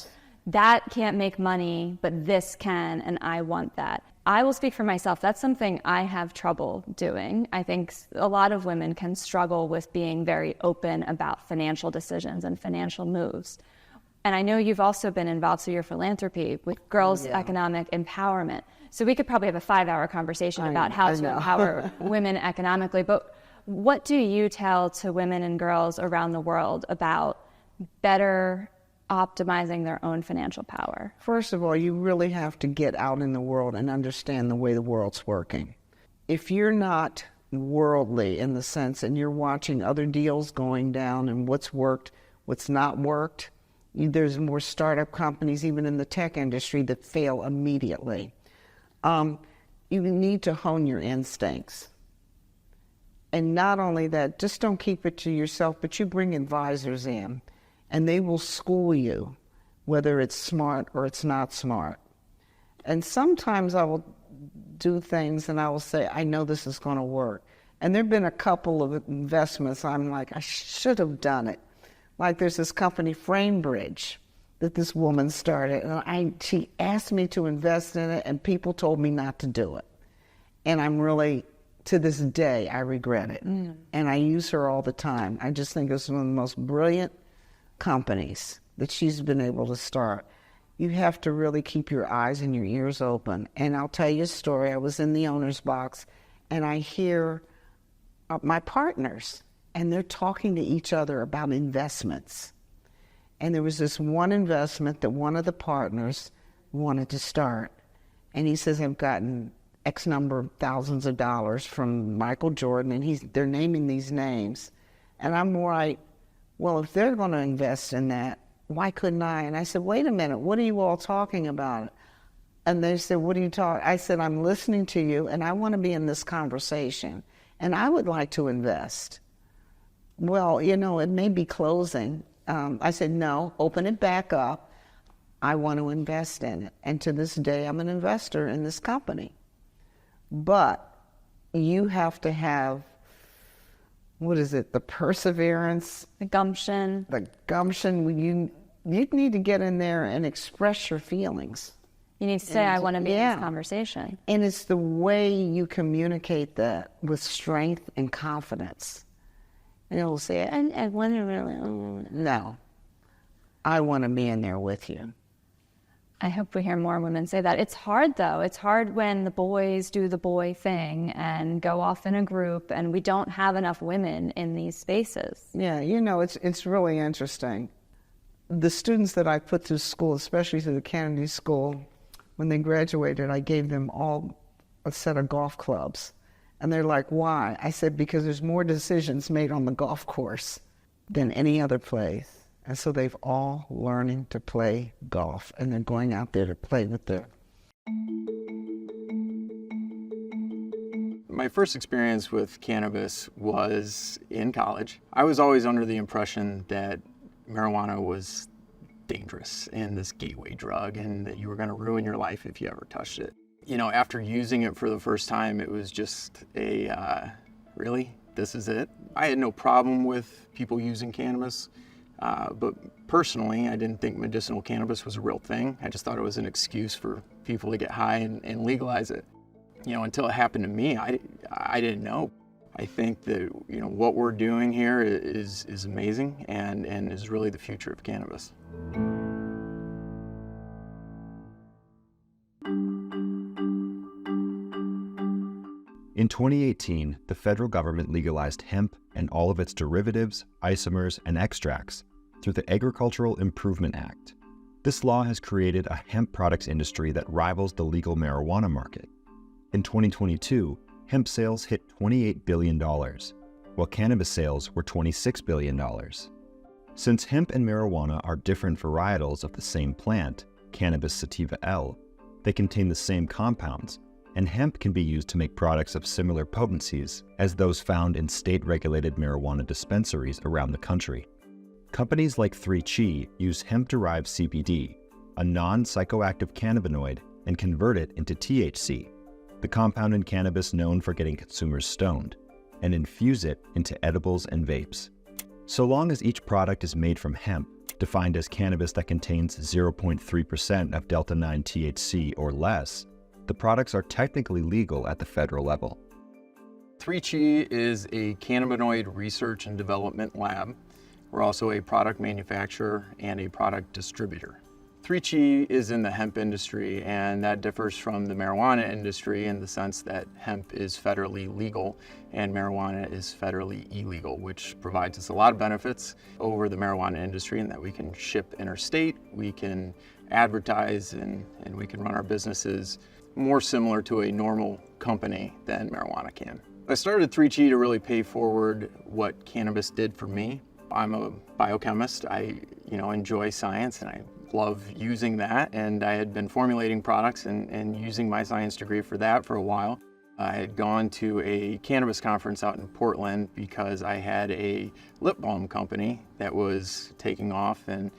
that can't make money, but this can, and I want that. I will speak for myself. That's something I have trouble doing. I think a lot of women can struggle with being very open about financial decisions and financial moves. And I know you've also been involved through your philanthropy with girls' economic empowerment. So we could probably have a 5-hour conversation about how to empower women economically. But what do you tell to women and girls around the world about better optimizing their own financial power? First of all, you really have to get out in the world and understand the way the world's working. If you're not worldly in the sense and you're watching other deals going down and what's worked, what's not worked, there's more startup companies, even in the tech industry, that fail immediately. You need to hone your instincts. And not only that, just don't keep it to yourself, but you bring advisors in, and they will school you, whether it's smart or it's not smart. And sometimes I will do things and I will say, I know this is going to work. And there have been a couple of investments I'm like, I should have done it. Like there's this company, Framebridge, that this woman started, and she asked me to invest in it, and people told me not to do it. And I'm really, to this day, I regret it. And I use her all the time. I just think it's one of the most brilliant companies that she's been able to start. You have to really keep your eyes and your ears open. And I'll tell you a story. I was in the owner's box, and I hear my partners, and they're talking to each other about investments. And there was this one investment that one of the partners wanted to start. And he says, I've gotten X number of thousands of dollars from Michael Jordan, and they're naming these names. And I'm like, well, if they're going to invest in that, why couldn't I? And I said, wait a minute, what are you all talking about? And they said, what are you talking? I said, I'm listening to you, and I want to be in this conversation, and I would like to invest. Well, it may be closing. I said, no, open it back up. I want to invest in it. And to this day, I'm an investor in this company. But you have to have, the perseverance? The gumption. The gumption. You need to get in there and express your feelings. You need to say, I want to be in this conversation. And it's the way you communicate that with strength and confidence. And it'll say, I want to really, no, I want to be in there with you. I hope we hear more women say that. It's hard, though. It's hard when the boys do the boy thing and go off in a group, and we don't have enough women in these spaces. Yeah, it's really interesting. The students that I put through school, especially through the Kennedy School, when they graduated, I gave them all a set of golf clubs. And they're like, why? I said, because there's more decisions made on the golf course than any other place. And so they've all learning to play golf, and they're going out there to play with their... My first experience with cannabis was in college. I was always under the impression that marijuana was dangerous and this gateway drug, and that you were going to ruin your life if you ever touched it. After using it for the first time, it was just really, this is it? I had no problem with people using cannabis, but personally, I didn't think medicinal cannabis was a real thing. I just thought it was an excuse for people to get high and legalize it. Until it happened to me, I didn't know. I think that, what we're doing here is amazing and is really the future of cannabis. In 2018, the federal government legalized hemp and all of its derivatives, isomers, and extracts through the Agricultural Improvement Act. This law has created a hemp products industry that rivals the legal marijuana market. In 2022, hemp sales hit $28 billion, while cannabis sales were $26 billion. Since hemp and marijuana are different varietals of the same plant, cannabis sativa L, they contain the same compounds, and hemp can be used to make products of similar potencies as those found in state-regulated marijuana dispensaries around the country. Companies like 3Chi use hemp-derived CBD, a non-psychoactive cannabinoid, and convert it into THC, the compound in cannabis known for getting consumers stoned, and infuse it into edibles and vapes. So long as each product is made from hemp, defined as cannabis that contains 0.3% of delta-9 THC or less, the products are technically legal at the federal level. 3Chi is a cannabinoid research and development lab. We're also a product manufacturer and a product distributor. 3Chi is in the hemp industry, and that differs from the marijuana industry in the sense that hemp is federally legal and marijuana is federally illegal, which provides us a lot of benefits over the marijuana industry in that we can ship interstate, we can advertise, and we can run our businesses more similar to a normal company than marijuana can. I started 3Chi to really pay forward what cannabis did for me. I'm a biochemist. I enjoy science and I love using that, and I had been formulating products and using my science degree for that for a while. I had gone to a cannabis conference out in Portland because I had a lip balm company that was taking off, and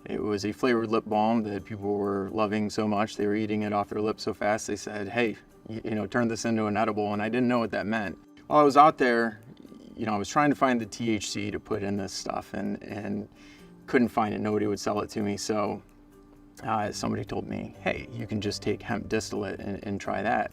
it was a flavored lip balm that people were loving so much, they were eating it off their lips so fast, they said, hey, turn this into an edible, and I didn't know what that meant. While I was out there, I was trying to find the THC to put in this stuff and couldn't find it. Nobody would sell it to me. So somebody told me, hey, you can just take hemp distillate and try that.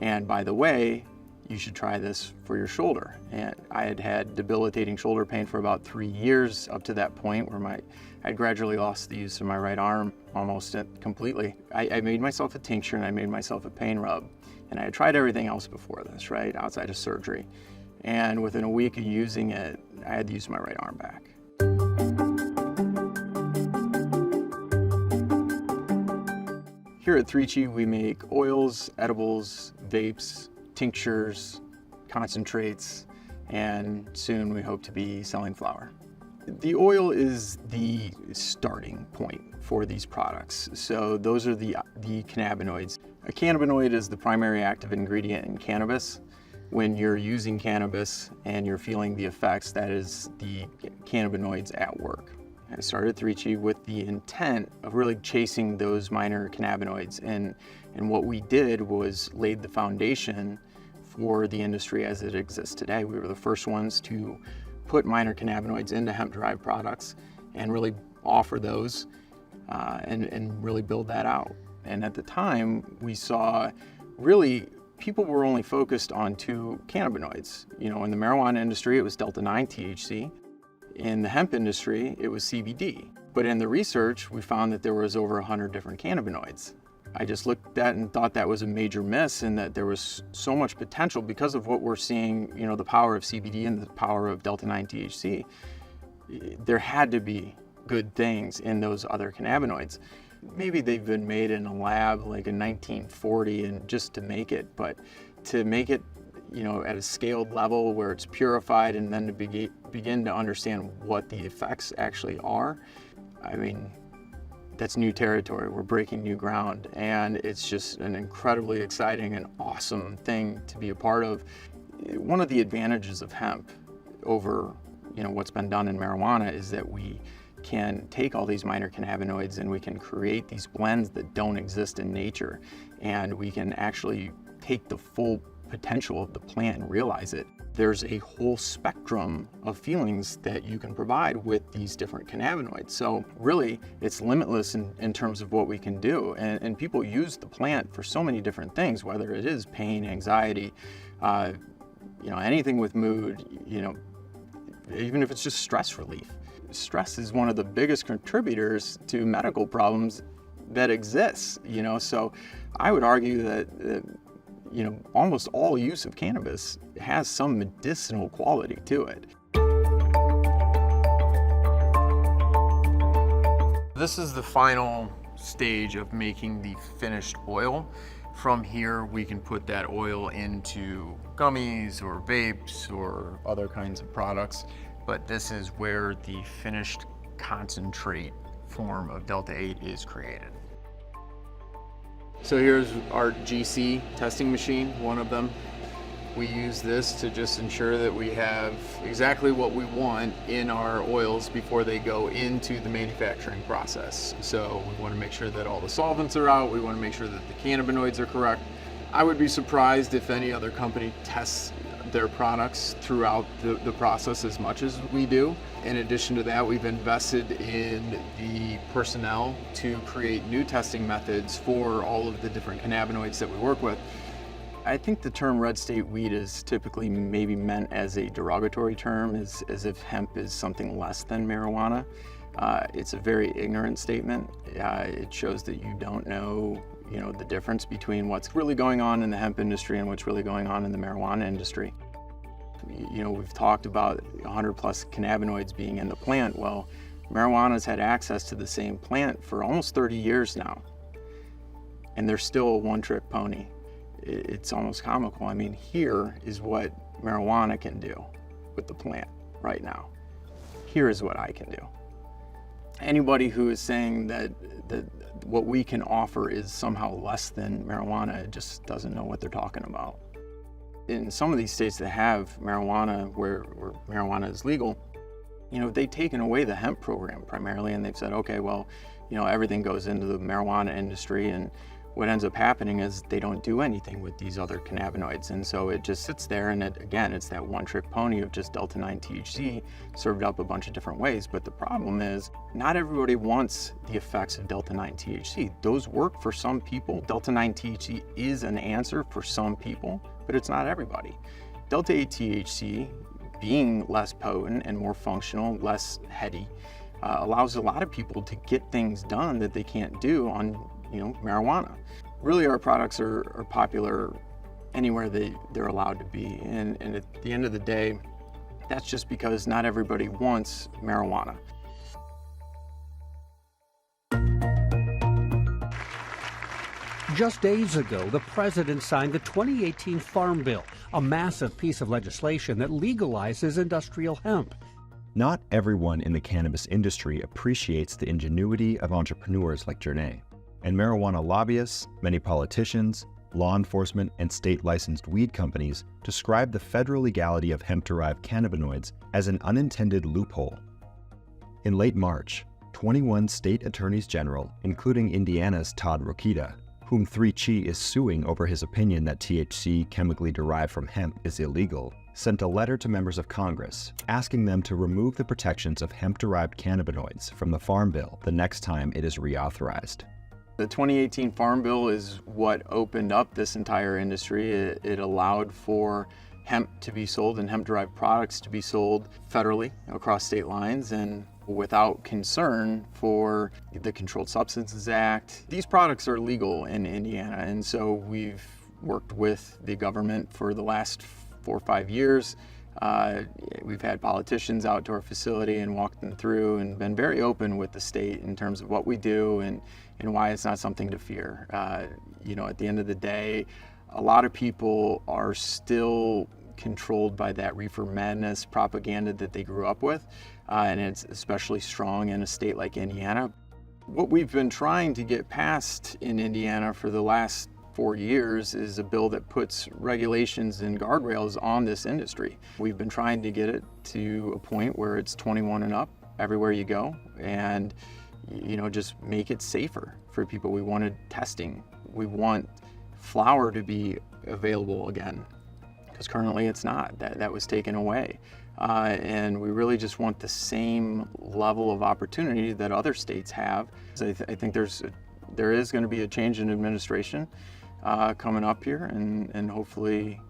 And by the way, you should try this for your shoulder. And I had had debilitating shoulder pain for about 3 years up to that point where I gradually lost the use of my right arm almost completely. I made myself a tincture and I made myself a pain rub. And I had tried everything else before this, right, outside of surgery. And within a week of using it, I had to use my right arm back. Here at 3Chi, we make oils, edibles, vapes, tinctures, concentrates, and soon we hope to be selling flour. The oil is the starting point for these products. So those are the cannabinoids. A cannabinoid is the primary active ingredient in cannabis. When you're using cannabis and you're feeling the effects, that is the cannabinoids at work. I started 3Chi with the intent of really chasing those minor cannabinoids, and what we did was laid the foundation for the industry as it exists today. We were the first ones to put minor cannabinoids into hemp-derived products and really offer those and really build that out. And at the time, we saw really people were only focused on 2 cannabinoids. In the marijuana industry, it was delta-9 THC. In the hemp industry, it was CBD. But in the research, we found that there was over 100 different cannabinoids. I just looked at and thought that was a major miss, and that there was so much potential because of what we're seeing, the power of CBD and the power of delta-9 THC. There had to be good things in those other cannabinoids. Maybe they've been made in a lab like in 1940 and just to make it, but to make it at a scaled level where it's purified and then to begin to understand what the effects actually are, I mean, that's new territory. We're breaking new ground, and it's just an incredibly exciting and awesome thing to be a part of. One of the advantages of hemp over what's been done in marijuana is that we can take all these minor cannabinoids and we can create these blends that don't exist in nature, and we can actually take the full potential of the plant and realize it. There's a whole spectrum of feelings that you can provide with these different cannabinoids. So really, it's limitless in terms of what we can do. And people use the plant for so many different things, whether it is pain, anxiety, anything with mood, even if it's just stress relief. Stress is one of the biggest contributors to medical problems that exists, so I would argue that almost all use of cannabis has some medicinal quality to it. This is the final stage of making the finished oil. From here, we can put that oil into gummies or vapes or other kinds of products, but this is where the finished concentrate form of Delta-8 is created. So here's our GC testing machine, one of them. We use this to just ensure that we have exactly what we want in our oils before they go into the manufacturing process. So we want to make sure that all the solvents are out, we want to make sure that the cannabinoids are correct. I would be surprised if any other company tests their products throughout the process as much as we do. In addition to that, we've invested in the personnel to create new testing methods for all of the different cannabinoids that we work with. I think the term red state weed is typically maybe meant as a derogatory term, as if hemp is something less than marijuana. It's a very ignorant statement. It shows that you don't know, the difference between what's really going on in the hemp industry and what's really going on in the marijuana industry. We've talked about 100 plus cannabinoids being in the plant. Well, marijuana's had access to the same plant for almost 30 years now, and they're still a one-trick pony. It's almost comical. I mean, here is what marijuana can do with the plant right now. Here is what I can do. Anybody who is saying that what we can offer is somehow less than marijuana just doesn't know what they're talking about. In some of these states that have marijuana, where marijuana is legal, they've taken away the hemp program primarily, and they've said, okay, well, everything goes into the marijuana industry, and what ends up happening is they don't do anything with these other cannabinoids, and so it just sits there, and it's that one-trick pony of just delta-9 THC served up a bunch of different ways. But the problem is, not everybody wants the effects of delta-9 THC. Those work for some people. Delta-9 THC is an answer for some people, but it's not everybody. Delta-8 THC, being less potent and more functional, less heady, allows a lot of people to get things done that they can't do on marijuana. Really, our products are popular anywhere they're allowed to be, and at the end of the day, that's just because not everybody wants marijuana. Just days ago, the president signed the 2018 Farm Bill, a massive piece of legislation that legalizes industrial hemp. Not everyone in the cannabis industry appreciates the ingenuity of entrepreneurs like Jernay. And marijuana lobbyists, many politicians, law enforcement, and state-licensed weed companies describe the federal legality of hemp-derived cannabinoids as an unintended loophole. In late March, 21 state attorneys general, including Indiana's Todd Rokita, whom 3Chi is suing over his opinion that THC chemically derived from hemp is illegal, sent a letter to members of Congress asking them to remove the protections of hemp-derived cannabinoids from the Farm Bill the next time it is reauthorized. The 2018 Farm Bill is what opened up this entire industry. It allowed for hemp to be sold and hemp-derived products to be sold federally across state lines and without concern for the Controlled Substances Act. These products are legal in Indiana, and so we've worked with the government for the last 4 or 5 years. We've had politicians out to our facility and walked them through and been very open with the state in terms of what we do and why it's not something to fear. At the end of the day, a lot of people are still controlled by that reefer madness propaganda that they grew up with, and it's especially strong in a state like Indiana. What we've been trying to get passed in Indiana for the last 4 years is a bill that puts regulations and guardrails on this industry. We've been trying to get it to a point where it's 21 and up everywhere you go, and just make it safer for people. We wanted testing. We want flower to be available again, because currently it's not. That was taken away. And we really just want the same level of opportunity that other states have. So I think there is going to be a change in administration coming up here, and hopefully,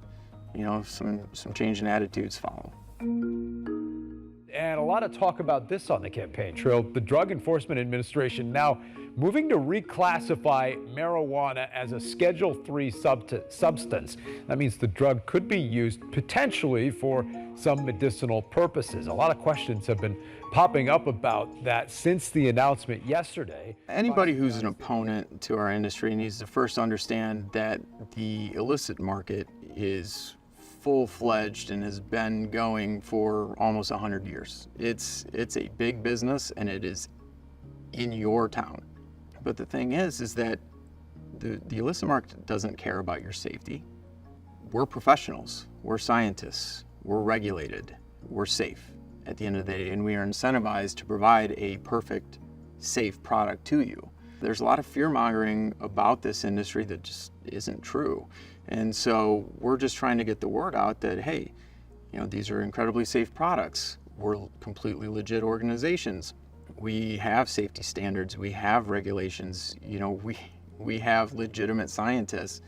some change in attitudes follow. And a lot of talk about this on the campaign trail. The Drug Enforcement Administration now moving to reclassify marijuana as a Schedule III substance. That means the drug could be used potentially for some medicinal purposes. A lot of questions have been popping up about that since the announcement yesterday. Anybody who's an opponent to our industry needs to first understand that the illicit market is full-fledged and has been going for almost 100 years. It's a big business, and it is in your town. But the thing is that the illicit market doesn't care about your safety. We're professionals, we're scientists, we're regulated, we're safe at the end of the day, and we are incentivized to provide a perfect, safe product to you. There's a lot of fear-mongering about this industry that just isn't true. And so we're just trying to get the word out that, hey, these are incredibly safe products. We're completely legit organizations. We have safety standards, we have regulations, we have legitimate scientists.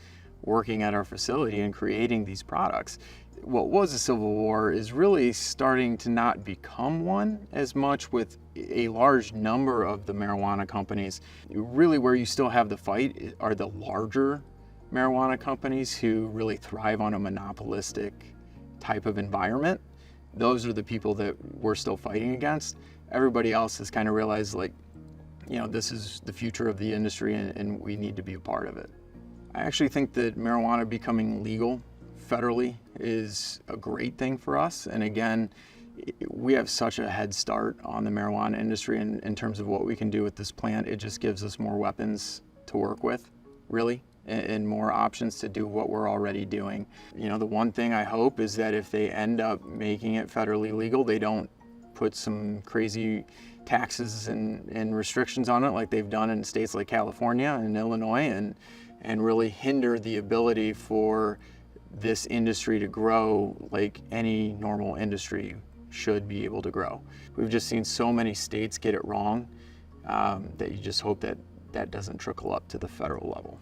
working at our facility and creating these products. What was a civil war is really starting to not become one as much, with a large number of the marijuana companies. Really where you still have the fight are the larger marijuana companies who really thrive on a monopolistic type of environment. Those are the people that we're still fighting against. Everybody else has kind of realized, like, you know, this is the future of the industry and we need to be a part of it. I actually think that marijuana becoming legal federally is a great thing for us. And again, we have such a head start on the marijuana industry in terms of what we can do with this plant. It just gives us more weapons to work with, really, and more options to do what we're already doing. You know, the one thing I hope is that if they end up making it federally legal, they don't put some crazy taxes and restrictions on it like they've done in states like California and Illinois, and really hinder the ability for this industry to grow like any normal industry should be able to grow. We've just seen so many states get it wrong that you just hope that that doesn't trickle up to the federal level.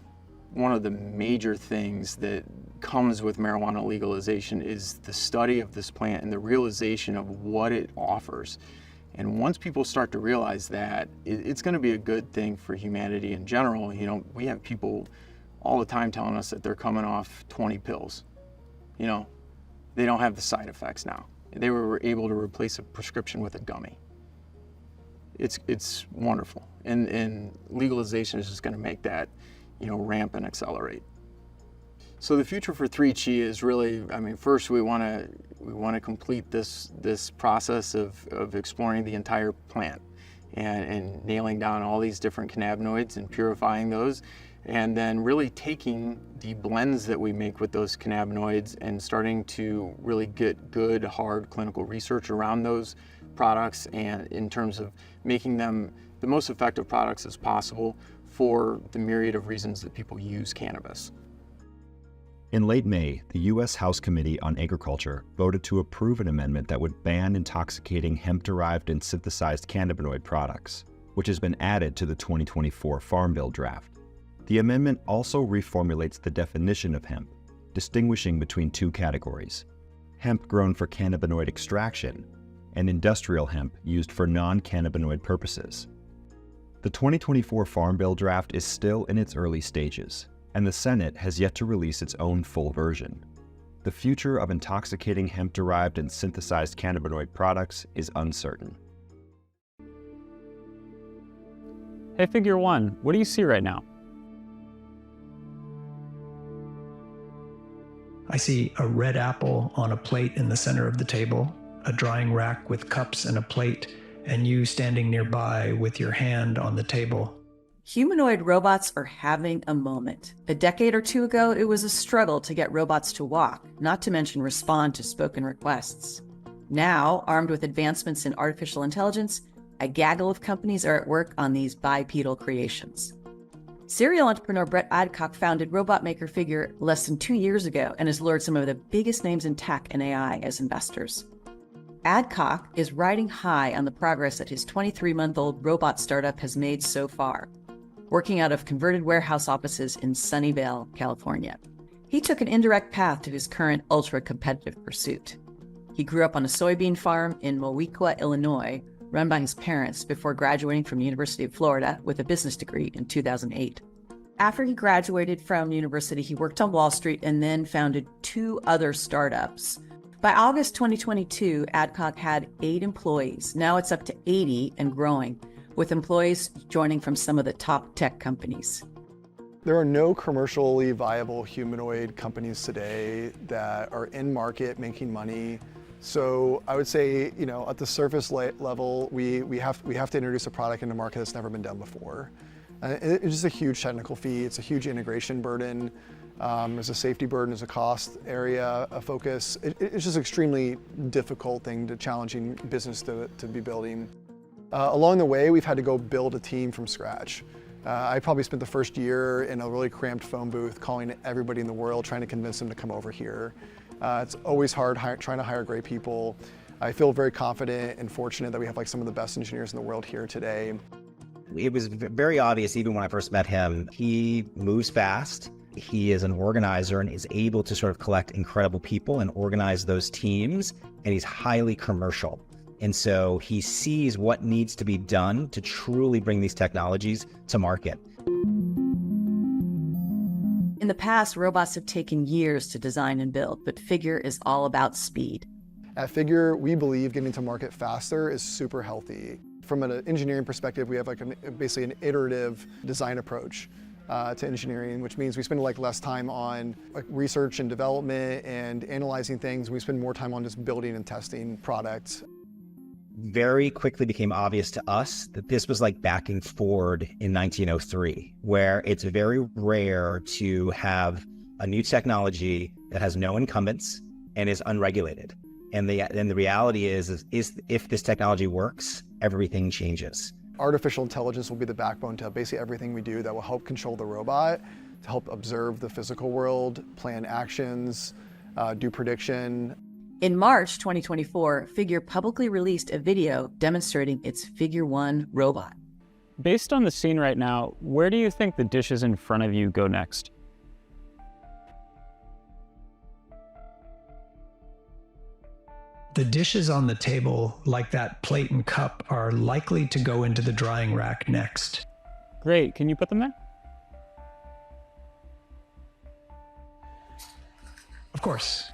One of the major things that comes with marijuana legalization is the study of this plant and the realization of what it offers. And once people start to realize that, it's going to be a good thing for humanity in general. You know, we have people all the time telling us that they're coming off 20 pills. You know, they don't have the side effects now. They were able to replace a prescription with a gummy. It's wonderful. And legalization is just going to make that, you know, ramp and accelerate. So the future for 3Chi is really, I mean, first we want to complete this process of exploring the entire plant and nailing down all these different cannabinoids and purifying those, and then really taking the blends that we make with those cannabinoids and starting to really get good, hard clinical research around those products, and in terms of making them the most effective products as possible for the myriad of reasons that people use cannabis. In late May, the U.S. House Committee on Agriculture voted to approve an amendment that would ban intoxicating hemp-derived and synthesized cannabinoid products, which has been added to the 2024 Farm Bill draft. The amendment also reformulates the definition of hemp, distinguishing between two categories: hemp grown for cannabinoid extraction and industrial hemp used for non-cannabinoid purposes. The 2024 Farm Bill draft is still in its early stages, and the Senate has yet to release its own full version. The future of intoxicating hemp-derived and synthesized cannabinoid products is uncertain. Hey, Figure One, what do you see right now? I see a red apple on a plate in the center of the table, a drying rack with cups and a plate, and you standing nearby with your hand on the table. Humanoid robots are having a moment. A decade or two ago, it was a struggle to get robots to walk, not to mention respond to spoken requests. Now, armed with advancements in artificial intelligence, a gaggle of companies are at work on these bipedal creations. Serial entrepreneur Brett Adcock founded robot maker Figure less than 2 years ago and has lured some of the biggest names in tech and AI as investors. Adcock is riding high on the progress that his 23-month-old robot startup has made so far, working out of converted warehouse offices in Sunnyvale, California. He took an indirect path to his current ultra-competitive pursuit. He grew up on a soybean farm in Moweaqua, Illinois, run by his parents before graduating from the University of Florida with a business degree in 2008. After he graduated from university, he worked on Wall Street and then founded 2 other startups. By August 2022, Adcock had 8 employees. Now it's up to 80 and growing, with employees joining from some of the top tech companies. There are no commercially viable humanoid companies today that are in market making money. So I would say, you know, at the surface level, we have to introduce a product into market that's never been done before. It's just a huge technical fee. It's a huge integration burden. There's a safety burden, there's a cost area, a focus. It's just extremely difficult thing, challenging business to be building. Along the way, we've had to go build a team from scratch. I probably spent the first year in a really cramped phone booth calling everybody in the world, trying to convince them to come over here. It's always hard trying to hire great people. I feel very confident and fortunate that we have like some of the best engineers in the world here today. It was very obvious even when I first met him. He moves fast, he is an organizer and is able to sort of collect incredible people and organize those teams, and he's highly commercial. And so he sees what needs to be done to truly bring these technologies to market. In the past, robots have taken years to design and build, but Figure is all about speed. At Figure, we believe getting to market faster is super healthy. From an engineering perspective, we have basically an iterative design approach to engineering, which means we spend less time on research and development and analyzing things. We spend more time on just building and testing products. Very quickly became obvious to us that this was like backing Ford in 1903, where it's very rare to have a new technology that has no incumbents and is unregulated. And the reality is if this technology works, everything changes. Artificial intelligence will be the backbone to basically everything we do that will help control the robot, to help observe the physical world, plan actions, do prediction. In March 2024, Figure publicly released a video demonstrating its Figure 1 robot. Based on the scene right now, where do you think the dishes in front of you go next? The dishes on the table, like that plate and cup, are likely to go into the drying rack next. Great, can you put them there? Of course.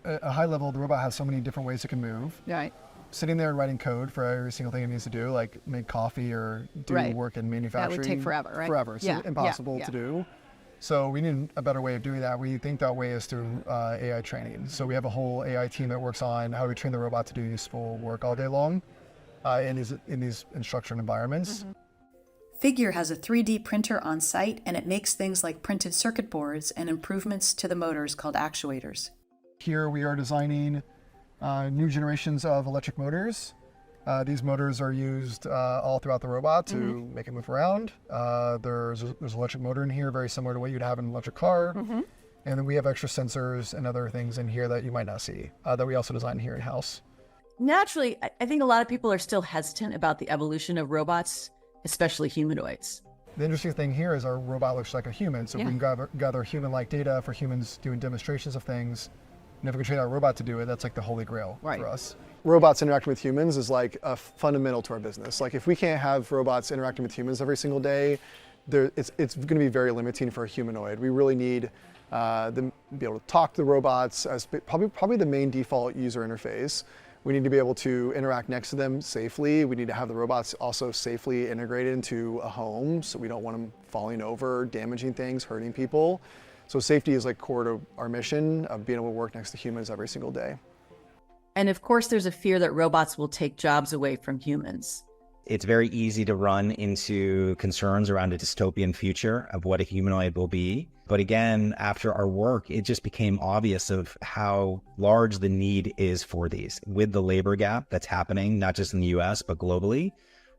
At a high level, the robot has so many different ways it can move. Right. Sitting there and writing code for every single thing it needs to do, like make coffee or do work in manufacturing. That would take forever, right? Forever. It's impossible to do. So we need a better way of doing that. We think that way is through AI training. So we have a whole AI team that works on how we train the robot to do useful work all day long in these instruction environments. Mm-hmm. Figure has a 3D printer on site, and it makes things like printed circuit boards and improvements to the motors called actuators. Here we are designing new generations of electric motors. These motors are used all throughout the robot to make it move around. There's an electric motor in here, very similar to what you'd have in an electric car. And then we have extra sensors and other things in here that you might not see that we also design here in-house. Naturally, I think a lot of people are still hesitant about the evolution of robots, especially humanoids. The interesting thing here is our robot looks like a human, so if we can gather human-like data for humans doing demonstrations of things, and if we can train our robot to do it, that's like the holy grail for us. Robots interacting with humans is like a fundamental to our business. Like if we can't have robots interacting with humans every single day, it's going to be very limiting for a humanoid. We really need them to be able to talk to the robots as probably the main default user interface. We need to be able to interact next to them safely. We need to have the robots also safely integrated into a home, so we don't want them falling over, damaging things, hurting people. So safety is like core to our mission of being able to work next to humans every single day. And of course, there's a fear that robots will take jobs away from humans. It's very easy to run into concerns around a dystopian future of what a humanoid will be. But again, after our work, it just became obvious of how large the need is for these with the labor gap that's happening, not just in the US, but globally,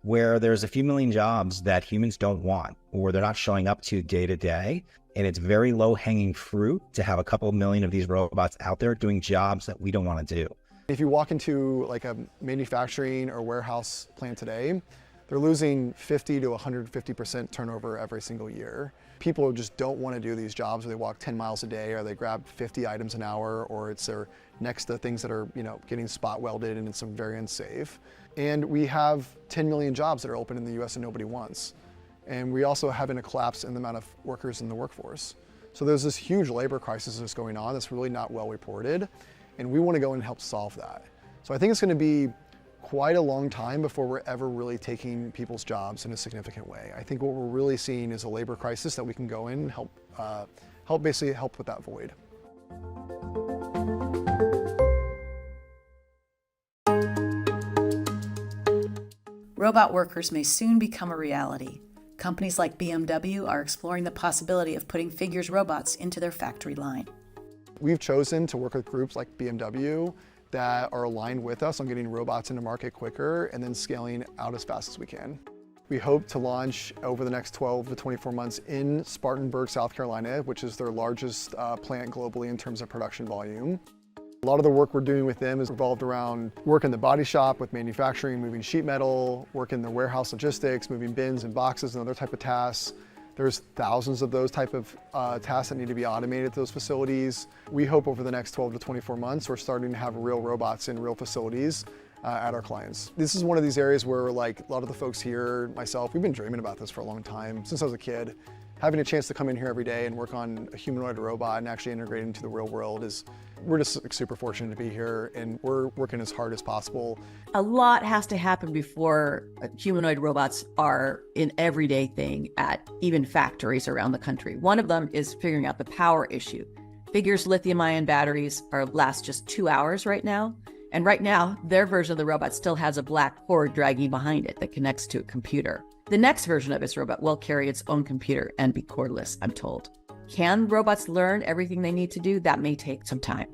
where there's a few million jobs that humans don't want or they're not showing up to day to day. And it's very low hanging fruit to have a couple million of these robots out there doing jobs that we don't want to do. If you walk into like a manufacturing or warehouse plant today, they're losing 50 to 150% turnover every single year. People just don't want to do these jobs where they walk 10 miles a day or they grab 50 items an hour, or they're next to things that are, getting spot welded and it's very unsafe. And we have 10 million jobs that are open in the US and nobody wants. And we also having a collapse in the amount of workers in the workforce. So there's this huge labor crisis that's going on that's really not well reported. And we want to go and help solve that. So I think it's going to be quite a long time before we're ever really taking people's jobs in a significant way. I think what we're really seeing is a labor crisis that we can go in and help with that void. Robot workers may soon become a reality. Companies like BMW are exploring the possibility of putting Figure's robots into their factory line. We've chosen to work with groups like BMW that are aligned with us on getting robots into market quicker and then scaling out as fast as we can. We hope to launch over the next 12 to 24 months in Spartanburg, South Carolina, which is their largest plant globally in terms of production volume. A lot of the work we're doing with them is revolved around work in the body shop with manufacturing, moving sheet metal, work in the warehouse logistics, moving bins and boxes and other type of tasks. There's thousands of those type of tasks that need to be automated at those facilities. We hope over the next 12 to 24 months, we're starting to have real robots in real facilities at our clients. This is one of these areas where, like, a lot of the folks here, myself, we've been dreaming about this for a long time, since I was a kid. Having a chance to come in here every day and work on a humanoid robot and actually integrate into the real world we're just super fortunate to be here, and we're working as hard as possible. A lot has to happen before humanoid robots are an everyday thing at even factories around the country. One of them is figuring out the power issue. Figure's lithium-ion batteries last just 2 hours right now. And right now, their version of the robot still has a black cord dragging behind it that connects to a computer. The next version of its robot will carry its own computer and be cordless, I'm told. Can robots learn everything they need to do? That may take some time.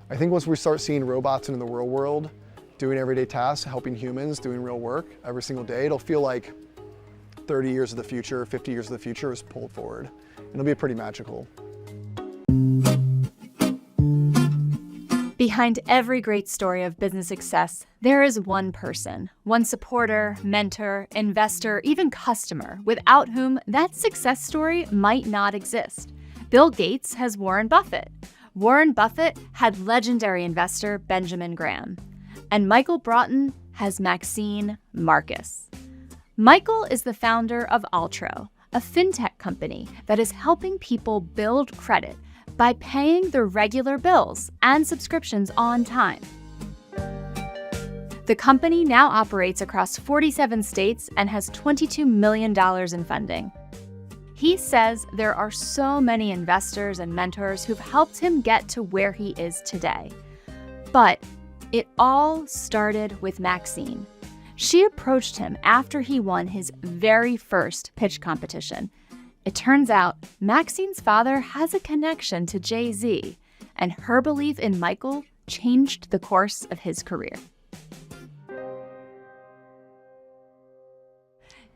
I think once we start seeing robots in the real world, doing everyday tasks, helping humans, doing real work every single day, it'll feel like 30 years of the future, 50 years of the future is pulled forward. It'll be pretty magical. Behind every great story of business success, there is one person, one supporter, mentor, investor, even customer, without whom that success story might not exist. Bill Gates has Warren Buffett. Warren Buffett had legendary investor Benjamin Graham. And Michael Broughton has Maxine Marcus. Michael is the founder of Altro, a fintech company that is helping people build credit by paying their regular bills and subscriptions on time. The company now operates across 47 states and has $22 million in funding. He says there are so many investors and mentors who've helped him get to where he is today. But it all started with Maxine. She approached him after he won his very first pitch competition. It turns out Maxine's father has a connection to Jay-Z, and her belief in Michael changed the course of his career.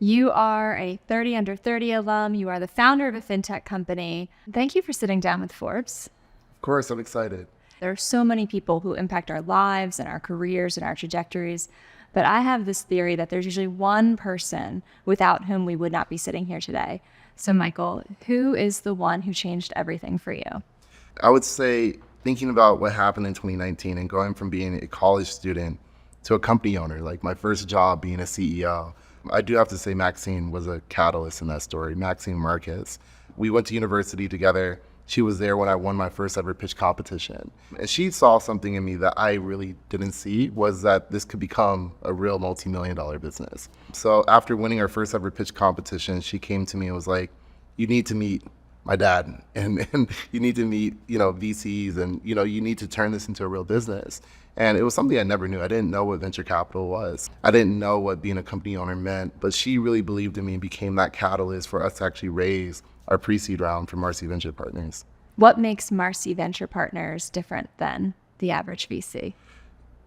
You are a 30 Under 30 alum. You are the founder of a fintech company. Thank you for sitting down with Forbes. Of course, I'm excited. There are so many people who impact our lives and our careers and our trajectories, but I have this theory that there's usually one person without whom we would not be sitting here today. So Michael, who is the one who changed everything for you? I would say, thinking about what happened in 2019 and going from being a college student to a company owner, like my first job being a CEO, I do have to say Maxine was a catalyst in that story. Maxine Marcus. We went to university together. She was there when I won my first ever pitch competition. And she saw something in me that I really didn't see, was that this could become a real multi-million-dollar business. So after winning our first ever pitch competition, she came to me and was like, you need to meet my dad and you need to meet, VCs and, you need to turn this into a real business. And it was something I never knew. I didn't know what venture capital was. I didn't know what being a company owner meant, but she really believed in me and became that catalyst for us to actually raise our pre-seed round for Marcy Venture Partners. What makes Marcy Venture Partners different than the average VC?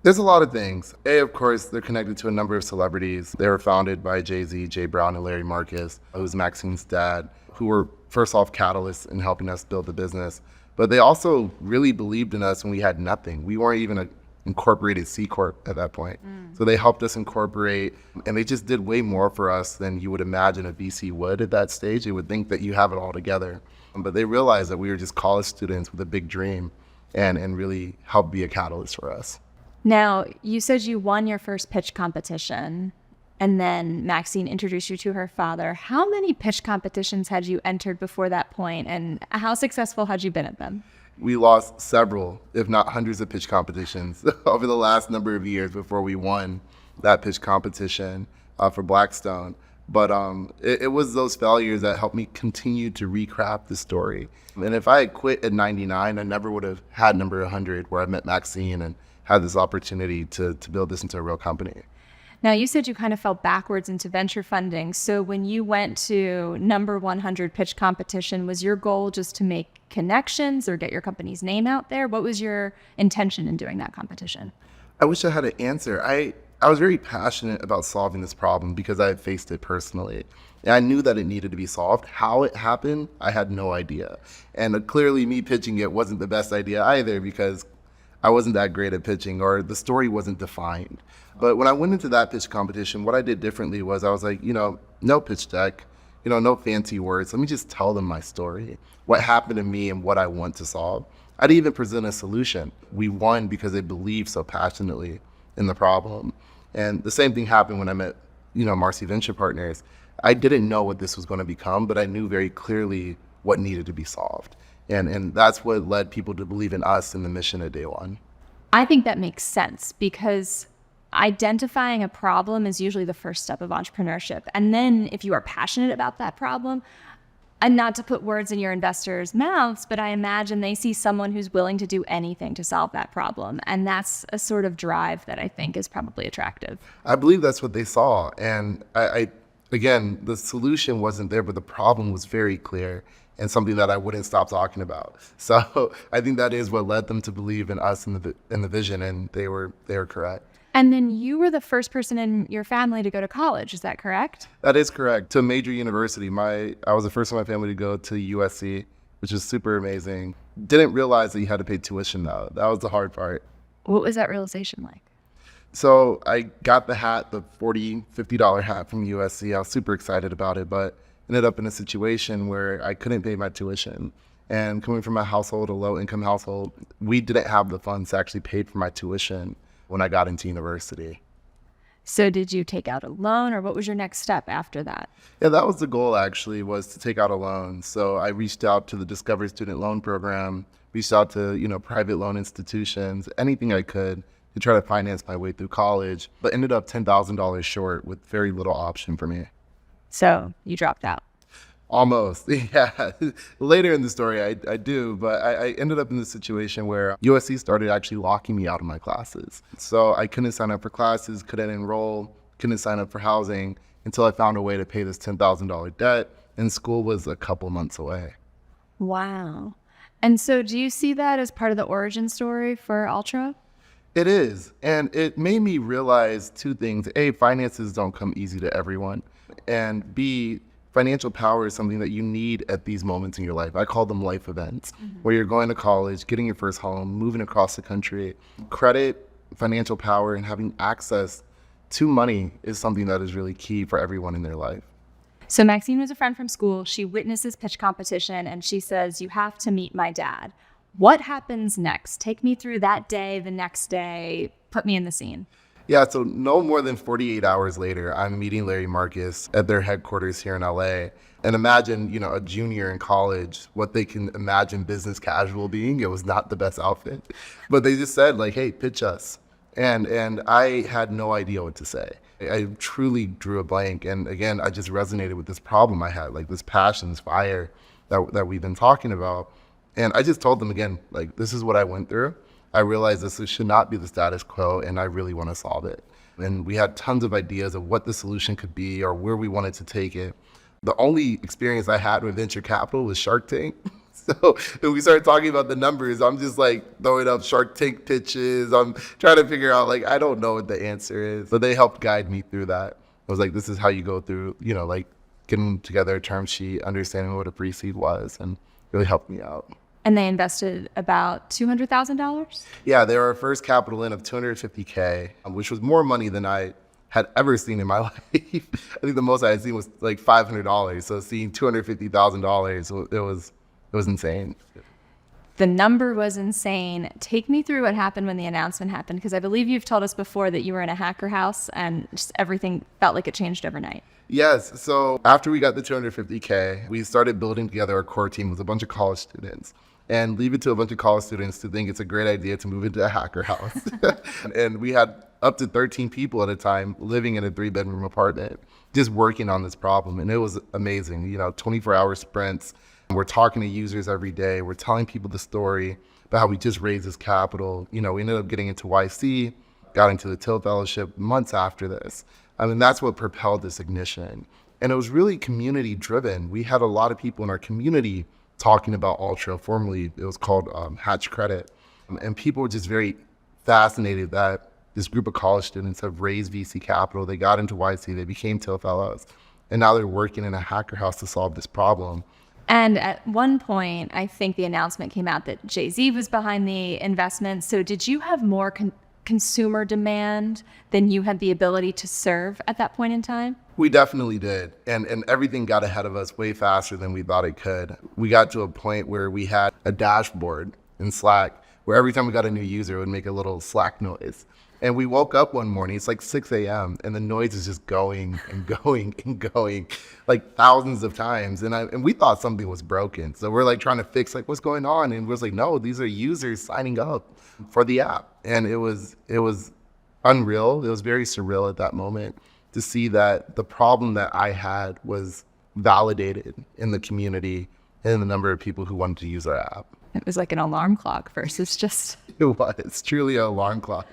There's a lot of things. Of course, they're connected to a number of celebrities. They were founded by Jay-Z, Jay Brown, and Larry Marcus, who's Maxine's dad, who were first off catalysts in helping us build the business. But they also really believed in us when we had nothing. We weren't even an incorporated C Corp at that point. So they helped us incorporate, and they just did way more for us than you would imagine a VC would at that stage. They would think that you have it all together. But they realized that we were just college students with a big dream and really helped be a catalyst for us. Now, you said you won your first pitch competition, and then Maxine introduced you to her father. How many pitch competitions had you entered before that point, and how successful had you been at them? We lost several, if not hundreds of pitch competitions over the last number of years before we won that pitch competition for Blackstone. But it was those failures that helped me continue to recraft the story. And if I had quit at 99, I never would have had number 100 where I met Maxine and had this opportunity to build this into a real company. Now, you said you kind of fell backwards into venture funding. So when you went to number 100 pitch competition, was your goal just to make connections or get your company's name out there? What was your intention in doing that competition? I wish I had an answer. I I was very passionate about solving this problem because I had faced it personally. And I knew that it needed to be solved. How it happened, I had no idea. And clearly me pitching it wasn't the best idea either because I wasn't that great at pitching or the story wasn't defined. But when I went into that pitch competition, what I did differently was I was like, no pitch deck, no fancy words. Let me just tell them my story, what happened to me and what I want to solve. I didn't even present a solution. We won because they believed so passionately in the problem. And the same thing happened when I met, Marcy Venture Partners. I didn't know what this was going to become, but I knew very clearly what needed to be solved. And that's what led people to believe in us and the mission at day one. I think that makes sense because identifying a problem is usually the first step of entrepreneurship. And then if you are passionate about that problem, and not to put words in your investors' mouths, but I imagine they see someone who's willing to do anything to solve that problem. And that's a sort of drive that I think is probably attractive. I believe that's what they saw. And again, the solution wasn't there, but the problem was very clear and something that I wouldn't stop talking about. So I think that is what led them to believe in us and the vision, and they were correct. And then you were the first person in your family to go to college, is that correct? That is correct. To a major university. I was the first in my family to go to USC, which was super amazing. Didn't realize that you had to pay tuition though. That was the hard part. What was that realization like? So I got the hat, the $40, $50 hat from USC. I was super excited about it, but ended up in a situation where I couldn't pay my tuition. And coming from a household, a low income household, we didn't have the funds to actually pay for my tuition when I got into university. So did you take out a loan, or what was your next step after that? Yeah, that was the goal actually, was to take out a loan. So I reached out to the Discovery Student Loan Program, reached out to, private loan institutions, anything I could to try to finance my way through college, but ended up $10,000 short with very little option for me. So you dropped out. Almost, yeah. Later in the story, I do, but I ended up in this situation where USC started actually locking me out of my classes. So I couldn't sign up for classes, couldn't enroll, couldn't sign up for housing until I found a way to pay this $10,000 debt, and school was a couple months away. Wow. And so do you see that as part of the origin story for Ultra? It is, and it made me realize two things. A, finances don't come easy to everyone, and B, financial power is something that you need at these moments in your life. I call them life events, where you're going to college, getting your first home, moving across the country. Credit, financial power, and having access to money is something that is really key for everyone in their life. So Maxine was a friend from school. She witnesses pitch competition, and she says, "You have to meet my dad." What happens next? Take me through that day, the next day. Put me in the scene. Yeah, so no more than 48 hours later, I'm meeting Larry Marcus at their headquarters here in LA. And imagine, a junior in college, what they can imagine business casual being. It was not the best outfit. But they just said, hey, pitch us. And I had no idea what to say. I truly drew a blank. And again, I just resonated with this problem I had, this passion, this fire that we've been talking about. And I just told them again, this is what I went through. I realized this should not be the status quo, and I really want to solve it. And we had tons of ideas of what the solution could be or where we wanted to take it. The only experience I had with venture capital was Shark Tank. So when we started talking about the numbers, I'm just throwing up Shark Tank pitches. I'm trying to figure out, I don't know what the answer is. But they helped guide me through that. I was this is how you go through, getting together a term sheet, understanding what a pre-seed was, and really helped me out. And they invested about $200,000? Yeah, they were our first capital in of $250K, which was more money than I had ever seen in my life. I think the most I had seen was $500. So seeing $250,000, it was insane. The number was insane. Take me through what happened when the announcement happened, because I believe you've told us before that you were in a hacker house and just everything felt like it changed overnight. Yes, so after we got the $250K, we started building together our core team with a bunch of college students. And leave it to a bunch of college students to think it's a great idea to move into a hacker house. And we had up to 13 people at a time living in a 3-bedroom apartment, just working on this problem. And it was amazing, 24-hour sprints. We're talking to users every day. We're telling people the story about how we just raised this capital. We ended up getting into YC, got into the Till Fellowship months after this. That's what propelled this ignition. And it was really community driven. We had a lot of people in our community talking about Ultra. Formerly, it was called Hatch Credit. And people were just very fascinated that this group of college students have raised VC capital. They got into YC, they became Till Fellows, and now they're working in a hacker house to solve this problem. And at one point, I think the announcement came out that Jay-Z was behind the investment. So did you have more consumer demand than you had the ability to serve at that point in time? We definitely did. And everything got ahead of us way faster than we thought it could. We got to a point where we had a dashboard in Slack where every time we got a new user, it would make a little Slack noise. And we woke up one morning, it's like 6 a.m., and the noise is just going and going and going, like thousands of times. And we thought something was broken. So we're like trying to fix like what's going on. And we're like, no, these are users signing up for the app. And it was unreal. It was very surreal at that moment to see that the problem that I had was validated in the community and the number of people who wanted to use our app. It was like an alarm clock versus just... It was truly an alarm clock.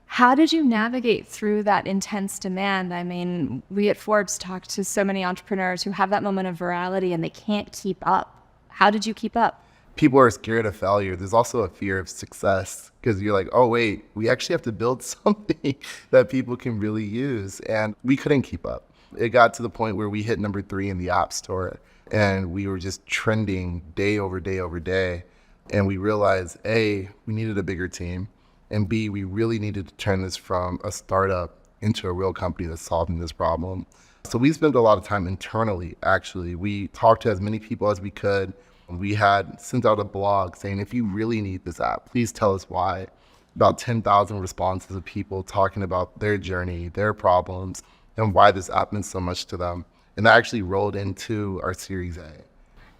How did you navigate through that intense demand? I mean, we at Forbes talked to so many entrepreneurs who have that moment of virality and they can't keep up. How did you keep up? People are scared of failure. There's also a fear of success because you're like, oh, wait, we actually have to build something that people can really use. And we couldn't keep up. It got to the point where we hit number 3 in the App Store and we were just trending day over day over day. And we realized, A, we needed a bigger team. And B, we really needed to turn this from a startup into a real company that's solving this problem. So we spent a lot of time internally, actually. We talked to as many people as we could. We had sent out a blog saying, if you really need this app, please tell us why. About 10,000 responses of people talking about their journey, their problems, and why this app meant so much to them. And that actually rolled into our Series A.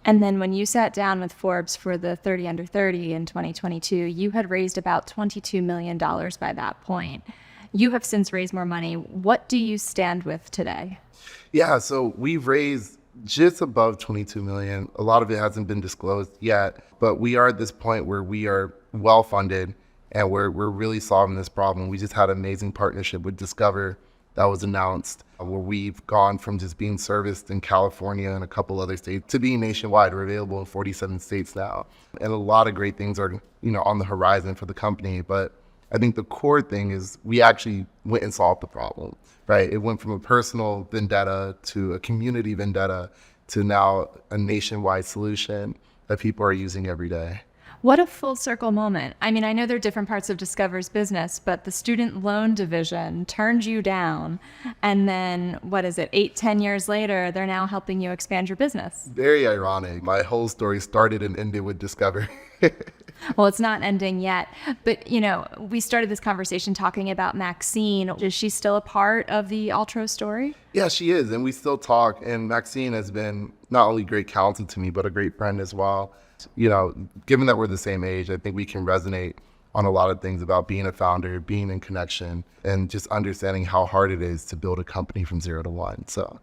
And then when you sat down with Forbes for the 30 Under 30 in 2022, you had raised about $22 million by that point. You have since raised more money. What do you stand with today? Yeah, so we've raised just above 22 million. A lot of it hasn't been disclosed yet, but we are at this point where we are well-funded and we're really solving this problem. We just had an amazing partnership with Discover that was announced, where we've gone from just being serviced in California and a couple other states to being nationwide. We're available in 47 states now. And a lot of great things are, on the horizon for the company. But I think the core thing is we actually went and solved the problem, right? It went from a personal vendetta to a community vendetta to now a nationwide solution that people are using every day. What a full circle moment. I mean, I know there are different parts of Discover's business, but the student loan division turned you down. And then, 8-10 years later, they're now helping you expand your business. Very ironic. My whole story started and ended with Discover. Well, it's not ending yet. But, we started this conversation talking about Maxine. Is she still a part of the Altro story? Yeah, she is. And we still talk. And Maxine has been not only great counsel to me, but a great friend as well. Given that we're the same age, I think we can resonate on a lot of things about being a founder, being in connection, and just understanding how hard it is to build a company from 0 to 1. So,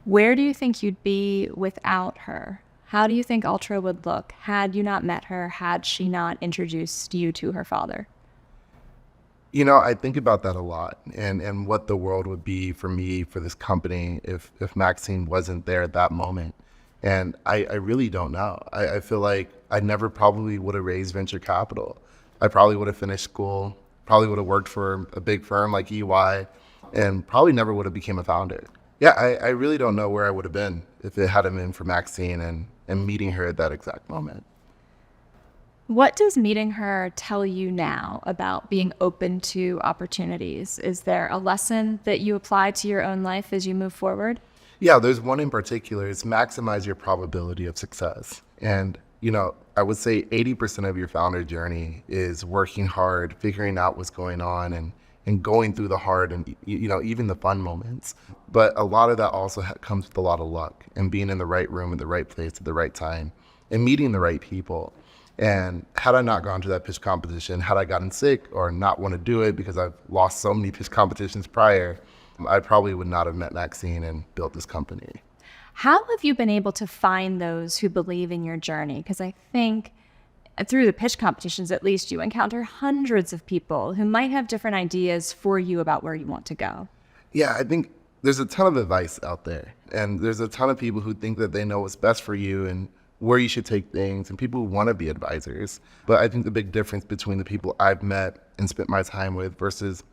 where do you think you'd be without her? How do you think Altro would look had you not met her, had she not introduced you to her father? I think about that a lot and what the world would be for me, for this company, if Maxine wasn't there at that moment. And I really don't know. I feel like I never probably would have raised venture capital. I probably would have finished school, probably would have worked for a big firm like EY, and probably never would have became a founder. Yeah, I really don't know where I would have been if it hadn't been for Maxine and meeting her at that exact moment. What does meeting her tell you now about being open to opportunities? Is there a lesson that you apply to your own life as you move forward? Yeah, there's one in particular. It's maximize your probability of success. And, I would say 80% of your founder journey is working hard, figuring out what's going on and going through the hard and, even the fun moments. But a lot of that also comes with a lot of luck and being in the right room at the right place at the right time and meeting the right people. And had I not gone to that pitch competition, had I gotten sick or not want to do it because I've lost so many pitch competitions prior, I probably would not have met Maxine and built this company. How have you been able to find those who believe in your journey? Because I think through the pitch competitions, at least, you encounter hundreds of people who might have different ideas for you about where you want to go. Yeah, I think there's a ton of advice out there. And there's a ton of people who think that they know what's best for you and where you should take things and people who want to be advisors. But I think the big difference between the people I've met and spent my time with versus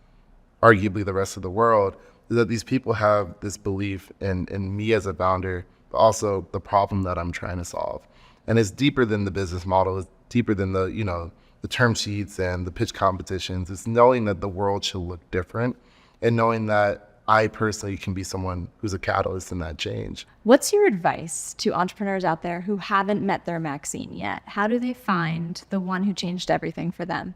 arguably the rest of the world is that these people have this belief in me as a founder, but also the problem that I'm trying to solve. And it's deeper than the business model. It's deeper than the term sheets and the pitch competitions. It's knowing that the world should look different and knowing that I personally can be someone who's a catalyst in that change. What's your advice to entrepreneurs out there who haven't met their Maxine yet? How do they find the one who changed everything for them?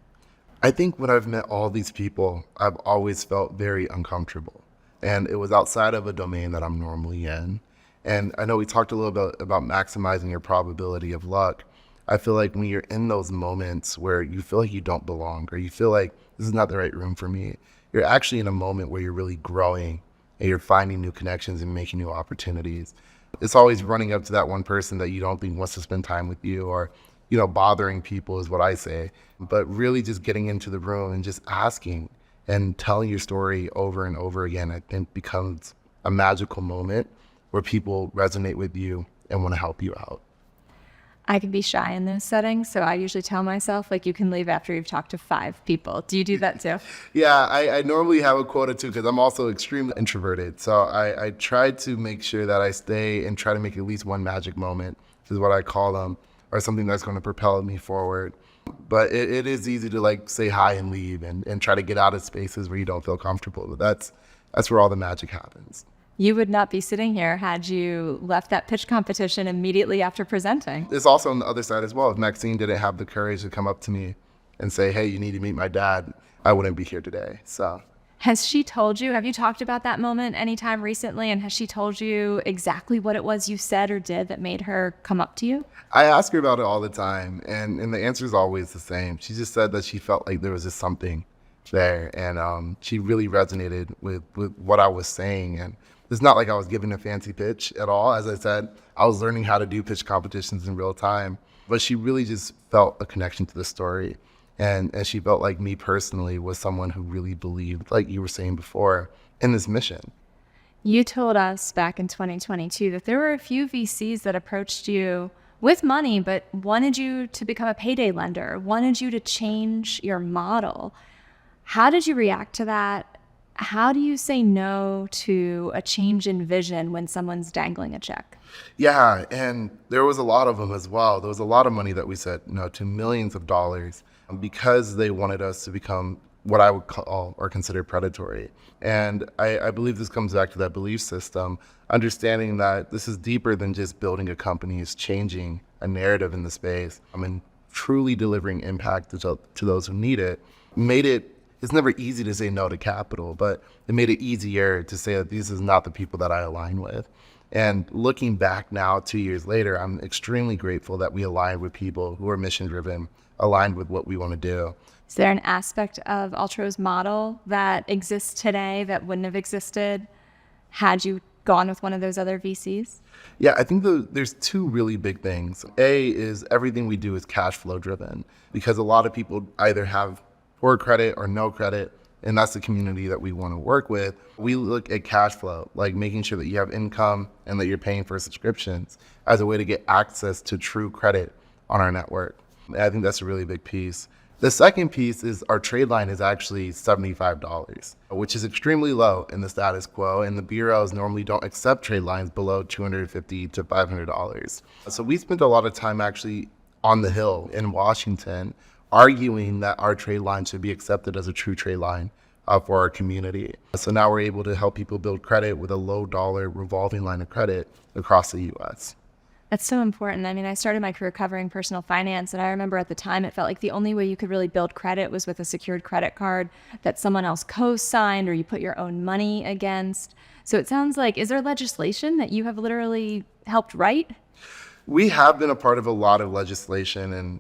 I think when I've met all these people, I've always felt very uncomfortable. And it was outside of a domain that I'm normally in. And I know we talked a little bit about maximizing your probability of luck. I feel like when you're in those moments where you feel like you don't belong or you feel like this is not the right room for me, you're actually in a moment where you're really growing and you're finding new connections and making new opportunities. It's always running up to that one person that you don't think wants to spend time with you or, bothering people is what I say. But really just getting into the room and just asking and telling your story over and over again, I think becomes a magical moment where people resonate with you and want to help you out. I can be shy in those settings, so I usually tell myself, you can leave after you've talked to 5 people. Do you do that too? Yeah, I normally have a quota too because I'm also extremely introverted. So I try to make sure that I stay and try to make at least one magic moment, is what I call them, or something that's going to propel me forward. But it is easy to say hi and leave and try to get out of spaces where you don't feel comfortable. But that's where all the magic happens. You would not be sitting here had you left that pitch competition immediately after presenting. It's also on the other side as well. If Maxine didn't have the courage to come up to me and say, hey, you need to meet my dad, I wouldn't be here today. So, has she told you, have you talked about that moment anytime recently? And has she told you exactly what it was you said or did that made her come up to you? I ask her about it all the time. And the answer is always the same. She just said that she felt like there was just something there. And she really resonated with what I was saying. And it's not like I was giving a fancy pitch at all. As I said, I was learning how to do pitch competitions in real time. But she really just felt a connection to the story. And she felt like me personally was someone who really believed, like you were saying before, in this mission. You told us back in 2022 that there were a few VCs that approached you with money, but wanted you to become a payday lender, wanted you to change your model. How did you react to that? How do you say no to a change in vision when someone's dangling a check? Yeah, and there was a lot of them as well. There was a lot of money that we said no to, millions of dollars, because they wanted us to become what I would call or consider predatory. And I believe this comes back to that belief system, understanding that this is deeper than just building a company. It's changing a narrative in the space. Truly delivering impact to those who need it. It's never easy to say no to capital, but it made it easier to say that these is not the people that I align with. And looking back now, 2 years later, I'm extremely grateful that we aligned with people who are mission-driven, aligned with what we want to do. Is there an aspect of Altro's model that exists today that wouldn't have existed had you gone with one of those other VCs? Yeah, I think there's 2 really big things. A is everything we do is cash flow driven, because a lot of people either have poor credit or no credit, and that's the community that we want to work with. We look at cash flow, like making sure that you have income and that you're paying for subscriptions as a way to get access to true credit on our network. And I think that's a really big piece. The second piece is our trade line is actually $75, which is extremely low in the status quo, and the bureaus normally don't accept trade lines below $250 to $500. So we spent a lot of time actually on the Hill in Washington arguing that our trade line should be accepted as a true trade line for our community. So now we're able to help people build credit with a low dollar revolving line of credit across the US. That's so important. I started my career covering personal finance, and I remember at the time it felt like the only way you could really build credit was with a secured credit card that someone else co-signed or you put your own money against. So it sounds like, is there legislation that you have literally helped write? We have been a part of a lot of legislation, and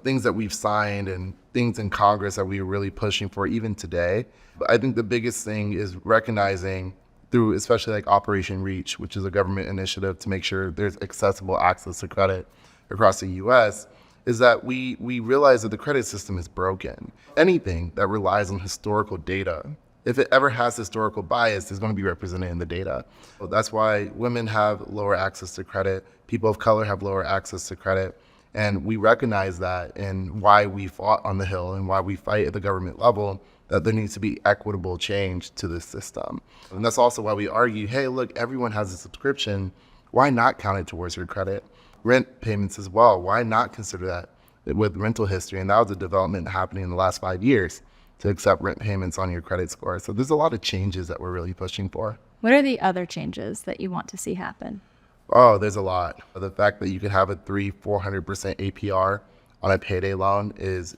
things that we've signed and things in Congress that we're really pushing for even today. But I think the biggest thing is recognizing through especially like Operation Reach, which is a government initiative to make sure there's accessible access to credit across the US, is that we realize that the credit system is broken. Anything that relies on historical data if it ever has historical bias, it's going to be represented in the data. So that's why women have lower access to credit, people of color have lower access to credit, and we recognize that, and why we fought on the Hill and why we fight at the government level, that there needs to be equitable change to this system. And that's also why we argue, hey, look, everyone has a subscription. Why not count it towards your credit? Rent payments as well. Why not consider that with rental history? And that was a development happening in the last 5 years, to accept rent payments on your credit score. So there's a lot of changes that we're really pushing for. What are the other changes that you want to see happen? Oh, there's a lot. The fact that you could have a 400% APR on a payday loan is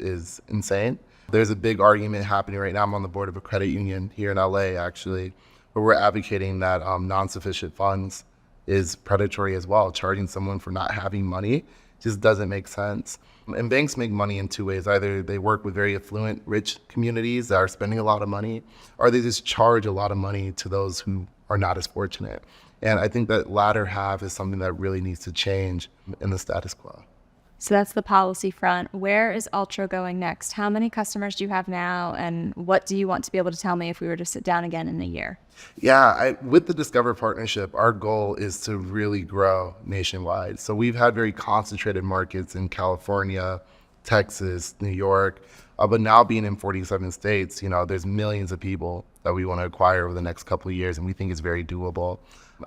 insane. There's a big argument happening right now. I'm on the board of a credit union here in LA, actually, where we're advocating that non-sufficient funds is predatory as well. Charging someone for not having money just doesn't make sense. And banks make money in two ways. Either they work with very affluent, rich communities that are spending a lot of money, or they just charge a lot of money to those who are not as fortunate. And I think that latter half is something that really needs to change in the status quo. So that's the policy front. Where is Ultra going next? How many customers do you have now? And what do you want to be able to tell me if we were to sit down again in a year? Yeah, with the Discover partnership, our goal is to really grow nationwide. So we've had very concentrated markets in California, Texas, New York, but now being in 47 states, there's millions of people that we want to acquire over the next couple of years, and we think it's very doable.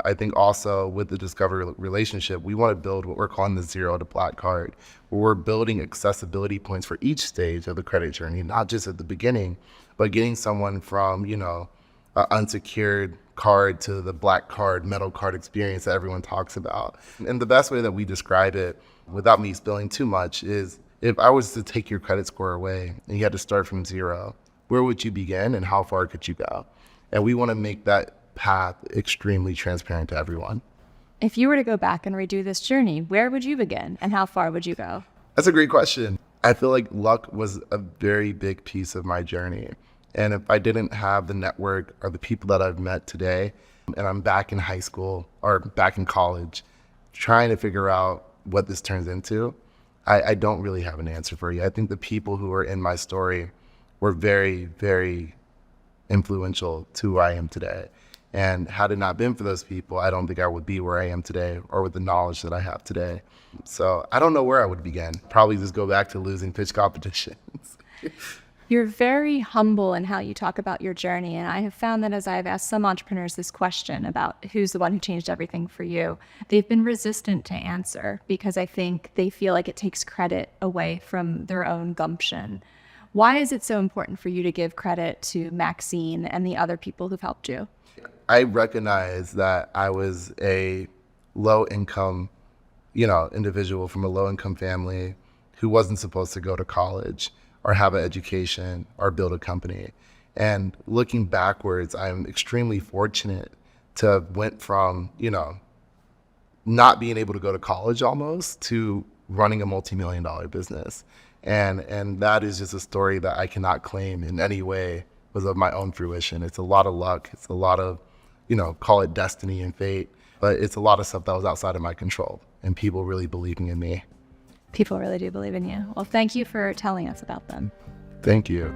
I think also with the Discover relationship, we want to build what we're calling the Zero to Black card, where we're building accessibility points for each stage of the credit journey, not just at the beginning, but getting someone from, an unsecured card to the black card, metal card experience that everyone talks about. And the best way that we describe it, without me spilling too much, is if I was to take your credit score away and you had to start from zero, where would you begin and how far could you go? And we want to make that path extremely transparent to everyone. If you were to go back and redo this journey, where would you begin and how far would you go? That's a great question. I feel like luck was a very big piece of my journey. And if I didn't have the network or the people that I've met today, and I'm back in high school or back in college, trying to figure out what this turns into, I don't really have an answer for you. I think the people who are in my story were very, very influential to who I am today. And had it not been for those people, I don't think I would be where I am today or with the knowledge that I have today. So I don't know where I would begin. Probably just go back to losing pitch competitions. You're very humble in how you talk about your journey. And I have found that as I've asked some entrepreneurs this question about who's the one who changed everything for you, they've been resistant to answer because I think they feel like it takes credit away from their own gumption. Why is it so important for you to give credit to Maxine and the other people who've helped you? I recognize that I was a low-income, individual from a low-income family who wasn't supposed to go to college or have an education or build a company. And looking backwards, I'm extremely fortunate to have went from, not being able to go to college almost to running a multi-million-dollar business. And that is just a story that I cannot claim in any way was of my own fruition. It's a lot of luck. It's a lot of, call it destiny and fate, but it's a lot of stuff that was outside of my control and people really believing in me. People really do believe in you. Well, thank you for telling us about them. Thank you.